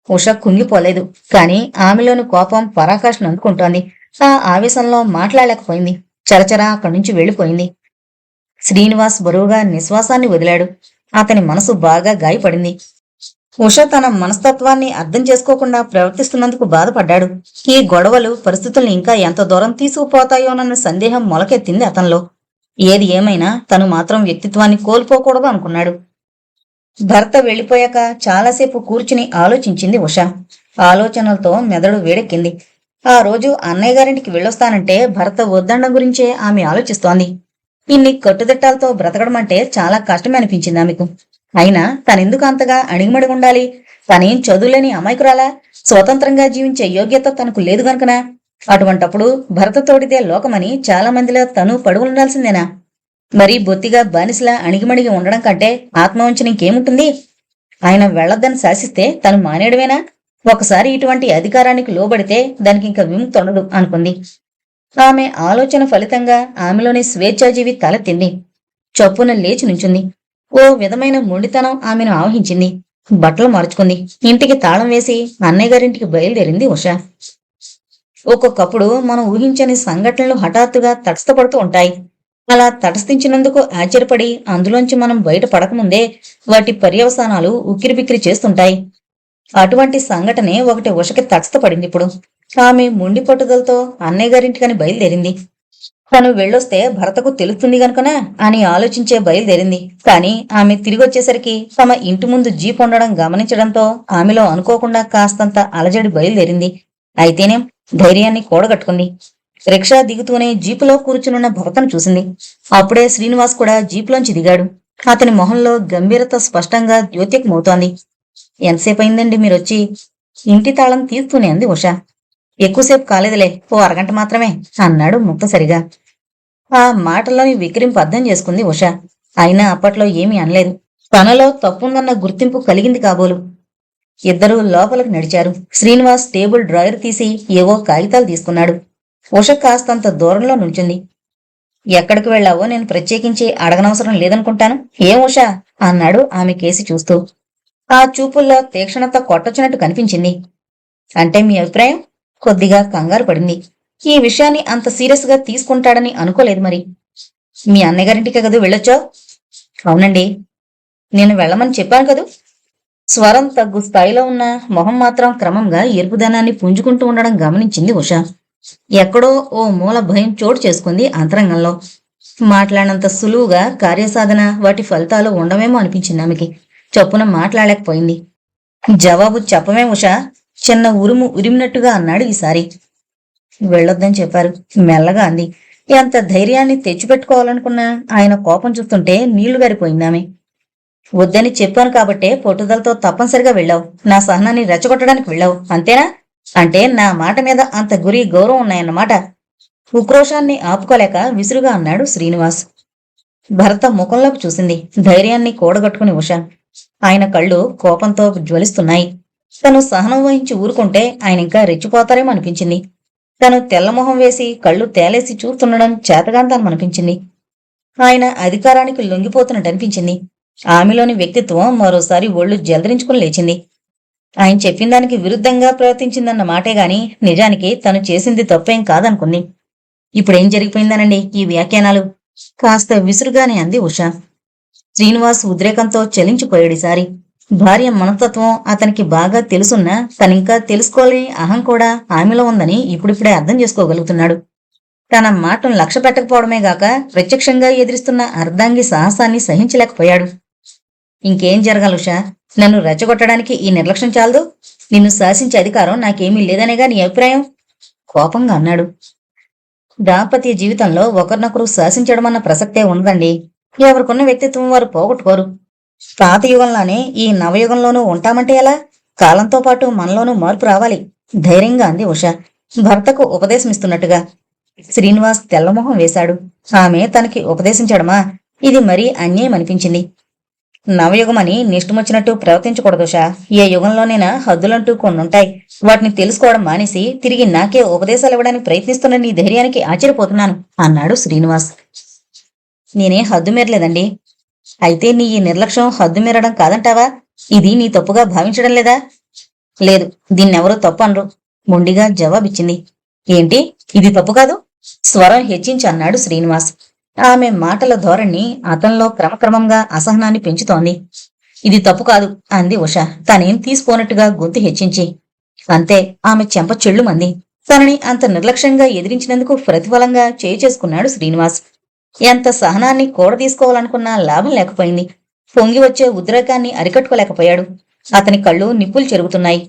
ఉష కుంగిపోలేదు, కాని ఆమెలోని కోపం పరాకాష్ను అందుకుంటోంది. ఆ ఆవేశంలో మాట్లాడలేకపోయింది. చరచరా అక్కడి నుంచి వెళ్లిపోయింది. శ్రీనివాస్ బరువుగా నిశ్వాసాన్ని వదిలాడు. అతని మనసు బాగా గాయపడింది. ఉష తన మనస్తత్వాన్ని అర్థం చేసుకోకుండా ప్రవర్తిస్తున్నందుకు బాధపడ్డాడు. ఈ గొడవలు పరిస్థితుల్ని ఇంకా ఎంత దూరం తీసుకుపోతాయోనన్న సందేహం మొలకెత్తింది అతనిలో. ఏది ఏమైనా తను మాత్రం వ్యక్తిత్వాన్ని కోల్పోకూడదు అనుకున్నాడు. భర్త వెళ్లిపోయాక చాలాసేపు కూర్చుని ఆలోచించింది ఉష. ఆలోచనలతో మెదడు వేడెక్కింది. ఆ రోజు అన్నయ్య గారింటికి వెళ్ళొస్తానంటే భర్త వద్దండం గురించే ఆమె ఆలోచిస్తోంది. ఇన్ని కట్టుదిట్టాలతో బ్రతకడం అంటే చాలా కష్టమే అనిపించింది ఆమెకు. అయినా తనెందుకు అంతగా అణిగిమడి ఉండాలి? తనేం చదువులేని అమాయకురాలా? స్వతంత్రంగా జీవించే యోగ్యత తనకు లేదు గనుకనా? అటువంటప్పుడు భరతతోటిదే లోకమని చాలా మందిలో తను పడుండాల్సిందేనా? మరీ బొత్తిగా బానిసలా అణిగిమణిగి ఉండడం కంటే ఆత్మవంచన ఇంకేముంటుంది? ఆయన వెళ్లొద్దని శాసిస్తే తను మానేయడమేనా? ఒకసారి ఇటువంటి అధికారానికి లోబడితే దానికింక విముక్తి ఉండదు అనుకుంది. ఆమె ఆలోచన ఫలితంగా ఆమెలోని స్వేచ్ఛాజీవి తలెత్తింది. చప్పున లేచి నుంచుంది. ఓ విధమైన మొండితనం ఆమెను ఆవహించింది. బట్టలు మార్చుకుంది. ఇంటికి తాళం వేసి అన్నయ్య గారింటికి బయలుదేరింది ఉష. ఒక్కొక్కప్పుడు మనం ఊహించని సంఘటనలు హఠాత్తుగా తటస్థపడుతూ ఉంటాయి. అలా తటస్థించినందుకు ఆశ్చర్యపడి అందులోంచి మనం బయట పడకముందే వాటి పర్యవసానాలు ఉక్కిరిబిక్కిరి చేస్తుంటాయి. అటువంటి సంఘటనే ఒకటి ఉషకి తటస్థపడింది ఇప్పుడు. ఆమె మొండి పట్టుదలతో అన్నయ్య గారింటికని బయలుదేరింది. తను వెళ్ళొస్తే భర్తకు తెలుస్తుంది గనుకనా అని ఆలోచించే బయలుదేరింది. కాని ఆమె తిరిగొచ్చేసరికి తమ ఇంటి ముందు జీప్ ఉండడం గమనించడంతో ఆమెలో అనుకోకుండా కాస్తంత అలజడి బయలుదేరింది. అయితేనేం ధైర్యాన్ని కూడగట్టుకుంది. రిక్షా దిగుతూనే జీపులో కూర్చునున్న భర్తను చూసింది. అప్పుడే శ్రీనివాస్ కూడా జీపులోంచి దిగాడు. అతని మొహంలో గంభీరత స్పష్టంగా ద్యోత్యకమవుతోంది. ఎంతసేపయిందండి మీరొచ్చి? ఇంటి తాళం తీస్తూనే అంది ఉష. ఎక్కువసేపు కాలేదులే, ఓ అరగంట మాత్రమే అన్నాడు ముక్తసరిగా. ఆ మాటల్లోని విక్రింపు అర్థం చేసుకుంది ఉష. అయినా అప్పట్లో ఏమీ అనలేదు. తనలో తప్పుందన్న గుర్తింపు కలిగింది కాబోలు. ఇద్దరూ లోపలికి నడిచారు. శ్రీనివాస్ టేబుల్ డ్రాయర్ తీసి ఏవో కాగితాలు తీసుకున్నాడు. ఉష కాస్తంత దూరంలో నుంచుంది. ఎక్కడికి వెళ్ళావో నేను ప్రత్యేకించి అడగనవసరం లేదనుకుంటాను. ఏం ఉషా అన్నాడు ఆమె కేసి చూస్తూ. ఆ చూపుల్లో తీక్షణత కొట్టొచ్చినట్టు కనిపించింది. అంటే మీ అభిప్రాయం? కొద్దిగా కంగారు పడింది. ఈ విషయాన్ని అంత సీరియస్ గా తీసుకుంటాడని అనుకోలేదు మరి. మీ అన్నగారింటికే కదూ వెళ్ళొచ్చో? అవునండి. నేను వెళ్ళమని చెప్పాను కదూ. స్వరం తగ్గు స్థాయిలో ఉన్న మొహం మాత్రం క్రమంగా ఎరుపుదనాన్ని పుంజుకుంటూ ఉండడం గమనించింది ఉష. ఎక్కడో ఓ మూల భయం చోటు చేసుకుంది అంతరంగంలో. మాట్లాడినంత సులువుగా కార్యసాధన వాటి ఫలితాలు ఉండమేమో అనిపించింది ఆమెకి. చొప్పున మాట్లాడలేకపోయింది. జవాబు చెప్పమే ఉషా, చిన్న ఉరుము ఉరిమినట్టుగా అన్నాడు ఈసారి. వెళ్ళొద్దని చెప్పారు, మెల్లగా అంది. ఎంత ధైర్యాన్ని తెచ్చిపెట్టుకోవాలనుకున్నా ఆయన కోపం చూస్తుంటే నీళ్లు గారిపోయిందామె. వద్దని చెప్పాను కాబట్టే పట్టుదలతో తప్పనిసరిగా వెళ్ళావు. నా సహనాన్ని రెచ్చగొట్టడానికి వెళ్ళావు, అంతేనా? అంటే నా మాట మీద అంత గురి గౌరవం ఉన్నాయన్నమాట. ఉక్రోషాన్ని ఆపుకోలేక విసురుగా అన్నాడు శ్రీనివాస్. భర్త ముఖంలోకి చూసింది, ధైర్యాన్ని కూడగట్టుకుని ఉష. ఆయన కళ్ళు కోపంతో జ్వలిస్తున్నాయి. తను సహనం వహించి ఊరుకుంటే ఆయన ఇంకా రెచ్చిపోతారేమో అనిపించింది. తను తెల్లమొహం వేసి కళ్ళు తేలేసి చూస్తుండడం చేతగాంతనమనిపించింది. ఆయన అధికారానికి లొంగిపోతున్నట్టు అనిపించింది. ఆమెలోని వ్యక్తిత్వం మరోసారి ఒళ్ళు జలదరించుకుని లేచింది. ఆయన చెప్పిన దానికి విరుద్ధంగా ప్రవర్తించిందన్న మాటే గాని నిజానికి తను చేసింది తప్పేం కాదనుకుంది. ఇప్పుడేం జరిగిపోయిందనండి ఈ వ్యాఖ్యానాలు? కాస్త విసురుగానే అంది ఉష. శ్రీనివాస్ ఉద్రేకంతో చలించిపోయాడిసారి. భార్య మనస్తత్వం అతనికి బాగా తెలుసున్నా తనింకా తెలుసుకోలేని అహం కూడా ఆమెలో ఉందని ఇప్పుడిప్పుడే అర్థం చేసుకోగలుగుతున్నాడు. తన మాటను లక్ష్య పెట్టకపోవడమే గాక ప్రత్యక్షంగా ఎదిరిస్తున్న అర్ధాంగి సాహసాన్ని సహించలేకపోయాడు. ఇంకేం జరగాలుషా? నన్ను రెచ్చగొట్టడానికి ఈ నిర్లక్ష్యం చాలదు. నిన్ను శాసించే అధికారం నాకేమీ లేదనేగా నీ అభిప్రాయం? కోపంగా అన్నాడు. దాంపత్య జీవితంలో ఒకరినొకరు శాసించడం అన్న ప్రసక్తే ఉండదండి. ఎవరికున్న వ్యక్తిత్వం వారు పోగొట్టుకోరు. పాత యుగంలోనే ఈ నవయుగంలోనూ ఉంటామంటే ఎలా? కాలంతో పాటు మనలోనూ మార్పు రావాలి, ధైర్యంగా అంది ఉష భర్తకు ఉపదేశమిస్తున్నట్టుగా. శ్రీనివాస్ తెల్లమొహం వేశాడు. ఆమె తనకి ఉపదేశించడమా? ఇది మరీ అన్యాయం అనిపించింది. నవయుగమని నిష్టమొచ్చినట్టు ప్రవర్తించకూడదుషా. ఏ యుగంలోనైనా హద్దులంటూ కొన్నుంటాయి. వాటిని తెలుసుకోవడం మానేసి తిరిగి నాకే ఉపదేశాలు ఇవ్వడానికి ప్రయత్నిస్తున్న నీ ధైర్యానికి ఆశ్చర్యపోతున్నాను అన్నాడు శ్రీనివాస్. నేనే హద్దు మీరలేదండి. అయితే నీ ఈ నిర్లక్ష్యం హద్దు మీరడం కాదంటావా? ఇది నీ తప్పుగా భావించడం లేదా? లేదు, దీన్నెవరూ తప్పు అనరు, మొండిగా జవాబిచ్చింది. ఏంటి, ఇది తప్పు కాదు? స్వరం హెచ్చించి అన్నాడు శ్రీనివాస్. ఆమె మాటల ధోరణి అతనిలో క్రమక్రమంగా అసహనాన్ని పెంచుతోంది. ఇది తప్పు కాదు అంది ఉష తనేం తీసుకోనట్టుగా గొంతు హెచ్చించి. అంతే, ఆమె చెంప చెళ్ళుమంది. తనని అంత నిర్లక్ష్యంగా ఎదిరించినందుకు ప్రతిఫలంగా చేసుకున్నాడు శ్రీనివాస్. ఎంత సహనాన్ని కూడదీసుకోవాలనుకున్నా లాభం లేకపోయింది. పొంగి వచ్చే ఉద్రేకాన్ని అరికట్టుకోలేకపోయాడు. అతని కళ్ళు నిప్పులు చెరుగుతున్నాయి.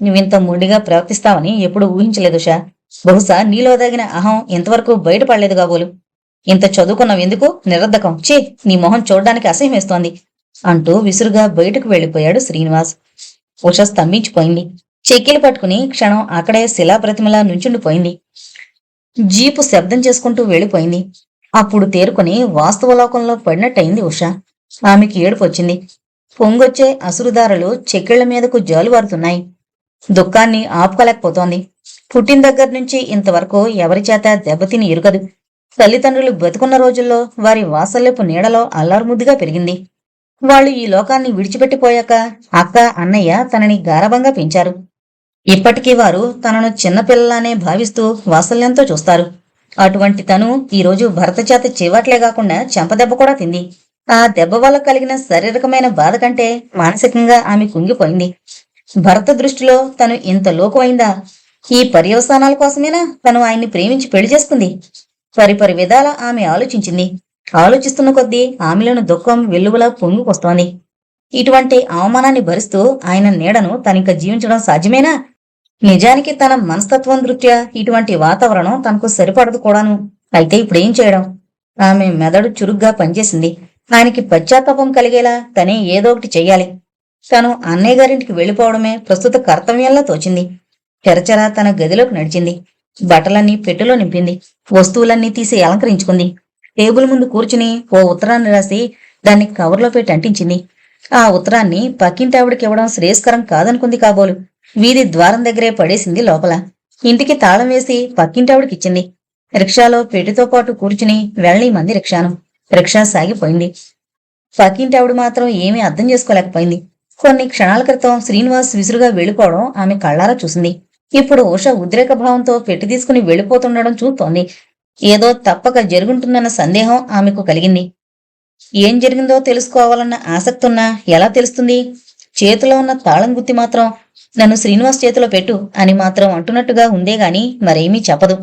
నువ్వింత మొండిగా ప్రవర్తిస్తావని ఎప్పుడు ఊహించలేదుషా. బహుశా నీలో తగిన అహం ఇంతవరకు బయటపడలేదు కాబోలు. ఇంత చదువుకున్నావెందుకు? నిరర్ధకం, ఛీ, నీ మొహం చూడ్డానికి అసహ్యం వేస్తోంది అంటూ విసురుగా బయటకు వెళ్లిపోయాడు శ్రీనివాస్. ఉష స్తంభించిపోయింది. చెక్కిలు పట్టుకుని క్షణం అక్కడే శిలాప్రతిమలా నుంచుండిపోయింది. జీపు శబ్దం చేసుకుంటూ వెళ్లిపోయింది. అప్పుడు తేరుకుని వాస్తవలోకంలో పడినట్టయింది ఉష. ఆమెకి ఏడుపొచ్చింది. పొంగొచ్చే అసురుదారలు చెక్కిళ్ల మీదకు జాలువారుతున్నాయి. దుఃఖాన్ని ఆపుకోలేకపోతోంది. పుట్టిన దగ్గర్నుంచి ఇంతవరకు ఎవరిచేత దెబ్బతిని ఎరుగదు. తల్లిదండ్రులు బతుకున్న రోజుల్లో వారి వాత్సల్యపు నీడలో అల్లారుముద్దుగా పెరిగింది. వాళ్ళు ఈ లోకాన్ని విడిచిపెట్టిపోయాక అక్క, అన్నయ్య తనని గారభంగా పెంచారు. ఇప్పటికీ వారు తనను చిన్నపిల్లలానే భావిస్తూ వాత్సల్యంతో చూస్తారు. అటువంటి తను ఈరోజు భరత చేత చీవాట్లే కాకుండా చెంపదెబ్బ కూడా తింది. ఆ దెబ్బ వల్ల కలిగిన శారీరకమైన బాధ కంటే మానసికంగా ఆమె కుంగిపోయింది. భరత దృష్టిలో తను ఇంత లోకువైందా? ఈ పర్యవసానాల కోసమేనా తను ఆయన్ని ప్రేమించి పెళ్లి చేసుకుంది? పరిపరి విధాల ఆమె ఆలోచించింది. ఆలోచిస్తున్న కొద్దీ ఆమెలోని దుఃఖం వెల్లువలా పొంగుకొస్తోంది. ఇటువంటి అవమానాన్ని భరిస్తూ ఆయన నీడను తనింక జీవించడం సాధ్యమేనా? నిజానికి తన మనస్తత్వం దృష్ట్యా ఇటువంటి వాతావరణం తనకు సరిపడదు కూడాను. అయితే ఇప్పుడేం చేయడం? ఆమె మెదడు చురుగ్గా పనిచేసింది. ఆయనకి పశ్చాత్తాపం కలిగేలా తనే ఏదో ఒకటి చెయ్యాలి. తను అన్నయ్య గారింటికి వెళ్లిపోవడమే ప్రస్తుత కర్తవ్యంలా తోచింది. తెరచెర తన గదిలోకి నడిచింది. బట్టలన్నీ పెట్టెలో నింపింది. వస్తువులన్నీ తీసి అలంకరించుకుంది. టేబుల్ ముందు కూర్చుని ఓ ఉత్తరాన్ని రాసి దాన్ని కవర్లో పెట్టి అంటించింది. ఆ ఉత్తరాన్ని పక్కింటావిడికి ఇవ్వడం శ్రేయస్కరం కాదనుకుంది కాబోలు. వీధి ద్వారం దగ్గరే పడేసింది లోపల. ఇంటికి తాళం వేసి పక్కింటావిడికిచ్చింది. రిక్షాలో పెట్టితో పాటు కూర్చుని వెళ్ళనీమంది రిక్షాను. రిక్షా సాగిపోయింది. పక్కింటావిడ మాత్రం ఏమీ అర్థం చేసుకోలేకపోయింది. కొన్ని క్షణాల క్రితం శ్రీనివాస్ విసురుగా వెళ్లిపోవడం ఆమె కళ్ళారా చూసింది. ఇప్పుడు ఉష ఉద్రేక భావంతో పెట్టి తీసుకుని వెళ్లిపోతుండడం చూస్తోంది. ఏదో తప్పక జరుగుంటుందన్న సందేహం ఆమెకు కలిగింది. ఏం జరిగిందో తెలుసుకోవాలన్న ఆసక్తున్నా ఎలా తెలుస్తుంది? చేతిలో ఉన్న తాళం గుత్తి మాత్రం నన్ను శ్రీనివాస్ చేతిలో పెట్టు అని మాత్రం అంటున్నట్టుగా ఉందే గాని మరేమీ చెప్పదు.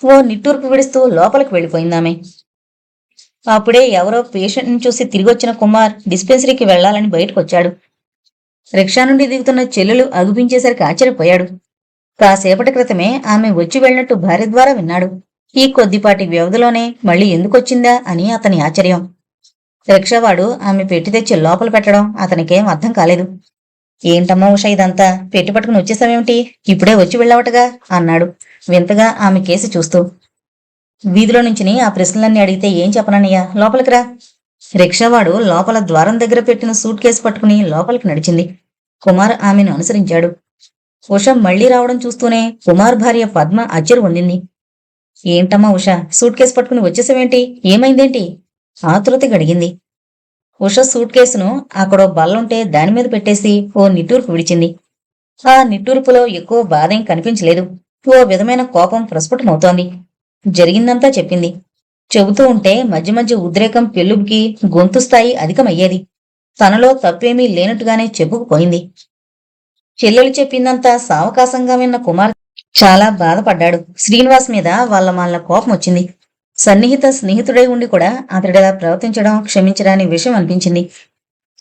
ఓ నిట్టూర్పు విడుస్తూ లోపలికి వెళ్లిపోయిందామె. అప్పుడే ఎవరో పేషెంట్ని చూసి తిరిగొచ్చిన కుమార్ డిస్పెన్సరీకి వెళ్లాలని బయటకొచ్చాడు. రిక్షా నుండి దిగుతున్న చెల్లెలు అగుపించేసరికి ఆశ్చర్యపోయాడు. కాసేపటి క్రితమే ఆమె వచ్చి వెళ్ళినట్టు భార్య ద్వారా విన్నాడు. ఈ కొద్దిపాటి వ్యవధిలోనే మళ్ళీ ఎందుకొచ్చిందా అని అతని ఆశ్చర్యం. రిక్షావాడు ఆమె పెట్టి తెచ్చి లోపల పెట్టడం అతనికేం అర్థం కాలేదు. ఏంటమ్మా ఉష ఇదంతా? పెట్టి పట్టుకుని వచ్చేసావేమిటి? ఇప్పుడే వచ్చి వెళ్ళావటగా అన్నాడు వింతగా ఆమె కేసి చూస్తూ. వీధిలో నుంచిని ఆ ప్రశ్నలన్నీ అడిగితే ఏం చెప్పనన్నయ్యా? లోపలికి రా. రిక్షావాడు లోపల ద్వారం దగ్గర పెట్టిన సూట్ కేసు పట్టుకుని లోపలికి నడిచింది. కుమార్ ఆమెను అనుసరించాడు. ఉష మళ్లీ రావడం చూస్తూనే కుమార్ భార్య పద్మ అచ్చెరు పొందింది. ఏంటమ్మా ఉష, సూట్ కేసు పట్టుకుని వచ్చేసావేంటి? ఏమైందేంటి? ఆతృతి గడిగింది. ఉష సూట్ కేసును అక్కడో బల్లుంటే దానిమీద పెట్టేసి ఓ నిట్టూర్పు విడిచింది. ఆ నిట్టూర్పులో ఎక్కువ బాధేం కనిపించలేదు. ఓ విధమైన కోపం ప్రస్ఫుటమవుతోంది. జరిగిందంతా చెప్పింది. చెబుతూ ఉంటే మధ్య మధ్య ఉద్రేకం పెళ్ళుబికి గొంతు స్థాయి అధికమయ్యేది. తనలో తప్పేమీ లేనట్టుగానే చెప్పుకుపోయింది. చెల్లెలు చెప్పిందంతా సావకాశంగా విన్న కుమార్ చాలా బాధపడ్డాడు. శ్రీనివాస్ మీద వాళ్ళ కోపం వచ్చింది. సన్నిహిత స్నేహితుడై ఉండి కూడా అతడిలా ప్రవర్తించడం క్షమించడాని విషయం అనిపించింది.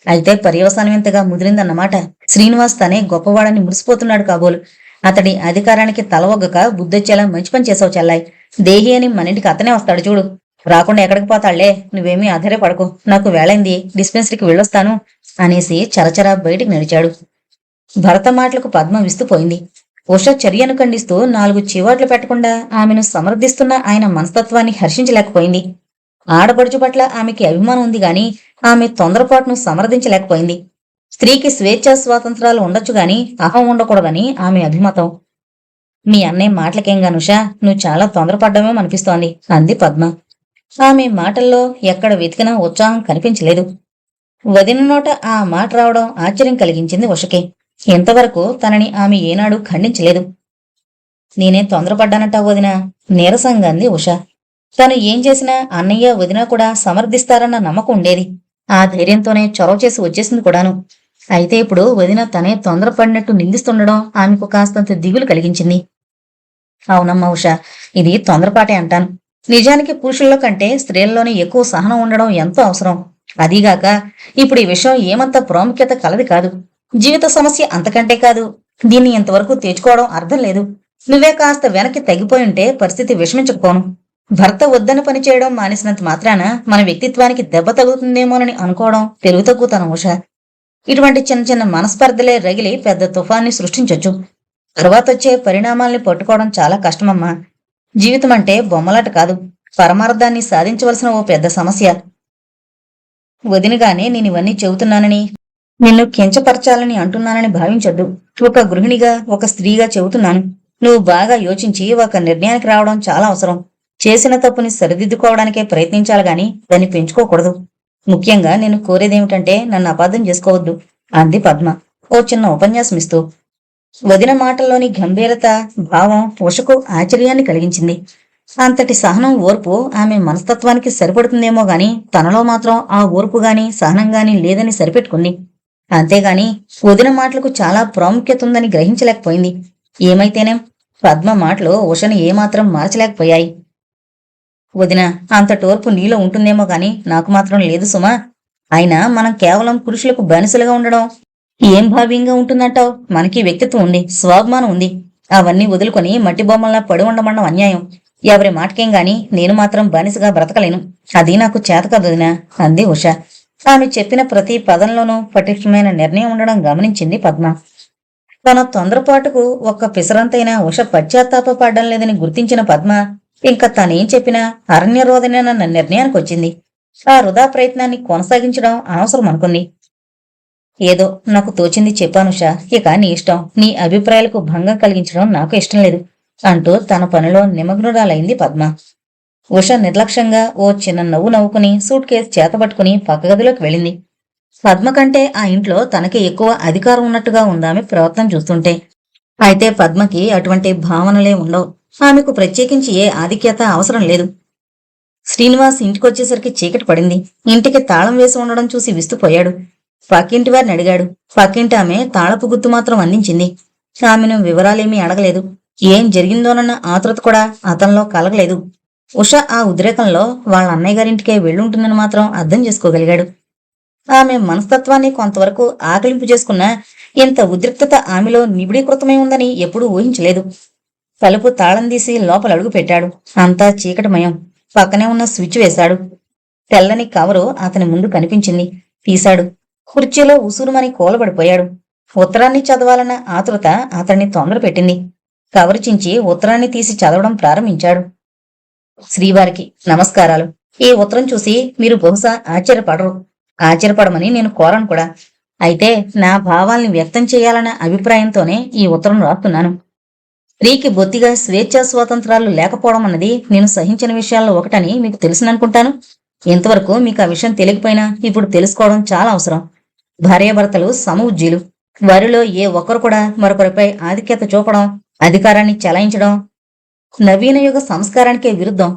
అయితే పర్యవసానం ఎంతగా ముదిరిందన్నమాట. శ్రీనివాస్ తనే గొప్పవాడని మురిసిపోతున్నాడు కాబోలు. అతడి అధికారానికి తలవొగ్గక బుద్ధొచ్చేలా మంచి పని చేసావు చెల్లాయి. దేహి అని మన ఇంటికి అతనే వస్తాడు చూడు. రాకుండా ఎక్కడికి పోతాళ్లే, నువ్వేమీ ఆధారపడకు. నాకు వేళైంది, డిస్పెన్సరీకి వెళ్ళొస్తాను అనేసి చరచరా బయటికి నడిచాడు. భరత మాటలకు పద్మ విస్తుపోయింది. ఉష చర్యను ఖండిస్తూ 4 చివాట్లు పెట్టకుండా ఆమెను సమర్థిస్తున్న ఆయన మనస్తత్వాన్ని హర్షించలేకపోయింది. ఆడపడుచు పట్ల ఆమెకి అభిమానం ఉంది గాని ఆమె తొందరపాటును సమర్థించలేకపోయింది. స్త్రీకి స్వేచ్ఛా స్వాతంత్రాలు ఉండొచ్చు గాని అహం ఉండకూడదని ఆమె అభిమతం. మీ అన్నయ్య మాటలకేంగానుషా, నువ్వు చాలా తొందరపడ్డమేమో అనిపిస్తోంది అంది పద్మ. ఆమె మాటల్లో ఎక్కడ వెతికినా ఉత్సాహం కనిపించలేదు. వదిన నోట ఆ మాట రావడం ఆశ్చర్యం కలిగించింది ఉషకి. ఇంతవరకు తనని ఆమె ఏనాడు ఖండించలేదు. నేనే తొందరపడ్డానట వదిన, నీరసంగా అంది ఉష. తను ఏం చేసినా అన్నయ్య వదిన కూడా సమర్థిస్తారన్న నమ్మకం ఉండేది. ఆ ధైర్యంతోనే చొరవ చేసి వచ్చేసింది కూడాను. అయితే ఇప్పుడు వదిన తనే తొందరపడినట్టు నిందిస్తుండడం ఆమెకు కాస్తంత దిగులు కలిగించింది. అవునమ్మా ఉష, ఇది తొందరపాటే అంటాను. నిజానికి పురుషుల్లో కంటే స్త్రీల్లోనే ఎక్కువ సహనం ఉండడం ఎంతో అవసరం. అదీగాక ఇప్పుడు ఈ విషయం ఏమంత ప్రాముఖ్యత కలది కాదు. జీవిత సమస్య అంతకంటే కాదు. దీన్ని ఇంతవరకు తెచ్చుకోవడం అర్థం లేదు. నువ్వే కాస్త వెనక్కి తగ్గిపోయుంటే పరిస్థితి విషమించకపోను. భర్త వద్దని పని చేయడం మానేసినంత మాత్రాన మన వ్యక్తిత్వానికి దెబ్బ తగులుతుందేమోనని అనుకోవడం తెలుగు తక్కువతనం ఉష. ఇటువంటి చిన్న చిన్న మనస్పర్ధలే రగిలి పెద్ద తుఫాన్ని సృష్టించొచ్చు. తర్వాతొచ్చే పరిణామాల్ని పట్టుకోవడం చాలా కష్టమమ్మా. జీవితం అంటే బొమ్మలాట కాదు, పరమార్థాన్ని సాధించవలసిన ఓ పెద్ద సమస్య. వదినగానే నేనివన్నీ చెబుతున్నానని, నిన్ను కించపరచాలని అంటున్నానని భావించొద్దు. ఒక గృహిణిగా, ఒక స్త్రీగా చెబుతున్నాను. నువ్వు బాగా యోచించి ఒక నిర్ణయానికి రావడం చాలా అవసరం. చేసిన తప్పుని సరిదిద్దుకోవడానికే ప్రయత్నించాలి గాని దాన్ని పెంచుకోకూడదు. ముఖ్యంగా నేను కోరేదేమిటంటే నన్ను అపార్థం చేసుకోవద్దు అంది పద్మ ఓ చిన్న ఉపన్యాసం ఇస్తూ. వదిన మాటల్లోని గంభీరత, భావం ఉషకు ఆశ్చర్యాన్ని కలిగించింది. అంతటి సహనం, ఓర్పు ఆమె మనస్తత్వానికి సరిపడుతుందేమో గాని తనలో మాత్రం ఆ ఓర్పు గాని సహనం గాని లేదని సరిపెట్టుకుంది. అంతేగాని వదిన మాటలకు చాలా ప్రాముఖ్యత ఉందని గ్రహించలేకపోయింది. ఏమైతేనేం పద్మ మాటలు ఉషను ఏమాత్రం మార్చలేకపోయాయి. వదిన, అంతటోర్పు నీలో ఉంటుందేమో గాని నాకు మాత్రం లేదు సుమా. అయినా మనం కేవలం పురుషులకు బానిసలుగా ఉండడం ఏం భావ్యంగా ఉంటుందంటావు? మనకి వ్యక్తిత్వం ఉంది, స్వాభిమానం ఉంది. అవన్నీ వదులుకొని మట్టి బొమ్మల్లా పడి ఉండమనడం అన్యాయం. ఎవరి మాటకేం గాని నేను మాత్రం బానిసగా బ్రతకలేను. అది నాకు చేత కాదు వదినా అంది ఉష. ఆమె చెప్పిన ప్రతి పదంలోనూ పటిష్టమైన నిర్ణయం ఉండడం గమనించింది పద్మ. తన తొందరపాటుకు ఒక్క పిసరంతైనా ఉష పశ్చాత్తాపపడడం లేదని గుర్తించిన పద్మ ఇంకా తనేం చెప్పినా అరణ్యరోధనన్న నిర్ణయానికి వచ్చింది. ఆ వృధా ప్రయత్నాన్ని కొనసాగించడం అనవసరం అనుకుంది. ఏదో నాకు తోచింది చెప్పానుషా, ఇక నీ ఇష్టం. నీ అభిప్రాయాలకు భంగం కలిగించడం నాకు ఇష్టం లేదు అంటూ తన పనిలో నిమగ్నురాలైంది పద్మ. ఉష నిర్లక్ష్యంగా ఓ చిన్న నవ్వు నవ్వుకుని సూట్ కేసు చేతపట్టుకుని పక్క గదిలోకి వెళ్ళింది. పద్మ కంటే ఆ ఇంట్లో తనకి ఎక్కువ అధికారం ఉన్నట్టుగా ఉందామె ప్రవర్తన చూస్తుంటే. అయితే పద్మకి అటువంటి భావనలే ఉండవు. ఆమెకు ప్రత్యేకించి ఏ ఆధిక్యత అవసరం లేదు. శ్రీనివాస్ ఇంటికొచ్చేసరికి చీకటి పడింది. ఇంటికి తాళం వేసి ఉండడం చూసి విస్తుపోయాడు. పక్కింటి వారిని అడిగాడు. పక్కింటి ఆమె తాళపు గుర్తు మాత్రం అందించింది. ఆమెను వివరాలేమీ అడగలేదు. ఏం జరిగిందోనన్న ఆతృత కూడా అతనిలో కలగలేదు. ఉష ఆ ఉద్రేకంలో వాళ్ళ అన్నయ్య గారింటికే వెళ్ళుంటుందని మాత్రం అర్థం చేసుకోగలిగాడు. ఆమె మనస్తత్వాన్ని కొంతవరకు ఆకలింపు చేసుకున్నా ఇంత ఉద్రిక్తత ఆమెలో నిబిడీకృతమై ఉందని ఎప్పుడూ ఊహించలేదు. తలుపు తాళం తీసి లోపల అడుగు పెట్టాడు. అంతా చీకటిమయం. పక్కనే ఉన్న స్విచ్ వేశాడు. తెల్లని కవరు అతని ముందు కనిపించింది. తీశాడు. కుర్చీలో ఉసురుమని కూలబడిపోయాడు. ఉత్తరాన్ని చదవాలన్న ఆతృత అతన్ని తొందర పెట్టింది. కవరు చించి ఉత్తరాన్ని తీసి చదవడం ప్రారంభించాడు. శ్రీవారికి నమస్కారాలు. ఈ ఉత్తరం చూసి మీరు బహుశా ఆశ్చర్యపడరు. ఆశ్చర్యపడమని నేను కోరను కూడా. అయితే నా భావాల్ని వ్యక్తం చేయాలన్న అభిప్రాయంతోనే ఈ ఉత్తరం రాస్తున్నాను. స్త్రీకి బొత్తిగా స్వేచ్ఛా స్వాతంత్రాలు లేకపోవడం అన్నది నేను సహించిన విషయాల్లో ఒకటని మీకు తెలుసుననుకుంటాను. ఇంతవరకు మీకు ఆ విషయం తెలియకపోయినా ఇప్పుడు తెలుసుకోవడం చాలా అవసరం. భార్యాభర్తలు సమఉజ్జీలు. వారిలో ఏ ఒక్కరు కూడా మరొకరిపై ఆధిక్యత చూపడం, అధికారాన్ని చెలాయించడం నవీన యుగ సంస్కారానికే విరుద్ధం.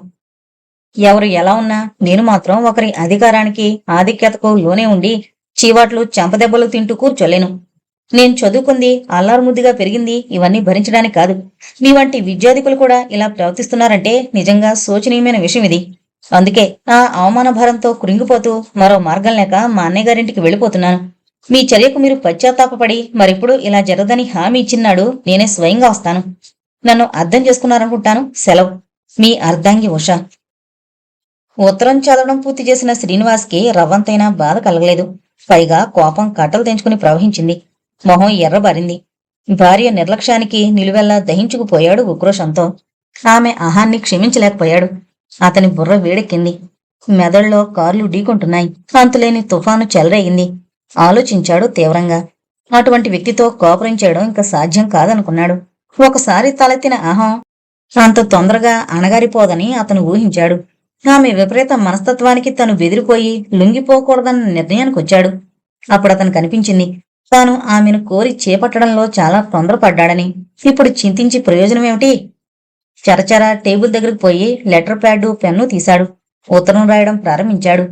ఎవరు ఎలా ఉన్నా నేను మాత్రం ఒకరి అధికారానికి ఆధిక్యతకు లోనే ఉండి చీవాట్లు చెంపదెబ్బలు తింటూ కూర్చోలేను. నేను చదువుకుంది, అల్లారుముద్దుగా పెరిగింది ఇవన్నీ భరించడానికి కాదు. మీ వంటి విద్యాధికులు కూడా ఇలా ప్రవర్తిస్తున్నారంటే నిజంగా శోచనీయమైన విషయం ఇది. అందుకే ఆ అవమాన భారంతో కృంగిపోతూ మరో మార్గం లేక మా అన్నయ్య గారింటికి వెళ్ళిపోతున్నాను. మీ చర్యకు మీరు పశ్చాత్తాపపడి మరిప్పుడు ఇలా జరగదని హామీ ఇచ్చినాడు నేనే స్వయంగా వస్తాను. నన్ను అర్థం చేసుకున్నారనుకుంటాను. సెలవు. మీ అర్ధాంగి ఉష. ఉత్తరం చదవడం పూర్తి చేసిన శ్రీనివాస్కి రవ్వంతైనా బాధ కలగలేదు. పైగా కోపం కట్టలు తెంచుకుని ప్రవహించింది. మొహం ఎర్రబారింది. భార్య నిర్లక్ష్యానికి నిలువెల్లా దహించుకుపోయాడు ఉక్రోషంతో. ఆమె అహాన్ని క్షమించలేకపోయాడు. అతని బుర్ర వేడెక్కింది. మెదడులో కార్లు ఢీకొంటున్నాయి. అంతులేని తుఫాను చెలరేగింది. ఆలోచించాడు తీవ్రంగా. అటువంటి వ్యక్తితో కోపరం చేయడం ఇంకా సాధ్యం కాదనుకున్నాడు. ఒకసారి తలెత్తిన అహం అంత తొందరగా అణగారిపోదని అతను ఊహించాడు. ఆమె విపరీత మనస్తత్వానికి తను బెదిరిపోయి లొంగిపోకూడదన్న నిర్ణయానికొచ్చాడు. అప్పుడతను కనిపించింది తాను ఆమెను కోరి చేపట్టడంలో చాలా తొందరపడ్డాడని. ఇప్పుడు చింతించి ప్రయోజనమేమిటి? చరచర టేబుల్ దగ్గరకు పోయి లెటర్ ప్యాడు, పెన్ను తీశాడు. ఉత్తరం రాయడం ప్రారంభించాడు.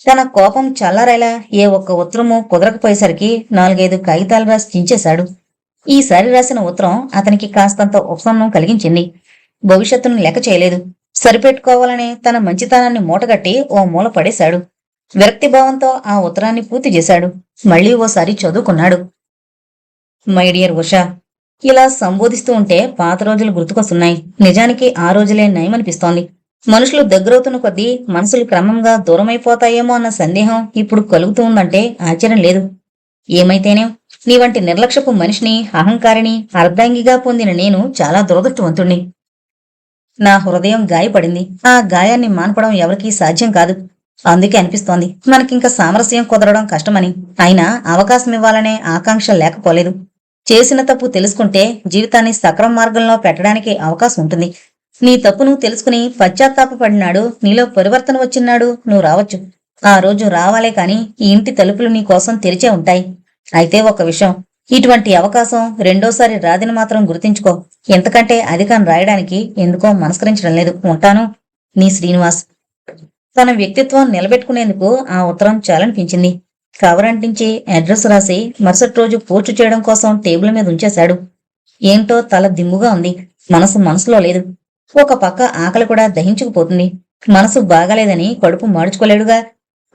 తన కోపం చల్లారేలా ఏ ఒక్క ఉత్తరము కుదరకపోయేసరికి 4-5 కాగితాలు రాసి చించేశాడు. ఈసారి రాసిన ఉత్తరం అతనికి కాస్తంత ఉపశమనం కలిగించింది. భవిష్యత్తును లెక్క చేయలేదు. సరిపెట్టుకోవాలనే తన మంచితనాన్ని మూటగట్టి ఓ మూల పడేశాడు. విరక్తిభావంతో ఆ ఉత్తరాన్ని పూర్తి చేశాడు. మళ్లీ ఓసారి చదువుకున్నాడు. మై డియర్ ఉషా, ఇలా సంబోధిస్తూ ఉంటే పాత రోజులు గుర్తుకొస్తున్నాయి. నిజానికి ఆ రోజులే నయమనిపిస్తోంది. మనుషులు దగ్గరవుతున్న కొద్దీ మనసులు క్రమంగా దూరమైపోతాయేమో అన్న సందేహం ఇప్పుడు కలుగుతూ ఉందంటే ఆశ్చర్యం లేదు. ఏమైతేనే నీ వంటి నిర్లక్ష్యపు మనిషిని, అహంకారిని అర్ధాంగిగా పొందిన నేను చాలా దురదృష్టవంతుణ్ణి. నా హృదయం గాయపడింది. ఆ గాయాన్ని మాన్పడం ఎవరికీ సాధ్యం కాదు. అందుకే అనిపిస్తోంది మనకింక సామరస్యం కుదరడం కష్టమని. అయినా అవకాశం ఇవ్వాలనే ఆకాంక్ష లేకపోలేదు. చేసిన తప్పు తెలుసుకుంటే జీవితాన్ని సక్రమ మార్గంలో పెట్టడానికి అవకాశం ఉంటుంది. నీ తప్పు నువ్వు తెలుసుకుని పశ్చాత్తాపడినాడు, నీలో పరివర్తన వచ్చినాడు, నువ్వు రావచ్చు. ఆ రోజు రావాలే కాని ఈ ఇంటి తలుపులు నీ కోసం తెరిచే ఉంటాయి. అయితే ఒక విషయం, ఇటువంటి అవకాశం రెండోసారి రాదని మాత్రం గుర్తించుకో. ఎంతకంటే అధికం రాయడానికి ఎందుకో మనస్కరించడం లేదు. ఉంటాను, నీ శ్రీనివాస్. తన వ్యక్తిత్వం నిలబెట్టుకునేందుకు ఆ ఉత్తరం చాలనిపించింది. కవర్ అంటించి అడ్రస్ రాసి మరుసటి రోజు పోస్టు చేయడం కోసం టేబుల్ మీద ఉంచేశాడు. ఏంటో తల దిమ్ముగా ఉంది. మనసులో లేదు. ఒక పక్క ఆకలి కూడా దహించుకుపోతుంది. మనసు బాగాలేదని కడుపు మాడ్చుకోలేడుగా.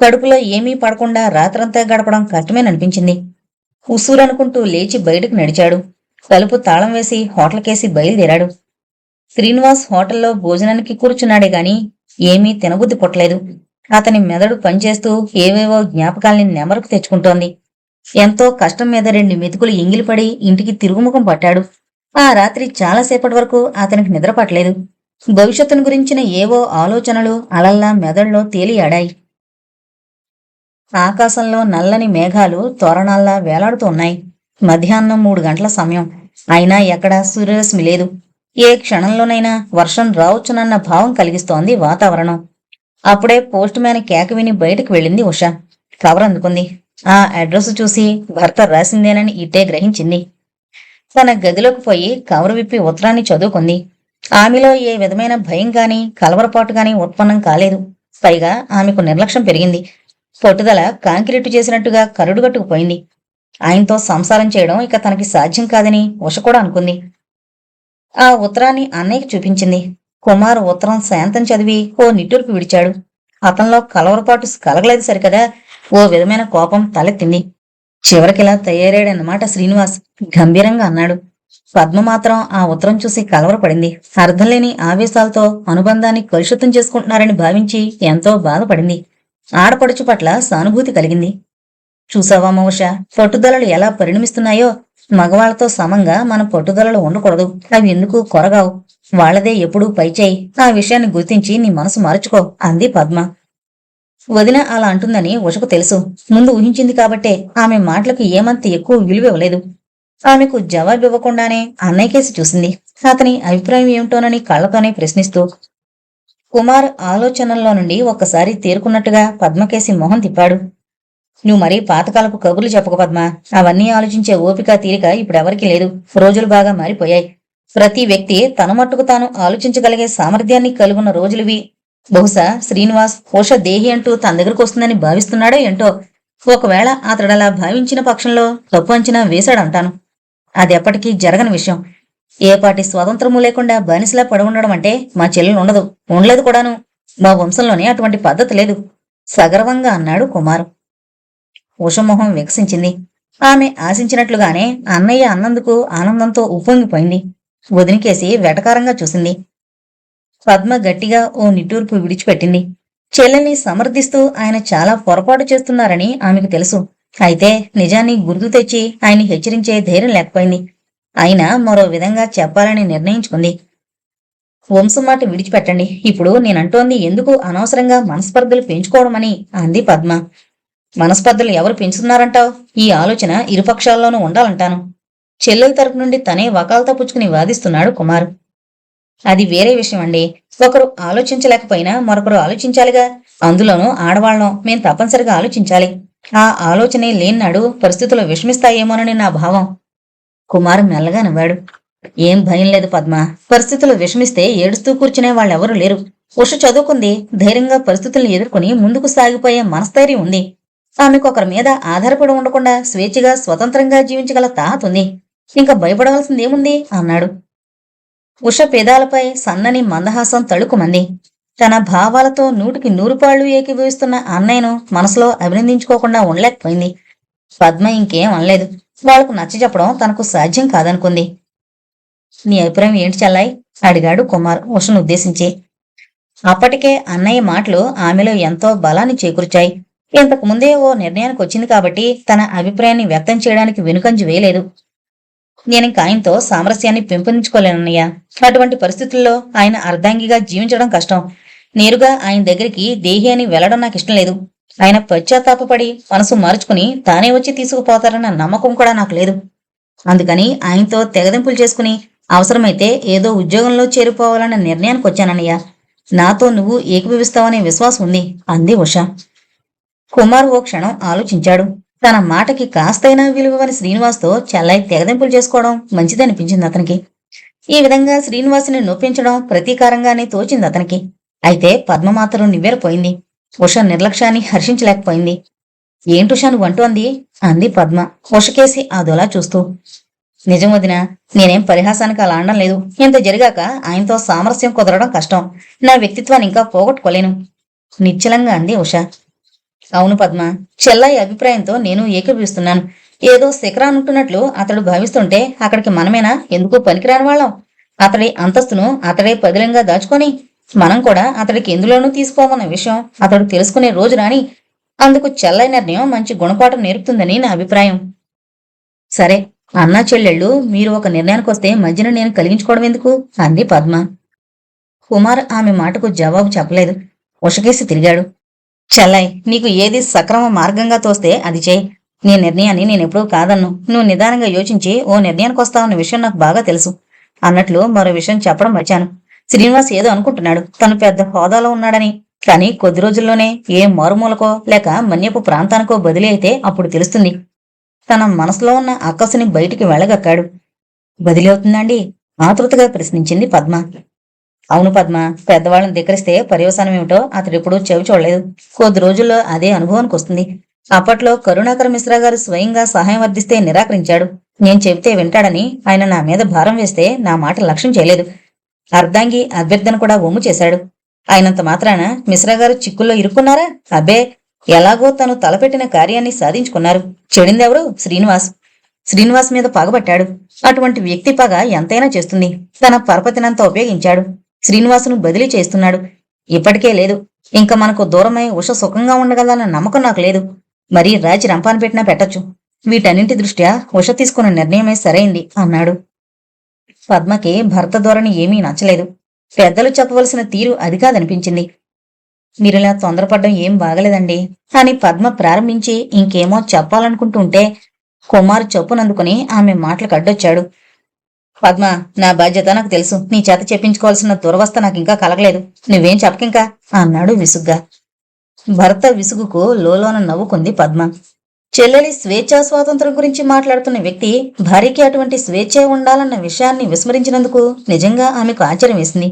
కడుపులో ఏమీ పడకుండా రాత్రంతా గడపడం కష్టమేననిపించింది. ఉసూరనుకుంటూ లేచి బయటకు నడిచాడు. తలుపు తాళం వేసి హోటల్కేసి బయలుదేరాడు. శ్రీనివాస్ హోటల్లో భోజనానికి కూర్చున్నాడే గాని ఏమీ తినబుద్ధి పుట్టలేదు. అతని మెదడు పనిచేస్తూ ఏవేవో జ్ఞాపకాల్ని నెమరకు తెచ్చుకుంటోంది. ఎంతో కష్టం మీద 2 మెతుకులు ఎంగిలిపడి ఇంటికి తిరుగుముఖం పట్టాడు. ఆ రాత్రి చాలాసేపటి వరకు అతనికి నిద్ర పట్టలేదు. భవిష్యత్తును గురించిన ఏవో ఆలోచనలు అలల్లా మెదడులో తేలియాడాయి. ఆకాశంలో నల్లని మేఘాలు తోరణాల్లా వేలాడుతూ ఉన్నాయి. మధ్యాహ్నం 3 గంటల సమయం. అయినా ఎక్కడా సూర్యరశ్మి లేదు. ఏ క్షణంలోనైనా వర్షం రావచ్చునన్న భావం కలిగిస్తోంది వాతావరణం. అప్పుడే పోస్ట్ మ్యాన్ కేక విని బయటకు వెళ్ళింది ఉష. కవర్ అందుకుంది. ఆ అడ్రస్ చూసి భర్త రాసిందేనని ఇట్టే గ్రహించింది. తన గదిలోకి పోయి కవర్ విప్పి ఉత్తరాన్ని చదువుకుంది. ఆమెలో ఏ విధమైన భయం గాని కలవరపాటు గాని ఉత్పన్నం కాలేదు. పైగా ఆమెకు నిర్లక్ష్యం పెరిగింది. పట్టుదల కాంక్రీటు చేసినట్టుగా కరుడుగట్టుకుపోయింది. ఆయనతో సంసారం చేయడం ఇక తనకి సాధ్యం కాదని ఉష కూడా అనుకుంది. ఆ ఉత్తరాన్ని అన్నయ్యకి చూపించింది. కుమార్ ఉత్తరం శాంతం చదివి ఓ నిట్టూర్పు విడిచాడు. అతనిలో కలవరపాటు కలగలేదు సరికదా, ఓ విధమైన కోపం తలెత్తింది. చివరికిలా తయారాడన్నమాట శ్రీనివాస్, గంభీరంగా అన్నాడు. పద్మ మాత్రం ఆ ఉత్తరం చూసి కలవరపడింది. అర్థంలేని ఆవేశాలతో అనుబంధాన్ని కలుషితం చేసుకుంటున్నారని భావించి ఎంతో బాధపడింది. ఆడపడుచు పట్ల సానుభూతి కలిగింది. చూసావా మౌష, పట్టుదలలు ఎలా పరిణమిస్తున్నాయో. మగవాళ్లతో సమంగా మన పట్టుదలలు ఉండకూడదు. అవి ఎందుకు కొరగావు. వాళ్లదే ఎప్పుడూ పైచేయి. ఆ విషయాన్ని గుర్తించి నీ మనసు మార్చుకో అంది పద్మ. వదిన అలా అంటుందని ఉషకు తెలుసు. ముందు ఊహించింది కాబట్టే ఆమె మాటలకు ఏమంత ఎక్కువ విలువివ్వలేదు. ఆమెకు జవాబివ్వకుండానే అన్నయ్యకేసి చూసింది. అతని అభిప్రాయం ఏమిటోనని కళ్లతోనే ప్రశ్నిస్తూ. కుమార్ ఆలోచనల్లో నుండి ఒక్కసారి తేరుకున్నట్టుగా పద్మకేసి మొహం తిప్పాడు. నువ్వు మరీ పాతకాలపు కబుర్లు చెప్పకు పద్మ. అవన్నీ ఆలోచించే ఓపిక తీరిక ఇప్పుడెవరికీ లేదు. రోజులు బాగా మారిపోయాయి. ప్రతి వ్యక్తి తన మట్టుకు తాను ఆలోచించగలిగే సామర్థ్యాన్ని కలుగున్న రోజులివి. బహుశా శ్రీనివాస్ పోష దేహి అంటూ తన దగ్గరకు వస్తుందని భావిస్తున్నాడో ఏంటో. ఒకవేళ అతడలా భావించిన పక్షంలో తప్పు అంచనా వేశాడంటాను. అది ఎప్పటికీ జరగని విషయం. ఏపాటి స్వాతంత్రము లేకుండా బానిసలా పడి ఉండడం అంటే మా చెల్లెలు ఉండదు, ఉండలేదు కూడాను. మా వంశంలోనే అటువంటి పద్ధతి లేదు సగర్వంగా అన్నాడు కుమారు. ఉషమొహం వికసించింది. ఆమె ఆశించినట్లుగానే అన్నయ్య అన్నందుకు ఆనందంతో ఉప్పొంగిపోయింది. వదినికేసి వెటకారంగా చూసింది. పద్మ గట్టిగా ఓ నిట్టూర్పు విడిచిపెట్టింది. చెల్లెల్ని సమర్థిస్తూ ఆయన చాలా పొరపాటు చేస్తున్నారని ఆమెకు తెలుసు. అయితే నిజాన్ని గుర్తు తెచ్చి ఆయన్ని హెచ్చరించే ధైర్యం లేకపోయింది. అయినా మరో విధంగా చెప్పాలని నిర్ణయించుకుంది. వంశం మాట విడిచిపెట్టండి. ఇప్పుడు నేనంటోంది ఎందుకు అనవసరంగా మనస్పర్ధలు పెంచుకోవడమని అంది పద్మ. మనస్పర్ధలు ఎవరు పెంచుతున్నారంటావు? ఈ ఆలోచన ఇరుపక్షాల్లోనూ ఉండాలంటాను. చెల్లెల తరపు నుండి తనే వకాల్తా పుచ్చుకుని వాదిస్తున్నాడు కుమారు. అది వేరే విషయం అండి. ఒకరు ఆలోచించలేకపోయినా మరొకరు ఆలోచించాలిగా. అందులోనూ ఆడవాళ్ళం మేం తప్పనిసరిగా ఆలోచించాలి. ఆ ఆలోచనే లేనినాడు పరిస్థితులు విషమిస్తాయేమోనని నా భావం. కుమారు మెల్లగా నవ్వాడు. ఏం భయం లేదు పద్మ. పరిస్థితులు విషమిస్తే ఏడుస్తూ కూర్చునే వాళ్ళెవరూ లేరు. ఉష చదువుకుంది. ధైర్యంగా పరిస్థితుల్ని ఎదుర్కొని ముందుకు సాగిపోయే మనస్థైర్యం ఉంది. ఆమెకు ఒకరి మీద ఆధారపడి ఉండకుండా స్వేచ్ఛగా స్వతంత్రంగా జీవించగల తాహతుంది. ఇంకా భయపడవలసిందేముంది అన్నాడు. ఉష పెదాలపై సన్నని మందహాసం తళుకుమంది. తన భావాలతో 100కి 100 పాళ్లు ఏకీభవిస్తున్న అన్నయ్యను మనసులో అభినందించుకోకుండా ఉండలేకపోయింది. పద్మ ఇంకేం అనలేదు. వాళ్లకు నచ్చజెప్పడం తనకు సాధ్యం కాదనుకుంది. నీ అభిప్రాయం ఏంటి చెల్లాయ్ అడిగాడు కుమార్ ఉషను ఉద్దేశించి. అప్పటికే అన్నయ్య మాటలు ఆమెలో ఎంతో బలాన్ని చేకూర్చాయి. ఇంతకు ముందే ఓ నిర్ణయానికి వచ్చింది కాబట్టి తన అభిప్రాయాన్ని వ్యక్తం చేయడానికి వెనుకంజ వేయలేదు. నేనింక ఆయనతో సామరస్యాన్ని పెంపొందించుకోలేనన్నయ్య. అటువంటి పరిస్థితుల్లో ఆయన అర్ధాంగిగా జీవించడం కష్టం. నేరుగా ఆయన దగ్గరికి దేహి అని వెళ్లడం నాకు ఇష్టం లేదు. ఆయన పశ్చాత్తాపడి మనసు మార్చుకుని తానే వచ్చి తీసుకుపోతారన్న నమ్మకం కూడా నాకు లేదు. అందుకని ఆయనతో తెగదింపులు చేసుకుని అవసరమైతే ఏదో ఉద్యోగంలో చేరిపోవాలన్న నిర్ణయానికి వచ్చానన్నయ్య. నాతో నువ్వు ఏకీభవిస్తావనే విశ్వాసం ఉంది అంది ఉష. కుమార్ ఓ క్షణం ఆలోచించాడు. తన మాటకి కాస్తైనా విలువని శ్రీనివాస్తో చెల్లై తెగదెంపులు చేసుకోవడం మంచిదనిపించింది అతనికి. ఈ విధంగా శ్రీనివాసుని నొప్పించడం ప్రతీకారంగానే తోచింది అతనికి. అయితే పద్మ మాత్రం నివ్వెరపోయింది. ఉష నిర్లక్ష్యాన్ని హర్షించలేకపోయింది. ఏంటుషా నువ్వంటోంది? అంది పద్మ ఉషకేసి అదోలా చూస్తూ. నిజం వదినా, నేనేం పరిహాసానికి అలా అనడం లేదు. ఇంత జరిగాక ఆయనతో సామరస్యం కుదరడం కష్టం. నా వ్యక్తిత్వాన్ని ఇంకా పోగొట్టుకోలేను నిశ్చలంగా అంది ఉష. అవును పద్మ, చెల్లాయి అభిప్రాయంతో నేను ఏకీభవిస్తున్నాను. ఏదో శిఖరానుంటున్నట్లు అతడు భావిస్తుంటే అక్కడికి మనమేనా ఎందుకు పనికిరాని వాళ్ళం? అతడి అంతస్తును అతడే పదిలంగా దాచుకొని మనం కూడా అతడికి ఎందులోనూ తీసుకోమన్న విషయం అతడు తెలుసుకునే రోజు రాని. అందుకు చెల్లై నిర్ణయం మంచి గుణపాఠం నేర్పుతుందని నా అభిప్రాయం. సరే, అన్నా చెల్లెళ్ళు మీరు ఒక నిర్ణయానికి వస్తే మధ్యన నేను కలిగించుకోవడం ఎందుకు? అంది పద్మ. కుమార్ ఆమె మాటకు జవాబు చెప్పలేదు. ఉషకేసి తిరిగాడు. చెల్లై, నీకు ఏది సక్రమ మార్గంగా తోస్తే అది చేయి. నీ నిర్ణయాన్ని నేనెప్పుడూ కాదన్ను. నువ్వు నిదానంగా యోచించి ఓ నిర్ణయానికి వస్తావన్న విషయం నాకు బాగా తెలుసు. అన్నట్లు మరో విషయం చెప్పడం వచ్చాను. శ్రీనివాస్ ఏదో అనుకుంటున్నాడు, తను పెద్ద హోదాలో ఉన్నాడని. కానీ కొద్ది రోజుల్లోనే ఏ మారుమూలకో లేక మన్యపు ప్రాంతానికో బదిలీ అయితే అప్పుడు తెలుస్తుంది. తన మనసులో ఉన్న అక్కసుని బయటికి వెళ్ళగక్కాడు. బదిలీ అవుతుందండి? ఆతృతగా ప్రశ్నించింది పద్మ. అవును పద్మ, పెద్దవాళ్ళని ధిక్కరిస్తే పర్యవసానమేమిటో అతడెప్పుడూ చెవి చూడలేదు. కొద్ది రోజుల్లో అదే అనుభవానికి వస్తుంది. అప్పట్లో కరుణాకర మిశ్రా గారు స్వయంగా సహాయం వర్దిస్తే నిరాకరించాడు. నేను చెబితే వింటాడని ఆయన నా మీద భారం వేస్తే నా మాట లక్ష్యం చేయలేదు. అర్ధాంగి అభ్యర్థన కూడా ఒమ్ము చేశాడు. అయినంత మాత్రాన మిశ్రా గారు చిక్కుల్లో ఇరుక్కున్నారా? అబ్బే, ఎలాగో తను తలపెట్టిన కార్యాన్ని సాధించుకున్నారు. చెడిందెవరు? శ్రీనివాస్ మీద పగబట్టాడు. అటువంటి వ్యక్తి పగ ఎంతైనా చేస్తుంది. తన పరపతినంత ఉపయోగించాడు. శ్రీనివాసును బదిలీ చేస్తున్నాడు. ఇప్పటికే లేదు. ఇంకా మనకు దూరమై ఉష సుఖంగా ఉండగలన్న నమ్మకం నాకు లేదు. మరీ రాజి రంపాన పెట్టినా పెట్టొచ్చు. వీటన్నింటి దృష్ట్యా ఉష తీసుకున్న నిర్ణయమే సరైంది అన్నాడు. పద్మకి భర్త ధోరణి ఏమీ నచ్చలేదు. పెద్దలు చెప్పవలసిన తీరు అది కాదనిపించింది. మీరిలా తొందరపడ్డం ఏం బాగలేదండి అని పద్మ ప్రారంభించి ఇంకేమో చెప్పాలనుకుంటుంటే కుమార్ చెప్పునందుకుని ఆమె మాటలకు అడ్డొచ్చాడు. పద్మ, నా బాధ్యత నాకు తెలుసు. నీ చేత చెప్పించుకోవాల్సిన దురవస్థ నాకింకా కలగలేదు. నువ్వేం చెప్పకింకా అన్నాడు విసుగ్గా. భర్త విసుగుకు లోలోన నవ్వుకుంది పద్మ. చెల్లెలి స్వేచ్ఛా స్వాతంత్రం గురించి మాట్లాడుతున్న వ్యక్తి భార్యకి అటువంటి స్వేచ్ఛ ఉండాలన్న విషయాన్ని విస్మరించినందుకు నిజంగా ఆమెకు ఆశ్చర్యం వేసింది.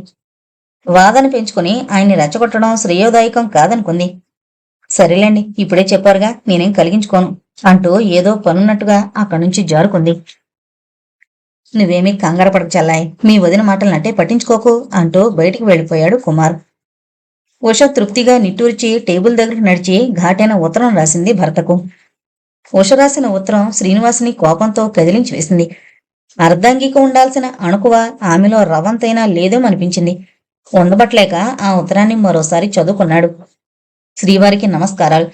వాదన పెంచుకుని ఆయన్ని రెచ్చగొట్టడం శ్రేయోదాయకం కాదనుకుంది. సరేలేండి, ఇప్పుడే చెప్పారుగా, నేనేం కలిగించుకోను అంటూ ఏదో పనున్నట్టుగా అక్కడి నుంచి జారుకుంది. నువ్వేమీ కంగారపడకు చెల్లాయి, మీ వదిన మాటలనంటే పట్టించుకోకు అంటూ బయటికి వెళ్ళిపోయాడు కుమార్. ఉష తృప్తిగా నిట్టూర్చి టేబుల్ దగ్గరకు నడిచి ఘాటైన ఉత్తరం రాసింది భర్తకు. ఉష రాసిన ఉత్తరం శ్రీనివాసుని కోపంతో కదిలించి వేసింది. అర్ధాంగికి ఉండాల్సిన అణుకువ ఆమెలో రవంతైనా లేదేమనిపించింది. ఉండబట్లేక ఆ ఉత్తరాన్ని మరోసారి చదువుకున్నాడు. శ్రీవారికి నమస్కారాలు.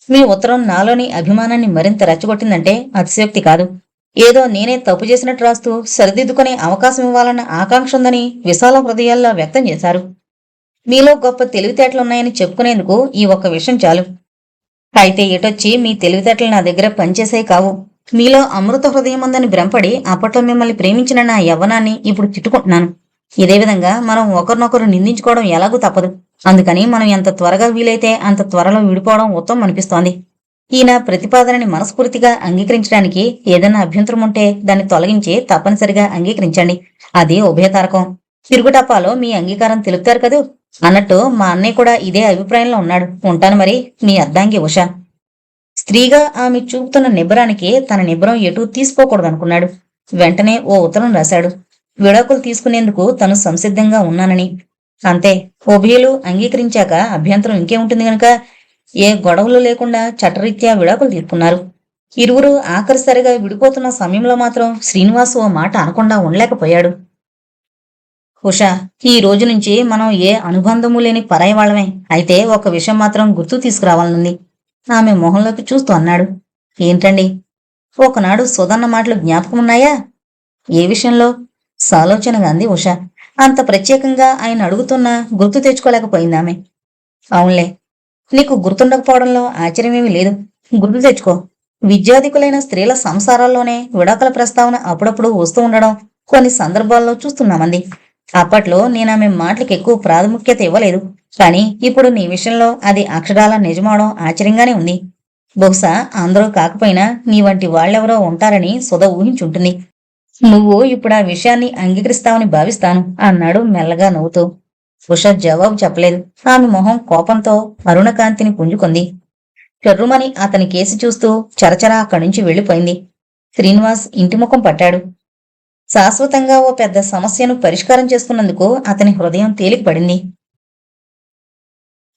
మీ ఉత్తరం నాలోని అభిమానాన్ని మరింత రెచ్చగొట్టిందంటే అతిశయోక్తి కాదు. ఏదో నేనే తప్పు చేసినట్టు రాస్తూ సరిదిద్దుకునే అవకాశం ఇవ్వాలన్న ఆకాంక్ష ఉందని విశాల హృదయాల్లో వ్యక్తం చేశారు. మీలో గొప్ప తెలివితేటలున్నాయని చెప్పుకునేందుకు ఈ ఒక్క విషయం చాలు. అయితే ఎటొచ్చి మీ తెలివితేటలు నా దగ్గర పనిచేసాయి కావు. మీలో అమృత హృదయం ఉందని భ్రమపడి అప్పట్లో మిమ్మల్ని ప్రేమించిన నా యవ్వనాన్ని ఇప్పుడు తిట్టుకుంటున్నాను. ఇదే విధంగా మనం ఒకరినొకరు నిందించుకోవడం ఎలాగూ తప్పదు. అందుకని మనం ఎంత త్వరగా వీలైతే అంత త్వరలో విడిపోవడం ఉత్తమం అనిపిస్తోంది. ఈయన ప్రతిపాదనని మనస్ఫూర్తిగా అంగీకరించడానికి ఏదైనా అభ్యంతరం ఉంటే దాన్ని తొలగించి తప్పనిసరిగా అంగీకరించండి. అది ఉభయతారకం. తిరుగుటప్పాలో మీ అంగీకారం తెలుపుతారు కదూ. అన్నట్టు మా అన్నయ్య కూడా ఇదే అభిప్రాయంలో ఉన్నాడు. ఉంటాను మరి, మీ అర్ధాంగి ఉష. స్త్రీగా ఆమె చూపుతున్న నిబ్బరానికి తన నిబ్బరం ఎటూ తీసుకోకూడదనుకున్నాడు. వెంటనే ఓ ఉత్తరం రాశాడు. విడాకులు తీసుకునేందుకు తను సంసిద్ధంగా ఉన్నానని. అంతే, ఉభయులు అంగీకరించాక అభ్యంతరం ఇంకేముంటుంది గనుక ఏ గొడవలు లేకుండా చట్టరీత్యా విడాకులు తీసుకున్నారు. ఇరువురు ఆఖరిసరిగా విడిపోతున్న సమయంలో మాత్రం శ్రీనివాసు ఓ మాట అనకుండా ఉండలేకపోయాడు. ఉషా, ఈ రోజు నుంచి మనం ఏ అనుబంధము లేని పరాయి వాళ్ళమే. అయితే ఒక విషయం మాత్రం గుర్తు తీసుకురావాలనుంది. ఆమె మొహంలోకి చూస్తూ అన్నాడు. ఏంటండి? ఒకనాడు సుధన్న మాటలు జ్ఞాపకమున్నాయా? ఏ విషయంలో? సాలోచనగా అంది ఉష. అంత ప్రత్యేకంగా ఆయన అడుగుతున్నా గుర్తు తెచ్చుకోలేకపోయిందామె. అవునులే, నీకు గుర్తుండకపోవడంలో ఆశ్చర్యమేమీ లేదు. గుర్తు తెచ్చుకో. విద్యాధికులైన స్త్రీల సంసారాల్లోనే విడాకుల ప్రస్తావన అప్పుడప్పుడు వస్తూ ఉండడం కొన్ని సందర్భాల్లో చూస్తున్నామంది. అప్పట్లో నేనామె మాటలకు ఎక్కువ ప్రాముఖ్యత ఇవ్వలేదు. కానీ ఇప్పుడు నీ విషయంలో అది అక్షరాలా నిజమవడం ఆశ్చర్యంగానే ఉంది. బహుశా అందరూ కాకపోయినా నీ వంటి వాళ్ళెవరో ఉంటారని సుధ ఊహించుంటుంది. నువ్వు ఇప్పుడు ఆ విషయాన్ని అంగీకరిస్తావని భావిస్తాను అన్నాడు మెల్లగా నవ్వుతూ. ఉష జవాబు చెప్పలేదు. ఆమె మొహం కోపంతో అరుణకాంతిని పుంజుకుంది. చెర్రుమని అతని కేసి చూస్తూ చరచరా అక్కడి నుంచి వెళ్లిపోయింది. శ్రీనివాస్ ఇంటి ముఖం పట్టాడు. శాశ్వతంగా ఓ పెద్ద సమస్యను పరిష్కారం చేసుకున్నందుకు అతని హృదయం తేలికపడింది.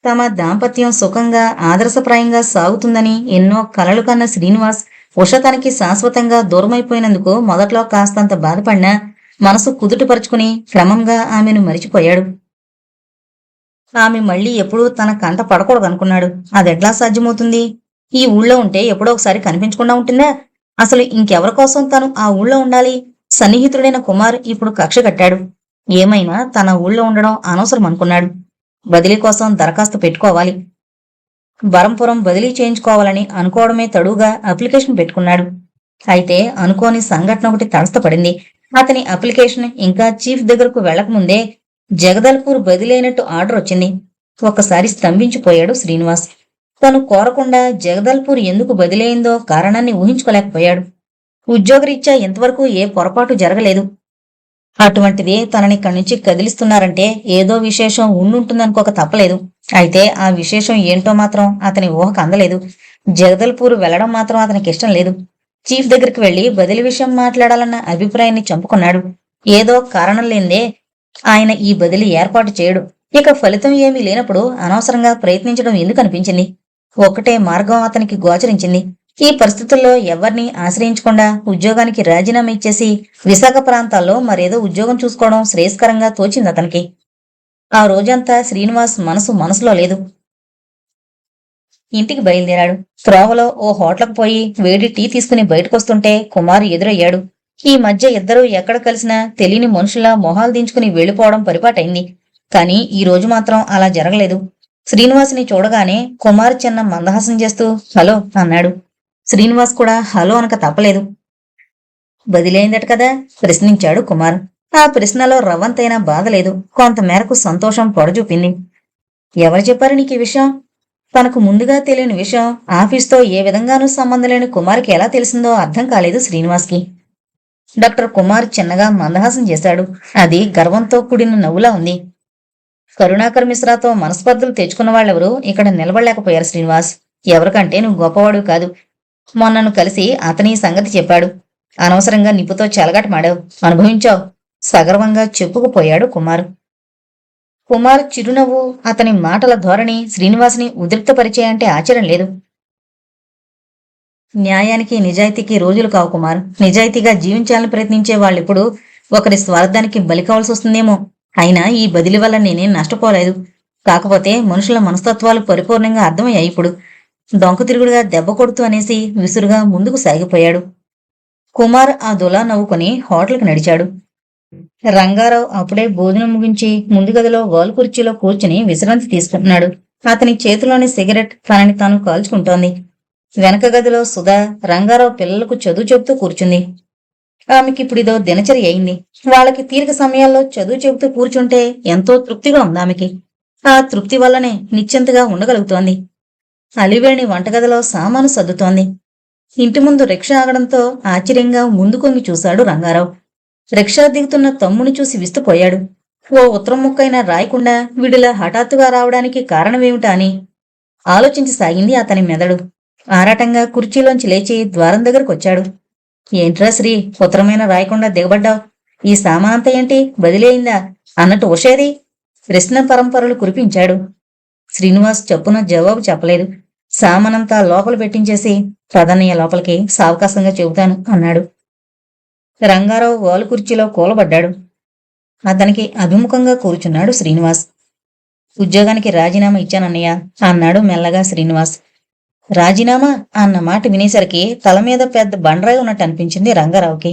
తమ దాంపత్యం సుఖంగా ఆదర్శప్రాయంగా సాగుతుందని ఎన్నో కలలు కన్న శ్రీనివాస్ ఉష తనకి శాశ్వతంగా దూరమైపోయినందుకు మొదట్లో కాస్తంత బాధపడినా మనసు కుదుటపరుచుకుని క్రమంగా ఆమెను మరిచిపోయాడు. ఆమె మళ్లీ ఎప్పుడూ తన కంట పడకూడదనుకున్నాడు. అదెట్లా సాధ్యమవుతుంది? ఈ ఊళ్ళో ఉంటే ఎప్పుడో ఒకసారి కనిపించకుండా ఉంటుందా? అసలు ఇంకెవరి కోసం తను ఆ ఊళ్ళో ఉండాలి? సన్నిహితుడైన కుమార్ ఇప్పుడు కక్ష కట్టాడు. ఏమైనా తన ఊళ్ళో ఉండడం అనవసరం అనుకున్నాడు. బదిలీ కోసం దరఖాస్తు పెట్టుకోవాలి. బరంపురం బదిలీ చేయించుకోవాలని అనుకోవడమే తడుగా అప్లికేషన్ పెట్టుకున్నాడు. అయితే అనుకోని సంఘటన ఒకటి తడస్థపడింది. అతని అప్లికేషన్ ఇంకా చీఫ్ దగ్గరకు వెళ్లకముందే జగదల్పూర్ బదిలైనట్టు ఆర్డర్ వచ్చింది. ఒక్కసారి స్తంభించిపోయాడు శ్రీనివాస్. తను కోరకుండా జగదల్పూర్ ఎందుకు బదిలైందో కారణాన్ని ఊహించుకోలేకపోయాడు. ఉద్యోగరీత్యా ఇంతవరకు ఏ పొరపాటు జరగలేదు. అటువంటిది తననిక్కడి నుంచి కదిలిస్తున్నారంటే ఏదో విశేషం ఉండుంటుందనుకోక తప్పలేదు. అయితే ఆ విశేషం ఏంటో మాత్రం అతని ఊహకు అందలేదు. జగదల్పూర్ వెళ్లడం మాత్రం అతనికి ఇష్టం లేదు. చీఫ్ దగ్గరికి వెళ్లి బదిలీ విషయం మాట్లాడాలన్న అభిప్రాయాన్ని చంపుకున్నాడు. ఏదో కారణం లేందే ఆయన ఈ బదిలీ ఏర్పాటు చేయడు. ఇక ఫలితం ఏమీ లేనప్పుడు అనవసరంగా ప్రయత్నించడం ఎందుకనిపించింది. ఒక్కటే మార్గం అతనికి గోచరించింది. ఈ పరిస్థితుల్లో ఎవరిని ఆశ్రయించకుండా ఉద్యోగానికి రాజీనామా ఇచ్చేసి విశాఖ ప్రాంతాల్లో మరేదో ఉద్యోగం చూసుకోవడం శ్రేయస్కరంగా తోచింది అతనికి. ఆ రోజంతా శ్రీనివాస్ మనసులో లేదు. ఇంటికి బయలుదేరాడు. త్రోవలో ఓ హోటల్కు పోయి వేడి టీ తీసుకుని బయటకొస్తుంటే కుమార్ ఎదురయ్యాడు. ఈ మధ్య ఇద్దరూ ఎక్కడ కలిసినా తెలియని మనుషులా మొహాలు దించుకుని వెళ్లిపోవడం పరిపాటైంది. కాని ఈ రోజు మాత్రం అలా జరగలేదు. శ్రీనివాస్ని చూడగానే కుమార్ చిన్న మందహాసం చేస్తూ హలో అన్నాడు. శ్రీనివాస్ కూడా హలో అనక తప్పలేదు. బదిలైందట కదా? ప్రశ్నించాడు కుమార్. ఆ ప్రశ్నలో రవ్వంతైనా బాధలేదు. కొంతమేరకు సంతోషం పొడజూపింది. ఎవరు చెప్పారు నీకు ఈ విషయం? తనకు ముందుగా తెలియని విషయం ఆఫీస్తో ఏ విధంగానూ సంబంధం లేని కుమార్కి ఎలా తెలిసిందో అర్థం కాలేదు శ్రీనివాస్కి. డాక్టర్ కుమార్ చిన్నగా మందహాసం చేశాడు. అది గర్వంతో కూడిన నవ్వులా ఉంది. కరుణాకర్ మిశ్రాతో మనస్పర్ధలు తెచ్చుకున్న వాళ్ళెవరూ ఇక్కడ నిలబడలేకపోయారు శ్రీనివాస్. ఎవరికంటే నువ్వు గొప్పవాడు కాదు. మొన్నను కలిసి అతని సంగతి చెప్పాడు. అనవసరంగా నిప్పుతో చెలగాటమాడావు, అనుభవించావు సగర్వంగా చెప్పుకుపోయాడు కుమార్. కుమార్ చిరునవ్వు, అతని మాటల ధోరణి శ్రీనివాస్ని ఉద్రిక్తపరిచాయంటే ఆశ్చర్యం లేదు. న్యాయానికి నిజాయితీకి రోజులు కావు కుమార్. నిజాయితీగా జీవించాలని ప్రయత్నించే వాళ్ళిప్పుడు ఒకరి స్వార్థానికి బలి కావాల్సి వస్తుందేమో. అయినా ఈ బదిలీ వల్ల నేనేం నష్టపోలేదు. కాకపోతే మనుషుల మనస్తత్వాలు పరిపూర్ణంగా అర్థమయ్యాయి ఇప్పుడు. డొంక తిరుగుడుగా దెబ్బ కొడుతూ అనేసి విసురుగా ముందుకు సాగిపోయాడు. కుమార్ ఆ దులా నవ్వుకుని హోటల్కి నడిచాడు. రంగారావు అప్పుడే భోజనం ముగించి ముందు గదిలో వాల్ కుర్చీలో కూర్చుని విశ్రాంతి తీసుకుంటున్నాడు. అతని చేతిలోని సిగరెట్ తనని తాను కాల్చుకుంటోంది. వెనక గదిలో సుధా రంగారావు పిల్లలకు చదువు చెబుతూ కూర్చుంది. ఆమెకిప్పుడిదో దినచర్య అయింది. వాళ్ళకి తీరిక సమయాల్లో చదువు చెబుతూ కూర్చుంటే ఎంతో తృప్తిగా ఉంది ఆమెకి. ఆ తృప్తి వల్లనే నిశ్చింతగా ఉండగలుగుతోంది. అలివేణి వంటగదిలో సామాను సర్దుతోంది. ఇంటి ముందు రిక్షా ఆగడంతో ఆశ్చర్యంగా ముందుకొంగి చూశాడు రంగారావు. రిక్షా దిగుతున్న తమ్ముని చూసి విస్తుపోయాడు. ఓ ఉత్తరం ముక్కైనా రాయకుండా వీడిలా హఠాత్తుగా రావడానికి కారణమేమిటా అని ఆలోచించసాగింది అతని మెదడు. ఆరాటంగా కుర్చీలోంచి లేచి ద్వారం దగ్గరకొచ్చాడు. ఏంట్రా శ్రీ, ఉత్తరమైన రాయకుండా దిగబడ్డావు? ఈ సామానంతా ఏంటి, బదిలీ అయిందా అన్నట్టు ఉషేది? ప్రశ్న పరంపరలు కురిపించాడు. శ్రీనివాస్ చప్పున జవాబు చెప్పలేదు. సామానంతా లోపల పెట్టించేసి ప్రధానయ్య లోపలికి సావకాశంగా చెబుతాను అన్నాడు. రంగారావు వాలు కుర్చీలో కూలబడ్డాడు. అతనికి అభిముఖంగా కూర్చున్నాడు శ్రీనివాస్. ఉద్యోగానికి రాజీనామా ఇచ్చానన్నయ్య అన్నాడు మెల్లగా శ్రీనివాస్. రాజీనామా అన్న మాట వినేసరికి తల మీద పెద్ద బండరాయి ఉన్నట్టు అనిపించింది రంగారావుకి.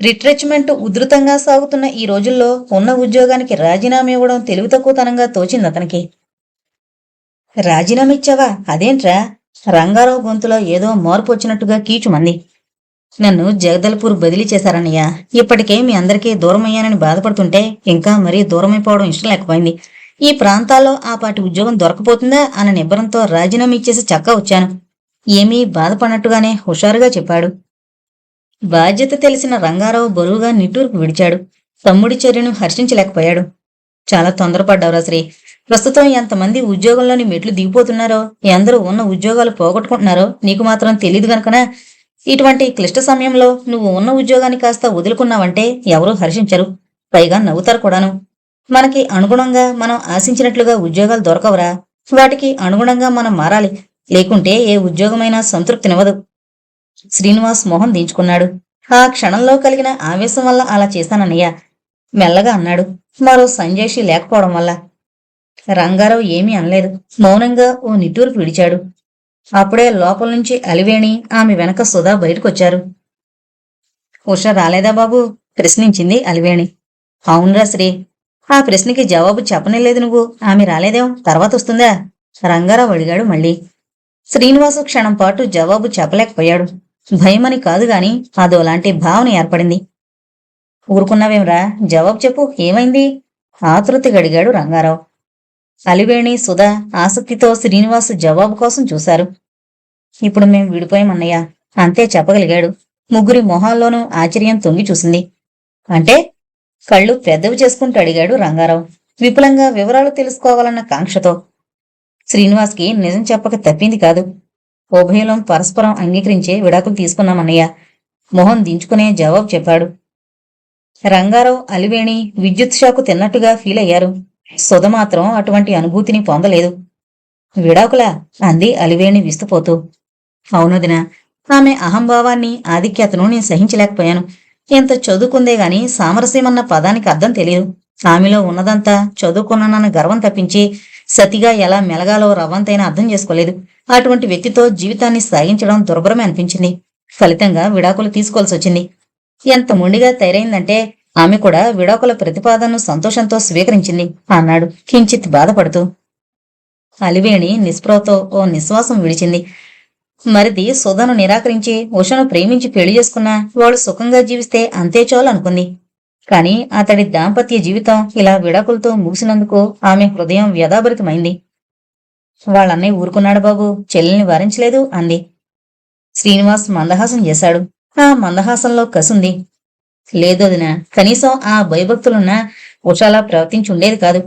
రిట్రెచ్మెంట్ ఉధృతంగా సాగుతున్న ఈ రోజుల్లో ఉన్న ఉద్యోగానికి రాజీనామా ఇవ్వడం తెలివి తక్కువతనంగా తోచింది అతనికి. రాజీనామా ఇచ్చావా? అదేంట్రా? రంగారావు గొంతులో ఏదో మార్పు వచ్చినట్టుగా కీచుమంది. నన్ను జగదల్పూర్ బదిలీ చేశారన్నయ్య. ఇప్పటికే మీ అందరికీ దూరమయ్యానని బాధపడుతుంటే ఇంకా మరీ దూరమైపోవడం ఇష్టం లేకపోయింది. ఈ ప్రాంతాల్లో ఆ పాటి ఉద్యోగం దొరకపోతుందా అన్న నిబ్బరంతో రాజీనామా ఇచ్చేసి చక్కా వచ్చాను. ఏమీ బాధపడినట్టుగానే హుషారుగా చెప్పాడు. బాధ్యత తెలిసిన రంగారావు బరువుగా నిట్టూర్పు విడిచాడు. తమ్ముడి చర్యను హర్షించలేకపోయాడు. చాలా తొందరపడ్డావురా శ్రీ. ప్రస్తుతం ఎంతమంది ఉద్యోగంలోని మెట్లు దిగిపోతున్నారో, ఎందరూ ఉన్న ఉద్యోగాలు పోగొట్టుకుంటున్నారో నీకు మాత్రం తెలీదు గనుకనా ఇటువంటి క్లిష్ట సమయంలో నువ్వు ఉన్న ఉద్యోగాన్ని కాస్త వదులుకున్నావంటే ఎవరూ హర్షించరు. పైగా నవ్వుతారు కూడాను. మనకి అనుగుణంగా మనం ఆశించినట్లుగా ఉద్యోగాలు దొరకవురా. వాటికి అనుగుణంగా మనం మారాలి. లేకుంటే ఏ ఉద్యోగమైనా సంతృప్తినివ్వదు. శ్రీనివాస్ మొహం దించుకున్నాడు. ఆ క్షణంలో కలిగిన ఆవేశం వల్ల అలా చేశానన్నయ్య మెల్లగా అన్నాడు. మరో సంజేషి లేకపోవడం వల్ల. రంగారావు ఏమీ అనలేదు. మౌనంగా ఓ నిట్టూర్పు విడిచాడు. అప్పుడే లోపల నుంచి అలివేణి, ఆమె వెనక సుధా బయటకొచ్చారు. ఉష రాలేదా బాబు? ప్రశ్నించింది అలివేణి. అవునరా శ్రీ. ఆ ప్రశ్నకి జవాబు చెప్పనేలేదు నువ్వు. ఆమె రాలేదేం, తర్వాత వస్తుందా? రంగారావు అడిగాడు మళ్ళీ. శ్రీనివాసు క్షణం పాటు జవాబు చెప్పలేకపోయాడు. భయమని కాదుగాని అదోలాంటి భావన ఏర్పడింది. ఊరుకున్నావేంరా, జవాబు చెప్పు, ఏమైంది? ఆతృతిగా అడిగాడు రంగారావు. అలివేణి, సుధా ఆసక్తితో శ్రీనివాసు జవాబు కోసం చూశారు. ఇప్పుడు మేం విడిపోయామన్నయ్య, అంతే చెప్పగలిగాడు. ముగ్గురి మొహాల్లోనూ ఆశ్చర్యం తొంగి చూసింది. అంటే? కళ్ళు పెద్దవి చేసుకుంటూ అడిగాడు రంగారావు, విపులంగా వివరాలు తెలుసుకోవాలన్న కాంక్షతో. శ్రీనివాస్కి నిజం చెప్పక తప్పింది కాదు. ఉభయలం పరస్పరం అంగీకరించే విడాకులు తీసుకున్నామన్నయ్య, మొహం దించుకునే జవాబు చెప్పాడు. రంగారావు, అలివేణి విద్యుత్ షాకు తిన్నట్టుగా ఫీల్ అయ్యారు. సుధ మాత్రం అటువంటి అనుభూతిని పొందలేదు. విడాకులా? అంది అలివేణి విస్తుపోతూ. అవునదినా, ఆమె అహంభావాన్ని, ఆధిక్యతను నేను సహించలేకపోయాను. ఎంత చదువుకుందే గాని సామరస్యమన్న పదానికి అర్థం తెలియదు. ఆమెలో ఉన్నదంతా చదువుకున్నానన్న గర్వం తప్పించి సతిగా ఎలా మెలగాలో రవ్వంతైనా అర్థం చేసుకోలేదు. అటువంటి వ్యక్తితో జీవితాన్ని సాగించడం దుర్భరమే అనిపించింది. ఫలితంగా విడాకులు తీసుకోవాల్సి వచ్చింది. ఎంత మొండిగా తయారైందంటే ఆమె కూడా విడాకుల ప్రతిపాదనను సంతోషంతో స్వీకరించింది అన్నాడు కించిత్ బాధపడుతూ. అలివేణి నిస్పృహతో ఓ నిశ్వాసం విడిచింది. మరిది సుధను నిరాకరించి ఉషను ప్రేమించి పెళ్లి చేసుకున్నా వాడు సుఖంగా జీవిస్తే అంతే చాలు అనుకుంది. కాని అతడి దాంపత్య జీవితం ఇలా విడాకులతో ముగిసినందుకు ఆమె హృదయం వ్యధాభరితమైంది. వాళ్ళన్నయ్య ఊరుకున్నాడు బాబు, చెల్లెల్ని వారించలేదు అంది. శ్రీనివాస్ మందహాసం చేశాడు. ఆ మందహాసంలో కసుంది. లేదోదినా, కనీసం ఆ భయభక్తులున్నా ఉషాలా ప్రవర్తించి ఉండేది కాదు.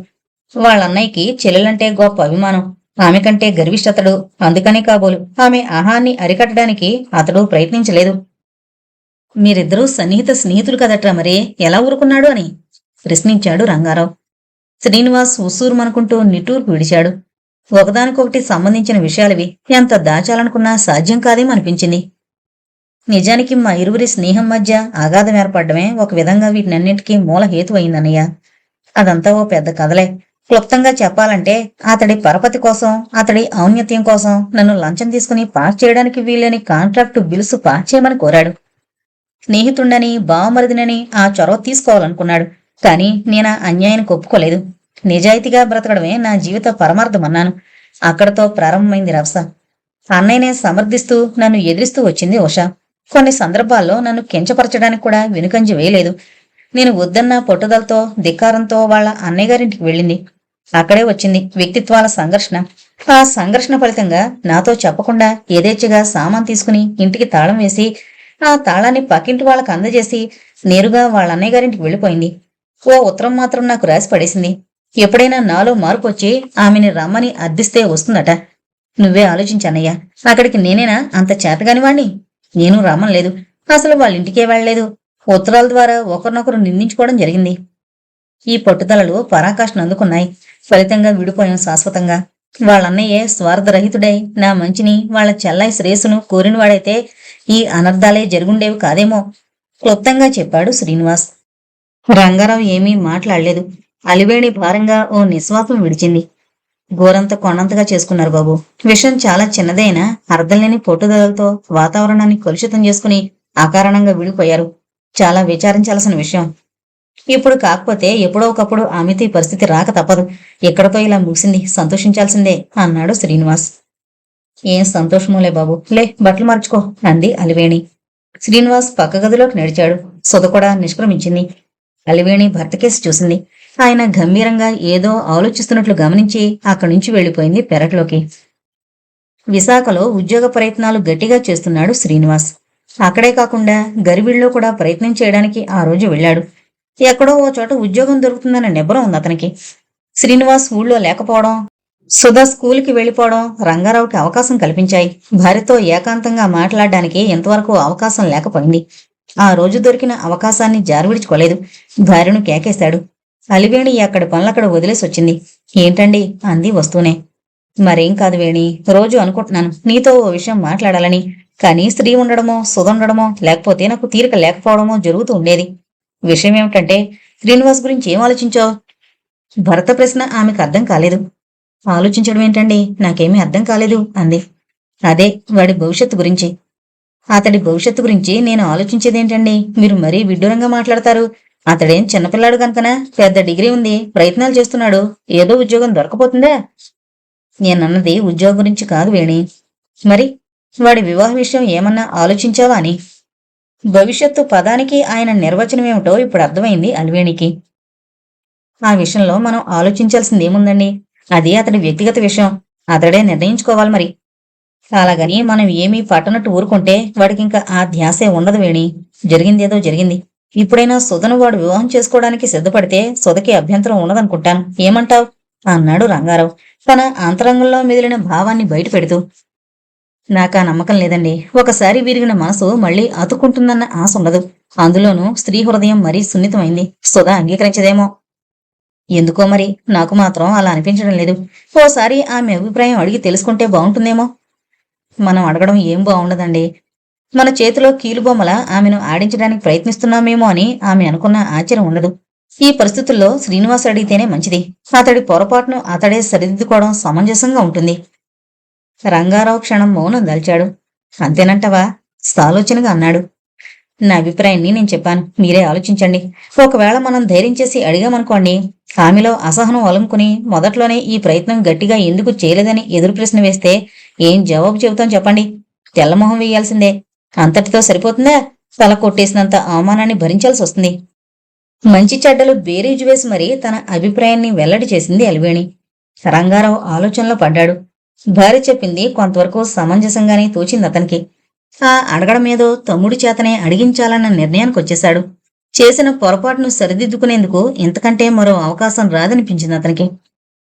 వాళ్ళన్నయ్యకి చెల్లెలంటే గొప్ప అభిమానం, ఆమె కంటే గర్విష్ఠతడు. అందుకనే కాబోలు ఆమె ఆహాన్ని అరికట్టడానికి అతడు ప్రయత్నించలేదు. మీరిద్దరూ సన్నిహిత స్నేహితులు కదట్రా, మరే ఎలా ఊరుకున్నాడు అని ప్రశ్నించాడు రంగారావు. శ్రీనివాస్ ఉస్సూరుమనుకుంటూ నిట్టూర్పు విడిచాడు. ఒకదానికొకటి సంబంధించిన విషయాలవి, ఎంత దాచాలనుకున్నా సాధ్యం కాదేమనిపించింది. నిజానికి మా ఇరువురి స్నేహం మధ్య అగాధం ఏర్పడమే ఒక విధంగా వీటినన్నింటికీ మూల హేతు అయిందన్నయ్య. అదంతా ఓ పెద్ద కథలే. క్లుప్తంగా చెప్పాలంటే అతడి పరపతి కోసం, అతడి ఔన్నత్యం కోసం నన్ను లంచం తీసుకుని పాస్ చేయడానికి వీల్లేని కాంట్రాక్టు బిల్సు పాస్ చేయమని కోరాడు. స్నేహితుండని, బావమరిదినని ఆ చొరవ తీసుకోవాలనుకున్నాడు. కాని నేనా అన్యాయానికి ఒప్పుకోలేదు. నిజాయితీగా బ్రతకడమే నా జీవిత పరమార్థమన్నాను. అక్కడతో ప్రారంభమైంది రవస. అన్నయ్యనే సమర్థిస్తూ నన్ను ఎదిరిస్తూ వచ్చింది ఉష. కొన్ని సందర్భాల్లో నన్ను కించపరచడానికి కూడా వెనుకంజ వేయలేదు. నేను వద్దన్న పట్టుదలతో, ధిక్కారంతో వాళ్ళ అన్నయ్యగారింటికి వెళ్ళింది. అక్కడే వచ్చింది వ్యక్తిత్వాల సంఘర్షణ. ఆ సంఘర్షణ ఫలితంగా నాతో చెప్పకుండా యథేచ్ఛగా సామాన్ తీసుకుని ఇంటికి తాళం వేసి, ఆ తాళాన్ని పక్కింటి వాళ్ళకు అందజేసి నేరుగా వాళ్ళ అన్నయ్యగారింటికి వెళ్ళిపోయింది. ఓ ఉత్తరం మాత్రం నాకు రాసి పడేసింది. ఎప్పుడైనా నాలో మార్పు వచ్చి ఆమెని రమ్మని అర్థిస్తే వస్తుందట. నువ్వే ఆలోచించన్నయ్యా, అక్కడికి నేనేనా అంత చేతగాని వాణ్ణి? నేను రమ్మలేదు, అసలు వాళ్ళింటికే వెళ్ళలేదు. ఉత్తరాల ద్వారా ఒకరినొకరు నిందించుకోవడం జరిగింది. ఈ పట్టుదలలు పరాకాష్ను అందుకున్నాయి. ఫలితంగా విడిపోయాం శాశ్వతంగా. వాళ్ళన్నయ్యే స్వార్థరహితుడై నా మంచిని, వాళ్ళ చెల్లాయి శ్రేయస్సును కోరినవాడైతే ఈ అనర్థాలే జరుగుండేవి కాదేమో క్లుప్తంగా చెప్పాడు శ్రీనివాస్. రంగారావు ఏమీ మాట్లాడలేదు. అలివేణి భారంగా ఓ నిశ్వాసం విడిచింది. గోరంత కొండంతగా చేసుకున్నారు బాబు. విషయం చాలా చిన్నదైనా అర్థంలేని పట్టుదలతో వాతావరణాన్ని కలుషితం చేసుకుని అకారణంగా విడిపోయారు. చాలా విచారించాల్సిన విషయం. ఇప్పుడు కాకపోతే ఎప్పుడో ఒకప్పుడు ఆమెతో ఈ పరిస్థితి రాక తప్పదు. ఎక్కడితో ఇలా ముగిసింది, సంతోషించాల్సిందే అన్నాడు శ్రీనివాస్. ఏం సంతోషమోలే బాబు, లే బట్టలు మార్చుకో అంది అలివేణి. శ్రీనివాస్ పక్క గదిలోకి నడిచాడు. సుధ కూడా నిష్క్రమించింది. అలివేణి భర్త కేసి చూసింది. ఆయన గంభీరంగా ఏదో ఆలోచిస్తున్నట్లు గమనించి అక్కడి నుంచి వెళ్లిపోయింది పెరట్లోకి. విశాఖలో ఉద్యోగ ప్రయత్నాలు గట్టిగా చేస్తున్నాడు శ్రీనివాస్. అక్కడే కాకుండా గరిబిళ్ళలో కూడా ప్రయత్నం చేయడానికి ఆ రోజు వెళ్ళాడు. ఎక్కడో ఓ చోట ఉద్యోగం దొరుకుతుందన్న నిబ్బరం ఉంది అతనికి. శ్రీనివాస్ ఊళ్ళో లేకపోవడం, సుధా స్కూల్కి వెళ్లిపోవడం రంగారావుకి అవకాశం కల్పించాయి. భార్యతో ఏకాంతంగా మాట్లాడడానికి ఎంతవరకు అవకాశం లేకపోయింది. ఆ రోజు దొరికిన అవకాశాన్ని జారవిడుచుకోలేదు. భార్యను కేకేశాడు. అలివేణి అక్కడి పనులక్కడ వదిలేసి వచ్చింది. ఏంటండి అంది వస్తూనే. మరేం కాదు వేణి, రోజు అనుకుంటున్నాను నీతో ఓ విషయం మాట్లాడాలని. కానీ స్త్రీ ఉండడమో సుధుండడమో లేకపోతే నాకు తీరిక లేకపోవడమో జరుగుతూ ఉండేది. విషయం ఏమిటంటే, శ్రీనివాస్ గురించి ఏం ఆలోచించావు? భర్త ప్రశ్న ఆమెకు అర్థం కాలేదు. ఆలోచించడం ఏంటండి, నాకేమీ అర్థం కాలేదు అంది. అదే వాడి భవిష్యత్తు గురించి. అతడి భవిష్యత్తు గురించి నేను ఆలోచించేదేంటండి? మీరు మరీ విడ్డూరంగా మాట్లాడతారు. అతడేం చిన్నపిల్లాడు కనుకనా? పెద్ద డిగ్రీ ఉంది, ప్రయత్నాలు చేస్తున్నాడు. ఏదో ఉద్యోగం దొరకపోతుందా? నేనన్నది ఉద్యోగం గురించి కాదు వేణి. మరి వాడి వివాహ విషయం ఏమన్నా ఆలోచించావా అని. భవిష్యత్తు పదానికి ఆయన నిర్వచనమేమిటో ఇప్పుడు అర్థమైంది అలివేణికి. ఆ విషయంలో మనం ఆలోచించాల్సిందేముందండి? అది అతడి వ్యక్తిగత విషయం. అతడే నిర్ణయించుకోవాలి మరి. అలాగని మనం ఏమీ పట్టనట్టు ఊరుకుంటే వాడికింక ఆ ధ్యాసే ఉండదు వేణి. జరిగిందేదో జరిగింది. ఇప్పుడైనా సుధను వాడు వివాహం చేసుకోవడానికి సిద్ధపడితే సుధకి అభ్యంతరం ఉండదనుకుంటాను. ఏమంటావ్? అన్నాడు రంగారావు తన అంతరంగంలో మెదిలిన భావాన్ని బయట పెడుతూ. నాకా నమ్మకం లేదండి. ఒకసారి విరిగిన మనసు మళ్ళీ అతుక్కుంటుందన్న ఆశ ఉండదు. అందులోనూ స్త్రీ హృదయం మరీ సున్నితమైంది. సుధ అంగీకరించదేమో. ఎందుకో మరి నాకు మాత్రం అలా అనిపించడం లేదు. ఓసారి ఆమె అభిప్రాయం అడిగి తెలుసుకుంటే బాగుంటుందేమో. మనం అడగడం ఏం బాగుండదండి. మన చేతిలో కీలుబొమ్మల ఆమెను ఆడించడానికి ప్రయత్నిస్తున్నామేమో అని ఆమె అనుకున్న ఆశ్చర్యం ఉండదు. ఈ పరిస్థితుల్లో శ్రీనివాస్ అడిగితేనే మంచిది. అతడి పొరపాటును అతడే సరిదిద్దుకోవడం సమంజసంగా ఉంటుంది. రంగారావు క్షణం మౌనం దాల్చాడు. అంతేనంటవా? సాలోచనగా అన్నాడు. నా అభిప్రాయాన్ని నేను చెప్పాను, మీరే ఆలోచించండి. ఒకవేళ మనం ధైర్యం చేసి అడిగామనుకోండి, ఆమెలో అసహనం అలుముకుని మొదట్లోనే ఈ ప్రయత్నం గట్టిగా ఎందుకు చేయలేదని ఎదురు ప్రశ్న వేస్తే ఏం జవాబు చెబుతాం చెప్పండి? తెల్లమొహం వేయాల్సిందే. అంతటితో సరిపోతుందా? తల కొట్టేసినంత అవమానాన్ని భరించాల్సి వస్తుంది. మంచి చెడ్డలు బేరీజు వేసి మరీ తన అభిప్రాయాన్ని వెల్లడి చేసింది అలివేణి. రంగారావు ఆలోచనలో పడ్డాడు. భార్య చెప్పింది కొంతవరకు సమంజసంగానే తోచింది అతనికి. ఆ అడగడం ఏదో తమ్ముడి చేతనే అడిగించాలన్న నిర్ణయానికి వచ్చేశాడు. చేసిన పొరపాటును సరిదిద్దుకునేందుకు ఇంతకంటే మరో అవకాశం రాదనిపించింది అతనికి.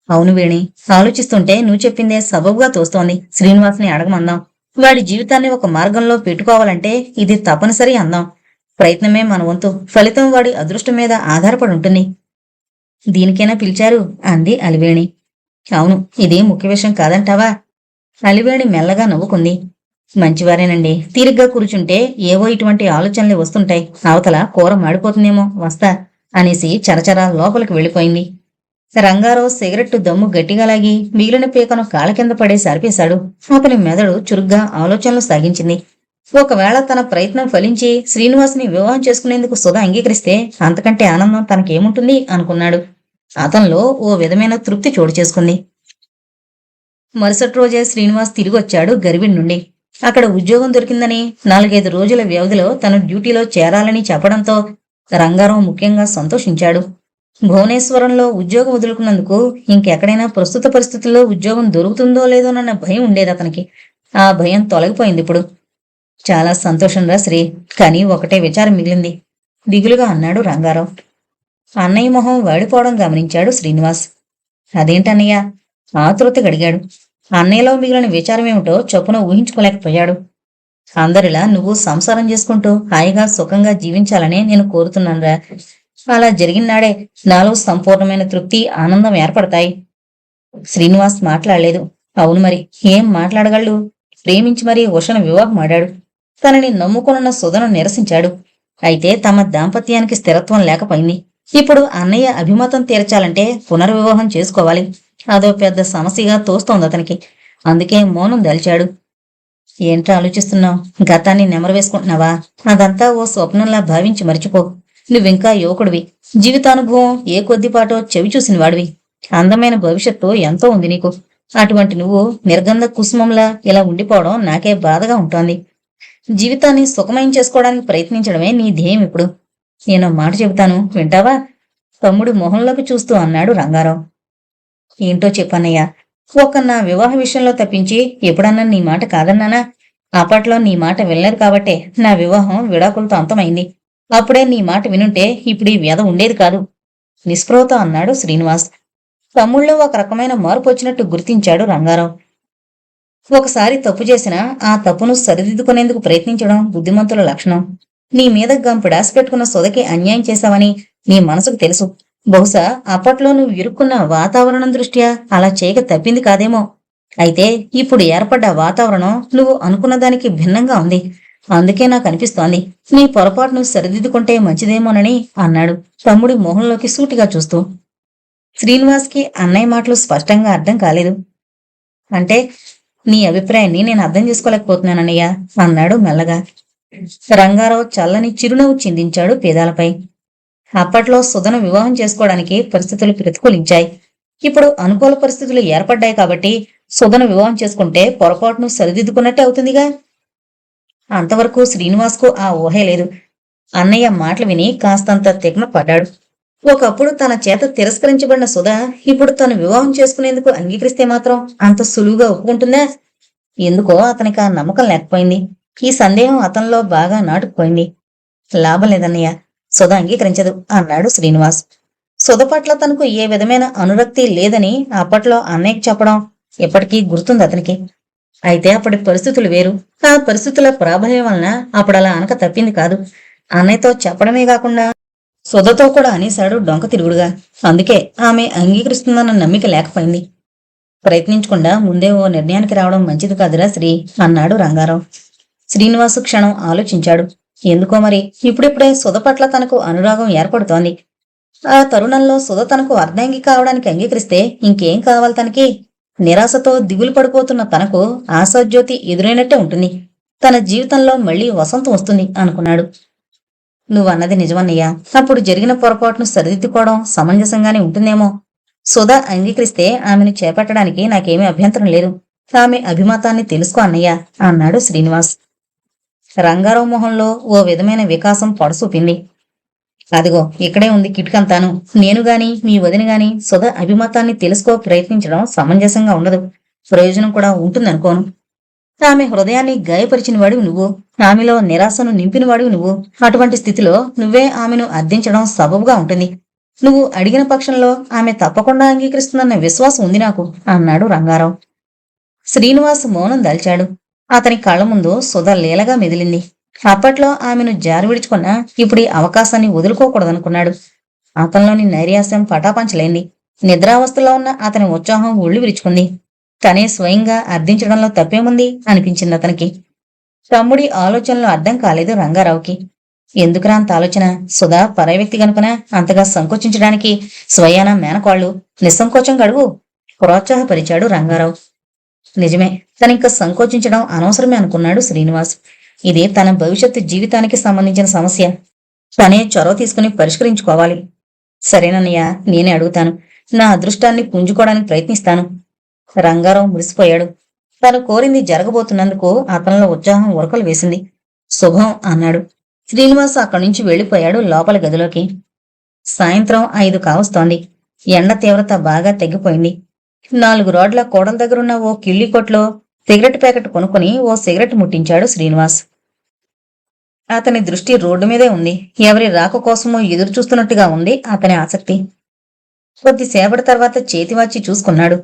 అవును వేణి, ఆలోచిస్తుంటే నువ్వు చెప్పిందే సబబుగా తోస్తోంది. శ్రీనివాస్ని అడగమందాం. వాడి జీవితాన్ని ఒక మార్గంలో పెట్టుకోవాలంటే ఇది తప్పనిసరి అందాం. ప్రయత్నమే మన వంతు. ఫలితం వాడి అదృష్టం మీద ఆధారపడి ఉంటుంది. దీనికైనా పిలిచారు అంది అలివేణి. అవును, ఇది ముఖ్య విషయం కాదంటావా? అలివేణి మెల్లగా నవ్వుకుంది. మంచివారేనండి. తీరిగ్గా కూర్చుంటే ఏవో ఇటువంటి ఆలోచనలు వస్తుంటాయి. అవతల కూర మాడిపోతుందేమో, వస్తా అనేసి చరచరా లోపలికి వెళ్ళిపోయింది. రంగారావు సిగరెట్టు దమ్ము గట్టిగా లాగి మిగిలిన పీకను కాళ్ళ కింద పడే సరిపేశాడు. అతని మెదడు చురుగ్గా ఆలోచనలు సాగించింది. ఒకవేళ తన ప్రయత్నం ఫలించి శ్రీనివాస్ని వివాహం చేసుకునేందుకు సుధ అంగీకరిస్తే అంతకంటే ఆనందం తనకేముంటుంది అనుకున్నాడు. అతనిలో ఓ విధమైన తృప్తి చోటు చేసుకుంది. మరుసటి రోజే శ్రీనివాస్ తిరిగొచ్చాడు గరిబిడి నుండి. అక్కడ ఉద్యోగం దొరికిందని 4-5 రోజుల వ్యవధిలో తన డ్యూటీలో చేరాలని చెప్పడంతో రంగారావు ముఖ్యంగా సంతోషించాడు. భువనేశ్వరంలో ఉద్యోగం వదులుకున్నందుకు ఇంకెక్కడైనా ప్రస్తుత పరిస్థితుల్లో ఉద్యోగం దొరుకుతుందో లేదోనన్న భయం ఉండేది అతనికి. ఆ భయం తొలగిపోయింది ఇప్పుడు. చాలా సంతోషంరా శ్రీ, కానీ ఒకటే విచారం మిగిలింది దిగులుగా అన్నాడు రంగారావు. అన్నయ్య మొహం వాడిపోవడం గమనించాడు శ్రీనివాస్. అదేంటన్నయ్య? ఆతృతగా అడిగాడు. అన్నయ్యలో మిగిలిన విచారమేమిటో చొప్పున ఊహించుకోలేకపోయాడు. అందరిలా నువ్వు సంసారం చేసుకుంటూ హాయిగా సుఖంగా జీవించాలనే నేను కోరుతున్నానురా. అలా జరిగినాడే నాలో సంపూర్ణమైన తృప్తి, ఆనందం ఏర్పడతాయి. శ్రీనివాస్ మాట్లాడలేదు. అవును మరి, ఏం మాట్లాడగలడు? ప్రేమించి మరీ ఉషను వివాహం ఆడాడు. తనని నమ్ముకున్న సుధను నిరసించాడు. అయితే తమ దాంపత్యానికి స్థిరత్వం లేకపోయింది. ఇప్పుడు అన్నయ్య అభిమతం తీర్చాలంటే పునర్వివాహం చేసుకోవాలి. అదో పెద్ద సమస్యగా తోస్తోంది అతనికి. అందుకే మౌనం దాల్చాడు. ఏంట్రా ఆలోచిస్తున్నావు? గతాన్ని నెమరు వేసుకుంటున్నావా? అదంతా ఓ స్వప్నంలా భావించి మరిచిపో. నువ్వింకా యువకుడివి. జీవితానుభవం ఏ కొద్దిపాటో చెవి చూసిన వాడివి. అందమైన భవిష్యత్తు ఎంతో ఉంది నీకు. అటువంటి నువ్వు నిర్గంధ కుసుమంలా ఇలా ఉండిపోవడం నాకే బాధగా ఉంటోంది. జీవితాన్ని సుఖమయం చేసుకోవడానికి ప్రయత్నించడమే నీ ధ్యేయం ఇప్పుడు. నేను మాట చెబుతాను, వింటావా? తమ్ముడి మొహంలోకి చూస్తూ అన్నాడు రంగారావు. ఏంటో చెప్పన్నయ్యా. నా వివాహ విషయంలో తప్పించి ఎప్పుడన్నా నీ మాట కాదన్నానా? అప్పట్లో నీ మాట వినలేదు కాబట్టే నా వివాహం విడాకులతో అంతమైంది. అప్పుడే నీ మాట వినుంటే ఇప్పుడు ఈ వ్యధ ఉండేది కాదు. నిస్పృహతో అన్నాడు శ్రీనివాస్. తమ్ముళ్ళో ఒక రకమైన మార్పు వచ్చినట్టు గుర్తించాడు రంగారావు. ఒకసారి తప్పు చేసినా ఆ తప్పును సరిదిద్దుకునేందుకు ప్రయత్నించడం బుద్ధిమంతుల లక్షణం. నీ మీద గంపిడాసి పెట్టుకున్న సొదకి అన్యాయం చేశావని నీ మనసుకు తెలుసు. బహుశా అప్పట్లో నువ్వు ఇరుక్కున్న వాతావరణం దృష్ట్యా అలా చేయక తప్పింది కాదేమో. అయితే ఇప్పుడు ఏర్పడ్డ వాతావరణం నువ్వు అనుకున్న దానికి భిన్నంగా ఉంది. అందుకే నాకు అనిపిస్తోంది నీ పొరపాటును సరిదిద్దుకుంటే మంచిదేమోనని అన్నాడు తమ్ముడి మొహంలోకి సూటిగా చూస్తూ. శ్రీనివాస్కి అన్నయ్య మాటలు స్పష్టంగా అర్థం కాలేదు. అంటే నీ అభిప్రాయాన్ని నేను అర్థం చేసుకోలేకపోతున్నానన్నయ్య అన్నాడు మెల్లగా. రంగారావు చల్లని చిరునవ్వు చిందించాడు పేదాలపై. అప్పట్లో సుధను వివాహం చేసుకోవడానికి పరిస్థితులు ప్రతికూలించాయి. ఇప్పుడు అనుకూల పరిస్థితులు ఏర్పడ్డాయి కాబట్టి సుధను వివాహం చేసుకుంటే పొరపాటును సరిదిద్దుకున్నట్టే అవుతుందిగా. అంతవరకు శ్రీనివాస్కు ఆ ఊహే లేదు. అన్నయ్య మాటలు విని కాస్తంత తెగ్న పడ్డాడు. ఒకప్పుడు తన చేత తిరస్కరించబడిన సుధ ఇప్పుడు తను వివాహం చేసుకునేందుకు అంగీకరిస్తే మాత్రం అంత సులువుగా ఒప్పుకుంటుందా? ఎందుకో అతనికి ఆ నమ్మకం లేకపోయింది. ఈ సందేహం అతనిలో బాగా నాటుకుపోయింది. లాభం లేదన్నయ్య, సుధ అంగీకరించదు అన్నాడు శ్రీనివాస్. సుధ పట్ల తనకు ఏ విధమైన అనురక్తి లేదని అప్పట్లో అన్నయ్యకి చెప్పడం ఎప్పటికీ గుర్తుంది అతనికి. అయితే అప్పటి పరిస్థితులు వేరు. ఆ పరిస్థితుల ప్రాబల్యం వలన అప్పుడలా అనక తప్పింది కాదు. అన్నయ్యతో చెప్పడమే కాకుండా సుధతో కూడా అనేశాడు డొంక తిరుగుడుగా. అందుకే ఆమె అంగీకరిస్తుందన్న నమ్మిక లేకపోయింది. ప్రయత్నించకుండా ముందే ఓ నిర్ణయానికి రావడం మంచిది కాదురా శ్రీ అన్నాడు రంగారావు. శ్రీనివాసు క్షణం ఆలోచించాడు. ఎందుకో మరి ఇప్పుడిప్పుడే సుధ పట్ల తనకు అనురాగం ఏర్పడుతోంది. ఆ తరుణంలో సుధ తనకు అర్ధాంగి కావడానికి అంగీకరిస్తే ఇంకేం కావాలి తనకి? నిరాశతో దిగులు పడిపోతున్న తనకు ఆశాజ్యోతి ఎదురైనట్టే ఉంటుంది. తన జీవితంలో మళ్లీ వసంతం వస్తుంది అనుకున్నాడు. నువ్వన్నది నిజమన్నయ్యా. అప్పుడు జరిగిన పొరపాటును సరిదిద్దుకోవడం సమంజసంగానే ఉంటుందేమో. సుధ అంగీకరిస్తే ఆమెను చేపట్టడానికి నాకేమీ అభ్యంతరం లేదు. ఆమె అభిమతాన్ని తెలుసుకో అన్నయ్య అన్నాడు శ్రీనివాస్. రంగారావు మొహంలో ఓ విధమైన వికాసం పొడసూపింది. అదిగో ఇక్కడే ఉంది కిటికంతాను. నేను గాని మీ వదిన గాని సుధ అభిమతాన్ని తెలుసుకో ప్రయత్నించడం సమంజసంగా ఉండదు. ప్రయోజనం కూడా ఉంటుందనుకోను. ఆమె హృదయాన్ని గాయపరిచినవాడివి నువ్వు. ఆమెలో నిరాశను నింపినవాడివి నువ్వు. అటువంటి స్థితిలో నువ్వే ఆమెను అర్థించడం సబబుగా ఉంటుంది. నువ్వు అడిగిన పక్షంలో ఆమె తప్పకుండా అంగీకరిస్తుందన్న విశ్వాసం ఉంది నాకు అన్నాడు రంగారావు. శ్రీనివాస్ మౌనం దాల్చాడు. అతని కళ్ల ముందు సుధ లీలగా మెదిలింది. అప్పట్లో ఆమెను జారి విడుచుకున్నా ఇప్పుడు ఈ అవకాశాన్ని వదులుకోకూడదనుకున్నాడు. అతనిలోని నైరాశ్యం పటాపంచలేంది. నిద్రావస్థలో ఉన్న అతని ఉత్సాహం ఒళ్ళు విరుచుకుంది. తనే స్వయంగా అర్థించడంలో తప్పేముంది అనిపించింది అతనికి. తమ్ముడి ఆలోచనలు అర్థం కాలేదు రంగారావుకి. ఎందుకురా అంత ఆలోచన? సుధా పరాయి వ్యక్తి గనుకన అంతగా సంకోచించడానికి స్వయాన మేనకోళ్లు నిస్సంకోచంగా అడుగు ప్రోత్సాహపరిచాడు రంగారావు. నిజమే, తనింక సంకోచించడం అనవసరమే అనుకున్నాడు శ్రీనివాస్. ఇది తన భవిష్యత్తు జీవితానికి సంబంధించిన సమస్య. తనే చొరవ తీసుకుని పరిష్కరించుకోవాలి. సరేనన్నయ్య, నేనే అడుగుతాను. నా అదృష్టాన్ని పుంజుకోవడానికి ప్రయత్నిస్తాను. రంగారావు మురిసిపోయాడు. తను కోరింది జరగబోతున్నందుకు అతనిలో ఉత్సాహం ఉరకలు వేసింది. శుభం అన్నాడు. శ్రీనివాస్ అక్కడి నుంచి వెళ్లిపోయాడు లోపల గదిలోకి. సాయంత్రం 5 కావస్తోంది. ఎండ తీవ్రత బాగా తగ్గిపోయింది. 4 రోడ్ల కోడల దగ్గరున్న ఓ కిళ్ళి కొట్లో సిగరెట్ ప్యాకెట్ కొనుక్కుని ఓ సిగరెట్ ముట్టించాడు శ్రీనివాస్. అతని దృష్టి రోడ్డు మీదే ఉంది. ఎవరి రాక కోసమో ఎదురు చూస్తున్నట్టుగా ఉంది అతని ఆసక్తి. కొద్దిసేపటి తర్వాత చేతివాచి చూసుకున్నాడు.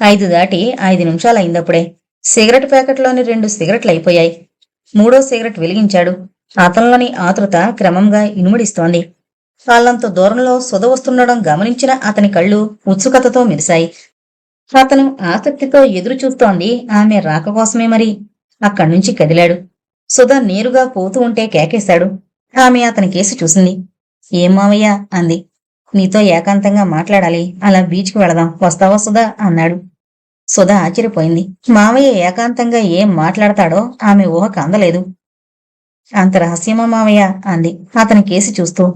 5 దాటి 5 నిమిషాలయిందప్పుడే. సిగరెట్ ప్యాకెట్లోని 2 సిగరెట్లు అయిపోయాయి. 3వ సిగరెట్ వెలిగించాడు. అతనిలోని ఆతృత క్రమంగా ఇనుమడిస్తోంది. కాళ్ళంత దూరంలో సుధ వస్తుండడం గమనించిన అతని కళ్ళు ఉత్సుకతతో మెరిశాయి. అతను ఆసక్తితో ఎదురు చూస్తోంది ఆమె రాక కోసమే మరి. అక్కడ్నుంచి కదిలాడు. సుధ నేరుగా పోతూ ఉంటే కేకేశాడు. ఆమె అతని కేసి చూసింది. ఏం మావయ్య అంది. నీతో ఏకాంతంగా మాట్లాడాలి. అలా బీచ్కి వెళదాం, వస్తావా సుధా అన్నాడు. సుధ ఆశ్చర్యపోయింది. మావయ్య ఏకాంతంగా ఏం మాట్లాడతాడో ఆమె ఊహకు అందలేదు. అంత రహస్యమా మావయ్య అంది అతని కేసి చూస్తూ.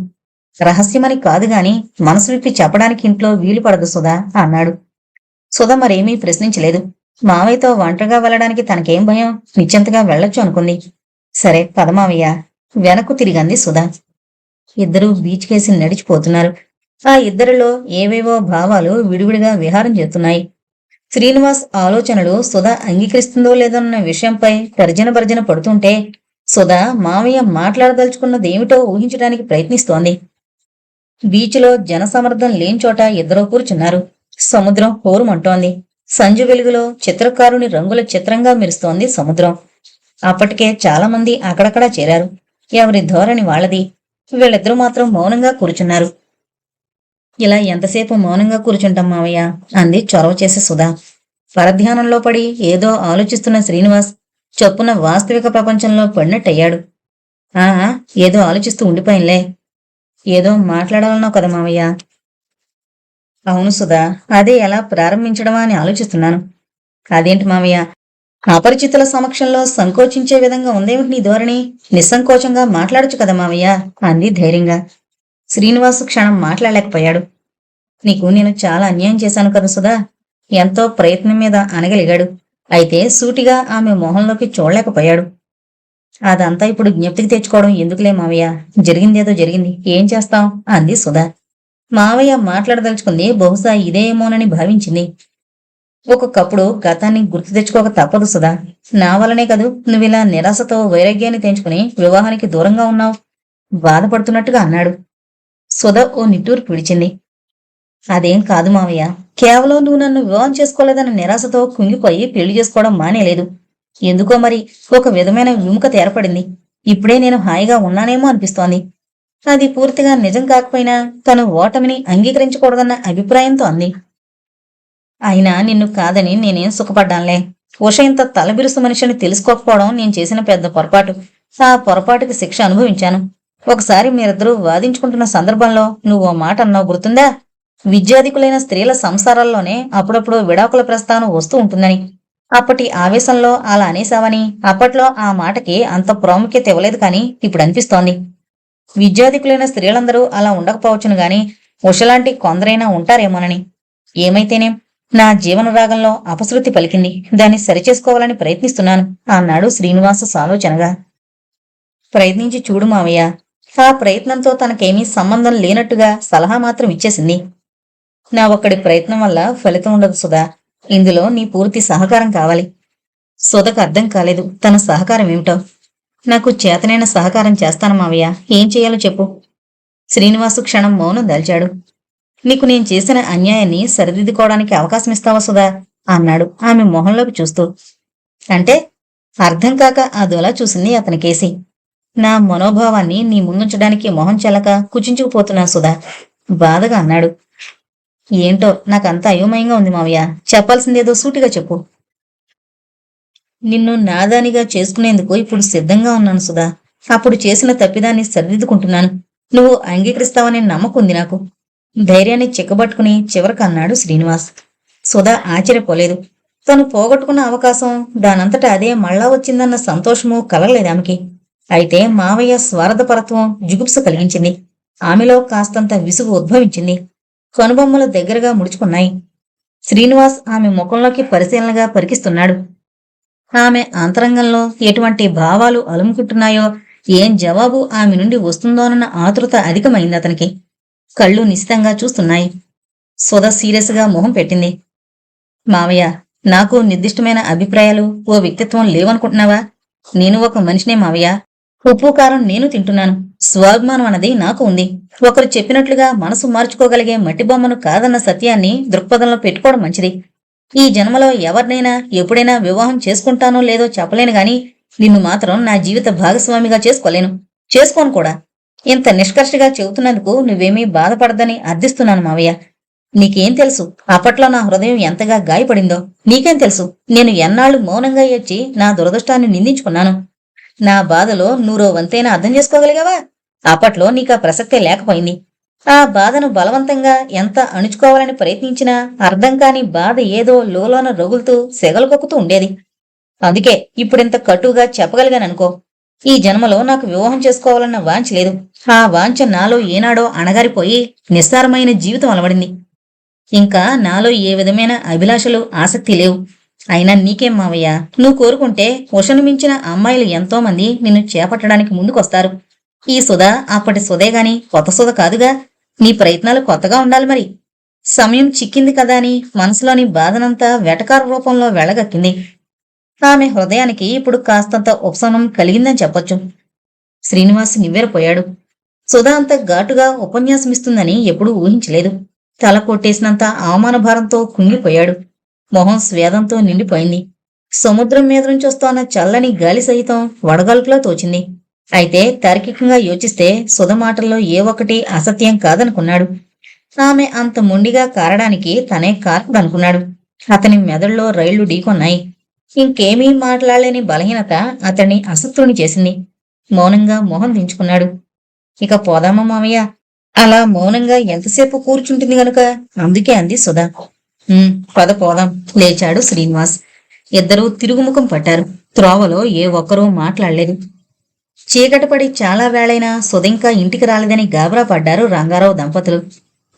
రహస్యమని కాదుగాని మనసు విప్పి చెప్పడానికి ఇంట్లో వీలు పడదు సుధా అన్నాడు. సుధ మరేమీ ప్రశ్నించలేదు. మావయ్యతో ఒంటరిగా వెళ్ళడానికి తనకేం భయం? నిశ్చింతగా వెళ్లొచ్చు అనుకుంది. సరే పదమావయ్య, వెనక్కు తిరిగంది సుధ. ఇద్దరూ బీచ్ కేసి నడిచిపోతున్నారు. ఆ ఇద్దరిలో ఏవేవో భావాలు విడివిడిగా విహారం చేస్తున్నాయి. శ్రీనివాస్ ఆలోచనలు సుధ అంగీకరిస్తుందో లేదన్న విషయంపై తర్జన భర్జన పడుతుంటే సుధ మామయ్య మాట్లాడదలుచుకున్నదేమిటో ఊహించడానికి ప్రయత్నిస్తోంది. బీచ్లో జనసమర్థం లేని చోట ఇద్దరూ కూర్చున్నారు. సముద్రం హోరుమంటోంది. సంజు వెలుగులో చిత్రకారుని రంగుల చిత్రంగా మెరుస్తోంది సముద్రం. అప్పటికే చాలా మంది అక్కడక్కడా చేరారు. ఎవరి ధోరణి వాళ్ళది. వీళ్ళిద్దరూ మాత్రం మౌనంగా కూర్చున్నారు. ఇలా ఎంతసేపు మౌనంగా కూర్చుంటాం మావయ్య, అంది చొరవ చేసి సుధా. పరధ్యానంలో పడి ఏదో ఆలోచిస్తున్న శ్రీనివాస్ చొప్పున వాస్తవిక ప్రపంచంలో పడినట్టయ్యాడు. ఆ ఏదో ఆలోచిస్తూ ఉండిపోయినలే. ఏదో మాట్లాడాలన్నావు కదా మావయ్య. అవును సుధా, అదే ఎలా ప్రారంభించడమా అని ఆలోచిస్తున్నాను. అదేంటి మావయ్య, అపరిచితుల సమక్షంలో సంకోచించే విధంగా ఉందేమిటి నీ ధోరణి? నిస్సంకోచంగా మాట్లాడొచ్చు కదా మావయ్య, అంది ధైర్యంగా. శ్రీనివాసు క్షణం మాట్లాడలేకపోయాడు. నీకు నేను చాలా అన్యాయం చేశాను కదా సుధా. ఎంతో ప్రయత్నం మీద అనగలిగాడు. అయితే సూటిగా ఆమె మొహంలోకి చూడలేకపోయాడు. అదంతా ఇప్పుడు జ్ఞప్తికి తెచ్చుకోవడం ఎందుకులే మావయ్య, జరిగిందేదో జరిగింది, ఏం చేస్తాం, అంది సుధా. మావయ్య మాట్లాడదలుచుకుంది బహుశా ఇదేమోనని భావించింది. ఒక్కొక్కప్పుడు గతాన్ని గుర్తు తెచ్చుకోక తప్పదు సుధా. నా వల్లనే కదూ నువ్విలా నిరాశతో వైరాగ్యాన్ని తెంచుకుని వివాహానికి దూరంగా ఉన్నావు, బాధపడుతున్నట్టుగా అన్నాడు. సుధ ఓ నిట్టూరు పిడిచింది. అదేం కాదు మావయ్య, కేవలం నువ్వు నన్ను వివాహం చేసుకోలేదన్న నిరాశతో కుంగిపోయి పెళ్లి చేసుకోవడం మానేలేదు. ఎందుకో మరి ఒక విధమైన విముఖత ఏర్పడింది. ఇప్పుడే నేను హాయిగా ఉన్నానేమో అనిపిస్తోంది. అది పూర్తిగా నిజం కాకపోయినా తను ఓటమిని అంగీకరించకూడదన్న అభిప్రాయంతో అంది. అయినా నిన్ను కాదని నేనేం సుఖపడ్డానులే. ఉష ఇంత తలబిరుసు మనిషిని తెలుసుకోకపోవడం నేను చేసిన పెద్ద పొరపాటు. ఆ పొరపాటుకి శిక్ష అనుభవించాను. ఒకసారి మీరిద్దరూ వాదించుకుంటున్న సందర్భంలో నువ్వు మాట అన్నావు గుర్తుందా? విద్యాధికులైన స్త్రీల సంసారాల్లోనే అప్పుడప్పుడు విడాకుల ప్రస్తావన వస్తూ ఉంటుందని. అప్పటి ఆవేశంలో అలా అనేశావని. అప్పట్లో ఆ మాటకి అంత ప్రాముఖ్యత ఇవ్వలేదు, కానీ ఇప్పుడు అనిపిస్తోంది. విద్యాధికులైన స్త్రీలందరూ అలా ఉండకపోవచ్చును గాని ఉషలాంటి కొందరైనా ఉంటారేమోనని. ఏమైతేనేం నా జీవన రాగంలో అపశృతి పలికింది. దాన్ని సరిచేసుకోవాలని ప్రయత్నిస్తున్నాను, అన్నాడు శ్రీనివాస సాలోచనగా. ప్రయత్నించి చూడు మావయ్య. ఆ ప్రయత్నంతో తనకేమీ సంబంధం లేనట్టుగా సలహా మాత్రం ఇచ్చేసింది. నా ఒక్కడి ప్రయత్నం వల్ల ఫలితం ఉండదు సుధా. ఇందులో నీ పూర్తి సహకారం కావాలి. సుధకు అర్థం కాలేదు తన సహకారం ఏమిటో. నాకు చేతనైన సహకారం చేస్తాను మావయ్య, ఏం చెయ్యాలో చెప్పు. శ్రీనివాసు క్షణం మౌనం దాల్చాడు. నీకు నేను చేసిన అన్యాయాన్ని సరిదిద్దుకోవడానికి అవకాశం ఇస్తావా సుధా, అన్నాడు ఆమె మొహంలోకి చూస్తూ. అంటే? అర్థం కాక అదోలా చూసింది అతని కేసి. నా మనోభావాన్ని నీ ముందుంచడానికి మొహం చెల్లక కుచించుకుపోతున్నా సుధా, బాధగా అన్నాడు. ఏంటో నాకంతా అయోమయంగా ఉంది మావయ్య, చెప్పాల్సిందేదో సూటిగా చెప్పు. నిన్ను నాదానిగా చేసుకునేందుకు ఇప్పుడు సిద్ధంగా ఉన్నాను సుధా. అప్పుడు చేసిన తప్పిదాన్ని సరిదిద్దుకుంటున్నాను. నువ్వు అంగీకరిస్తావనే నమ్మకం ఉంది నాకు, ధైర్యాన్ని చిక్కబట్టుకుని చివరకు అన్నాడు శ్రీనివాస్. సుధా ఆశ్చర్యపోలేదు. తను పోగొట్టుకున్న అవకాశం దానంతటా అదే మళ్ళా వచ్చిందన్న సంతోషము కలగలేదామెకి. అయితే మావయ్య స్వార్థపరత్వం జుగుప్స కలిగించింది. ఆమెలో కాస్తంత విసుగు ఉద్భవించింది. కనుబొమ్మలు దగ్గరగా ముడుచుకున్నాయి. శ్రీనివాస్ ఆమె ముఖంలోకి పరిశీలనగా పరికిస్తున్నాడు. ఆమె అంతరంగంలో ఎటువంటి భావాలు అలుముకుంటున్నాయో, ఏం జవాబు ఆమె నుండి వస్తుందోనన్న ఆతృత అధికమైంది అతనికి. కళ్ళు నిశితంగా చూస్తున్నాయి. సుధ సీరియస్గా మొహం పెట్టింది. మావయ్య, నాకు నిర్దిష్టమైన అభిప్రాయాలు, ఓ వ్యక్తిత్వం లేవనుకుంటున్నావా? నేను ఒక మనిషినే మావయ్య. ఉప్పు కారం నేను తింటున్నాను. స్వాభిమానం అన్నది నాకు ఉంది. ఒకరు చెప్పినట్లుగా మనసు మార్చుకోగలిగే మట్టి బొమ్మను కాదన్న సత్యాన్ని దృక్పథంలో పెట్టుకోవడం మంచిది. ఈ జన్మలో ఎవరినైనా ఎప్పుడైనా వివాహం చేసుకుంటానో లేదో చెప్పలేను గాని నిన్ను మాత్రం నా జీవిత భాగస్వామిగా చేసుకోలేను, చేసుకోను కూడా. ఇంత నిష్కర్షగా చెబుతున్నందుకు నువ్వేమీ బాధపడదని అర్థిస్తున్నాను మావయ్య. నీకేం తెలుసు అప్పట్లో నా హృదయం ఎంతగా గాయపడిందో? నీకేం తెలుసు నేను ఎన్నాళ్లు మౌనంగా ఏడ్చి నా దురదృష్టాన్ని నిందించుకున్నాను? నా బాధలో నూరో వంతైనా అర్థం చేసుకోగలిగావా? అప్పట్లో నీకా ప్రసక్తే లేకపోయింది. ఆ బాధను బలవంతంగా ఎంత అణుచుకోవాలని ప్రయత్నించినా అర్థం కాని బాధ ఏదో లోలోన రగులుతూ సెగలు కొక్కుతూ ఉండేది. అందుకే ఇప్పుడింత కటుగా చెప్పగలిగాననుకో. ఈ జన్మలో నాకు వివాహం చేసుకోవాలన్న వాంఛ లేదు. ఆ వాంఛ నాలో ఏనాడో అణగారిపోయి నిస్సారమైన జీవితం అలవడింది. ఇంకా నాలో ఏ విధమైన అభిలాషలు, ఆసక్తి లేవు. అయినా నీకేం మావయ్య, నువ్వు కోరుకుంటే ఉషను మించిన అమ్మాయిలు ఎంతో మంది నిన్ను చేపట్టడానికి ముందుకొస్తారు. ఈ సుధ అప్పటి సుధే గాని కొత్త సుధ కాదుగా. నీ ప్రయత్నాలు కొత్తగా ఉండాలి మరి. సమయం చిక్కింది కదా అని మనసులోని బాధనంతా వెటకార రూపంలో వెళ్ళగక్కింది. ఆమె హృదయానికి ఇప్పుడు కాస్తంత ఉపశమనం కలిగిందని చెప్పొచ్చు. శ్రీనివాస్ నివ్వెరపోయాడు. సుధా అంత ఘాటుగా ఉపన్యాసమిస్తుందని ఎప్పుడూ ఊహించలేదు. తల కొట్టేసినంత అవమానభారంతో కుంగిపోయాడు. మొహం స్వేదంతో నిండిపోయింది. సముద్రం మీద నుంచి వస్తోన్న చల్లని గాలి సహితం వడగాల్పులా తోచింది. అయితే తార్కికంగా యోచిస్తే సుధ మాటల్లో ఏ ఒక్కటి అసత్యం కాదనుకున్నాడు. ఆమె అంత మొండిగా కారడానికి తనే కారకుడనుకున్నాడు. అతని మెదడులో రైళ్లు ఢీకొన్నాయి. ఇంకేమీ మాట్లాడలేని బలహీనత అతన్ని అసత్తుని చేసింది. మౌనంగా మొహం దించుకున్నాడు. ఇక పోదామా మామయ్య? అలా మౌనంగా ఎంతసేపు కూర్చుంటుంది గనుక అందుకే అంది సుధా. పద పోదాం లేచాడు శ్రీనివాస్. ఇద్దరూ తిరుగుముఖం పట్టారు. త్రోవలో ఏ ఒక్కరూ మాట్లాడలేదు. చీకటిపడి చాలా వేళైనా సుధింకా ఇంటికి రాలేదని గాబరా పడ్డారు రంగారావు దంపతులు.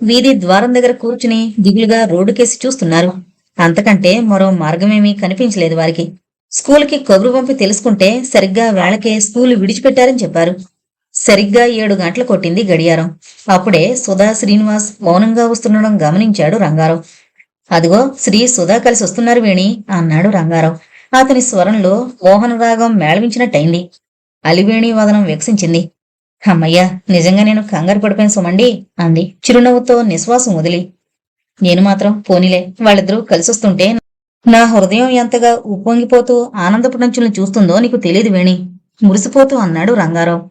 వీధి ద్వారం దగ్గర కూర్చుని దిగులుగా రోడ్డుకేసి చూస్తున్నారు. అంతకంటే మరో మార్గమేమీ కనిపించలేదు వారికి. స్కూలుకి కబురు పంపి తెలుసుకుంటే సరిగ్గా వేళకే స్కూలు విడిచిపెట్టారని చెప్పారు. సరిగ్గా 7 గంటలు కొట్టింది గడియారం. అప్పుడే సుధా శ్రీనివాస్ మౌనంగా వస్తుండడం గమనించాడు రంగారావు. అదిగో శ్రీ సుధా కలిసి వస్తున్నారు వేణి అన్నాడు రంగారావు. అతని స్వరంలో మోహన రాగం మేళవించినట్టయింది. అలివేణి వదనం వికసించింది. అమ్మయ్యా, నిజంగా నేను కంగారు పడిపోయిన సుమండి అంది చిరునవ్వుతో నిశ్వాసం వదిలి. నేను మాత్రం పోనీలే, వాళ్ళిద్దరూ కలిసొస్తుంటే నా హృదయం ఎంతగా ఉప్పొంగిపోతూ ఆనందపు నంచులను చూస్తుందో నీకు తెలియదు వేణి మురిసిపోతూ అన్నాడు రంగారావు.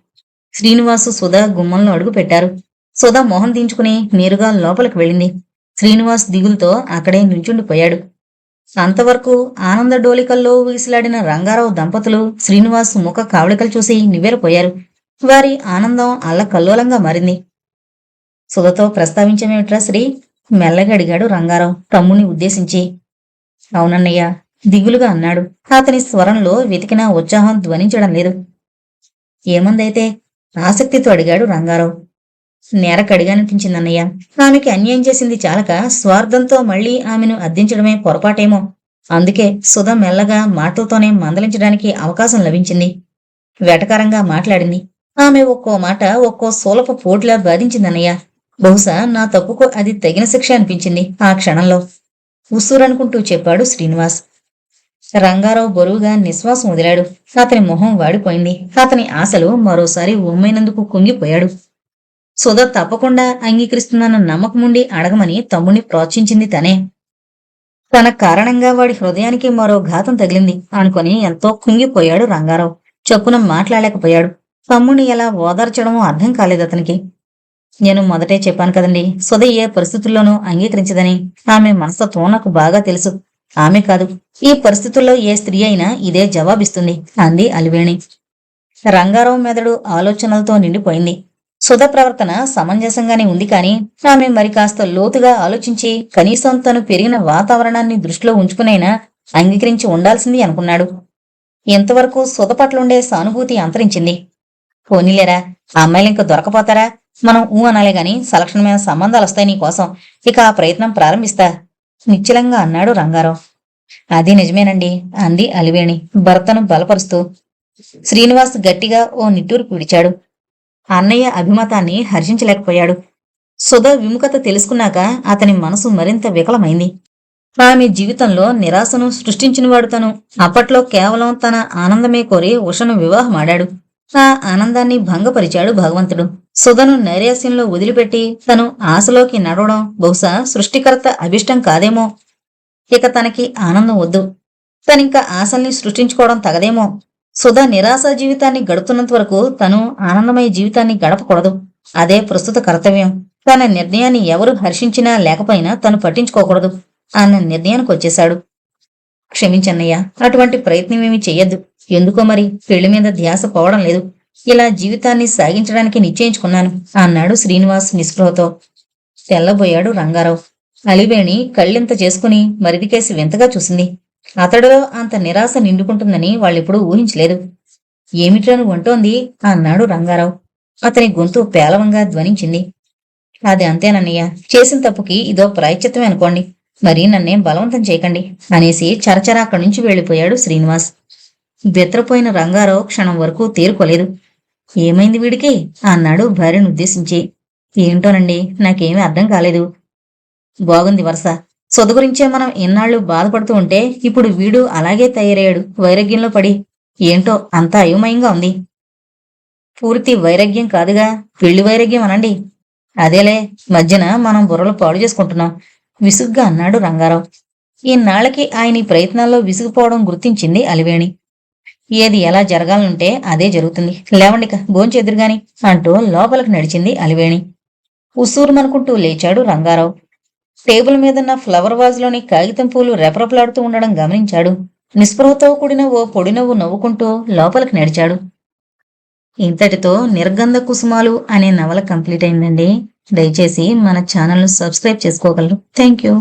శ్రీనివాసు సుధా గుమ్మంలో అడుగు పెట్టారు. సుధా మొహం దించుకుని నేరుగా లోపలికి వెళ్ళింది. శ్రీనివాస్ దిగులుతో అక్కడే నిల్చుండిపోయాడు. అంతవరకు ఆనంద డోలికల్లో వీసిలాడిన రంగారావు దంపతులు శ్రీనివాస్ ముఖ కావళికలు చూసి నివ్వెరపోయారు. వారి ఆనందం అల్లకల్లోలంగా మారింది. సుధతో ప్రస్తావించమేమిట్రా శ్రీ? మెల్లగా అడిగాడు రంగారావు తమ్ముని ఉద్దేశించి. అవునన్నయ్య దిగులుగా అన్నాడు. అతని స్వరంలో వెతికిన ఉత్సాహం ధ్వనించడం లేదు. ఏమందైతే? ఆసక్తితో అడిగాడు రంగారావు. నేరకడిగానిపించిందన్నయ్య. ఆమెకి అన్యాయం చేసింది చాలక స్వార్థంతో మళ్లీ ఆమెను అద్దించడమే పొరపాటేమో. అందుకే సుధ మెల్లగా మాటలతోనే మందలించడానికి అవకాశం లభించింది. వెటకారంగా మాట్లాడింది. ఆమె ఒక్కో మాట ఒక్కో సూలపు పోటులా బాధించిందన్నయ్య. బహుశా నా తప్పుకు అది తగిన శిక్ష అనిపించింది ఆ క్షణంలో. ఉస్సురనుకుంటూ చెప్పాడు శ్రీనివాస్. రంగారావు బరువుగా నిశ్వాసం వదిలాడు. అతని మొహం వాడిపోయింది. అతని ఆశలు మరోసారి ఉమ్మైనందుకు కుంగిపోయాడు. సుధ తప్పకుండా అంగీకరిస్తుందన్న నమ్మకముండి అడగమని తమ్ముణ్ణి ప్రోత్సహించింది తనే. తన కారణంగా వాడి హృదయానికి మరో ఘాతం తగిలింది అనుకుని ఎంతో కుంగిపోయాడు రంగారావు. చొప్పున మాట్లాడలేకపోయాడు. తమ్ముణ్ణి ఎలా ఓదార్చడమో అర్థం కాలేదు అతనికి. నేను మొదటే చెప్పాను కదండి, సుధ ఏ పరిస్థితుల్లోనూ అంగీకరించదని. ఆమె మనస్తత్వం నాకు బాగా తెలుసు. ఆమె కాదు, ఈ పరిస్థితుల్లో ఏ స్త్రీ అయినా ఇదే జవాబిస్తుంది అంది అలివేణి. రంగారావు మెదడు ఆలోచనలతో నిండిపోయింది. సుధ ప్రవర్తన సమంజసంగానే ఉంది కాని ఆమె మరి కాస్త లోతుగా ఆలోచించి కనీసం తను పెరిగిన వాతావరణాన్ని దృష్టిలో ఉంచుకునైనా అంగీకరించి ఉండాల్సింది అనుకున్నాడు. ఇంతవరకు సుధ పట్లుండే సానుభూతి అంతరించింది. పోనీలేరా, ఆ అమ్మాయిలు ఇంక దొరకపోతారా? మనం అనాలే గాని సలక్షణమైన సంబంధాలు వస్తాయి నీకోసం. ఇక ఆ ప్రయత్నం ప్రారంభిస్తా నిశ్చలంగా అన్నాడు రంగారావు. అది నిజమేనండి అంది అలివేణి భర్తను బలపరుస్తూ. శ్రీనివాస్ గట్టిగా ఓ నిట్టూరు పిడిచాడు. అన్నయ్య అభిమతాన్ని హర్షించలేకపోయాడు. సుధ విముఖత తెలుసుకున్నాక అతని మనసు మరింత వికలమైంది. ఆమె జీవితంలో నిరాశను సృష్టించినవాడు తను. అప్పట్లో కేవలం తన ఆనందమే కోరి ఉషను వివాహమాడాడు. ఆ ఆనందాన్ని భంగపరిచాడు భగవంతుడు. సుధను నైరాశ్యంలో వదిలిపెట్టి తను ఆశలోకి నడవడం బహుశా సృష్టికర్త అభిష్టం కాదేమో. ఇక తనకి ఆనందం వద్దు. తనింక ఆశల్ని సృష్టించుకోవడం తగదేమో. సుధ నిరాశ జీవితాన్ని గడుపుతున్నంత వరకు తను ఆనందమయ జీవితాన్ని గడపకూడదు. అదే ప్రస్తుత కర్తవ్యం. తన నిర్ణయాన్ని ఎవరు హర్షించినా లేకపోయినా తను పట్టించుకోకూడదు అన్న నిర్ణయానికి వచ్చేశాడు. క్షమించన్నయ్య, అటువంటి ప్రయత్నమేమీ చెయ్యొద్దు. ఎందుకో మరి పెళ్లి మీద ధ్యాస పోవడం లేదు. ఇలా జీవితాన్ని సాగించడానికి నిశ్చయించుకున్నాను అన్నాడు శ్రీనివాస్ నిస్పృహతో. తెల్లబోయాడు రంగారావు. అలివేణి కళ్ళింత చేసుకుని మరిదికేసి వింతగా చూసింది. అతడిలో అంత నిరాశ నిండుకుంటుందని వాళ్ళెప్పుడూ ఊహించలేదు. ఏమిట్రా నువ్వు అంటోంది అన్నాడు రంగారావు. అతని గొంతు పేలవంగా ధ్వనించింది. అది అంతేనన్నయ్య, చేసిన తప్పుకి ఇదో ప్రాయశ్చిత్తమే అనుకోండి. మరి నన్నేం బలవంతం చేయకండి అనేసి చరచరా అక్కడి నుంచి వెళ్లిపోయాడు శ్రీనివాస్. బెత్తరపోయిన రంగారావు క్షణం వరకు తేరుకోలేదు. ఏమైంది వీడికి అన్నాడు భార్యను ఉద్దేశించి. ఏంటోనండి, నాకేమీ అర్థం కాలేదు. బాగుంది వరుస. సొద గురించే మనం ఇన్నాళ్ళు బాధపడుతూ ఉంటే ఇప్పుడు వీడు అలాగే తయారయ్యాడు వైరాగ్యంలో పడి. ఏంటో అంతా అయోమయంగా ఉంది. పూర్తి వైరాగ్యం కాదుగా, పెళ్లి వైరాగ్యం అనండి. అదేలే, మధ్యన మనం బుర్రలు పాడు చేసుకుంటున్నాం విసుగ్గా అన్నాడు రంగారావు. ఇన్నాళ్లకి ఆయన ఈ ప్రయత్నాల్లో విసిగిపోవడం గుర్తించింది అలివేణి. ఏది ఎలా జరగాలనుంటే అదే జరుగుతుంది. లేవండిక భోంచెద్దురుగాని అంటూ లోపలికి నడిచింది అలివేణి. ఉసూరుమనుకుంటూ లేచాడు రంగారావు. టేబుల్ మీదున్న ఫ్లవర్ వాజ్లోని కాగితం పూలు రెపరెపలాడుతూ ఉండడం గమనించాడు. నిస్పృహతో కూడిన ఓ పొడి నవ్వు నవ్వుకుంటూ లోపలికి నడిచాడు. ఇంతటితో నిర్గంధ కుసుమాలు అనే నవల కంప్లీట్ అయిందండి. దయచేసి మన ఛానల్ను సబ్స్క్రైబ్ చేసుకోగలరు. Thank you.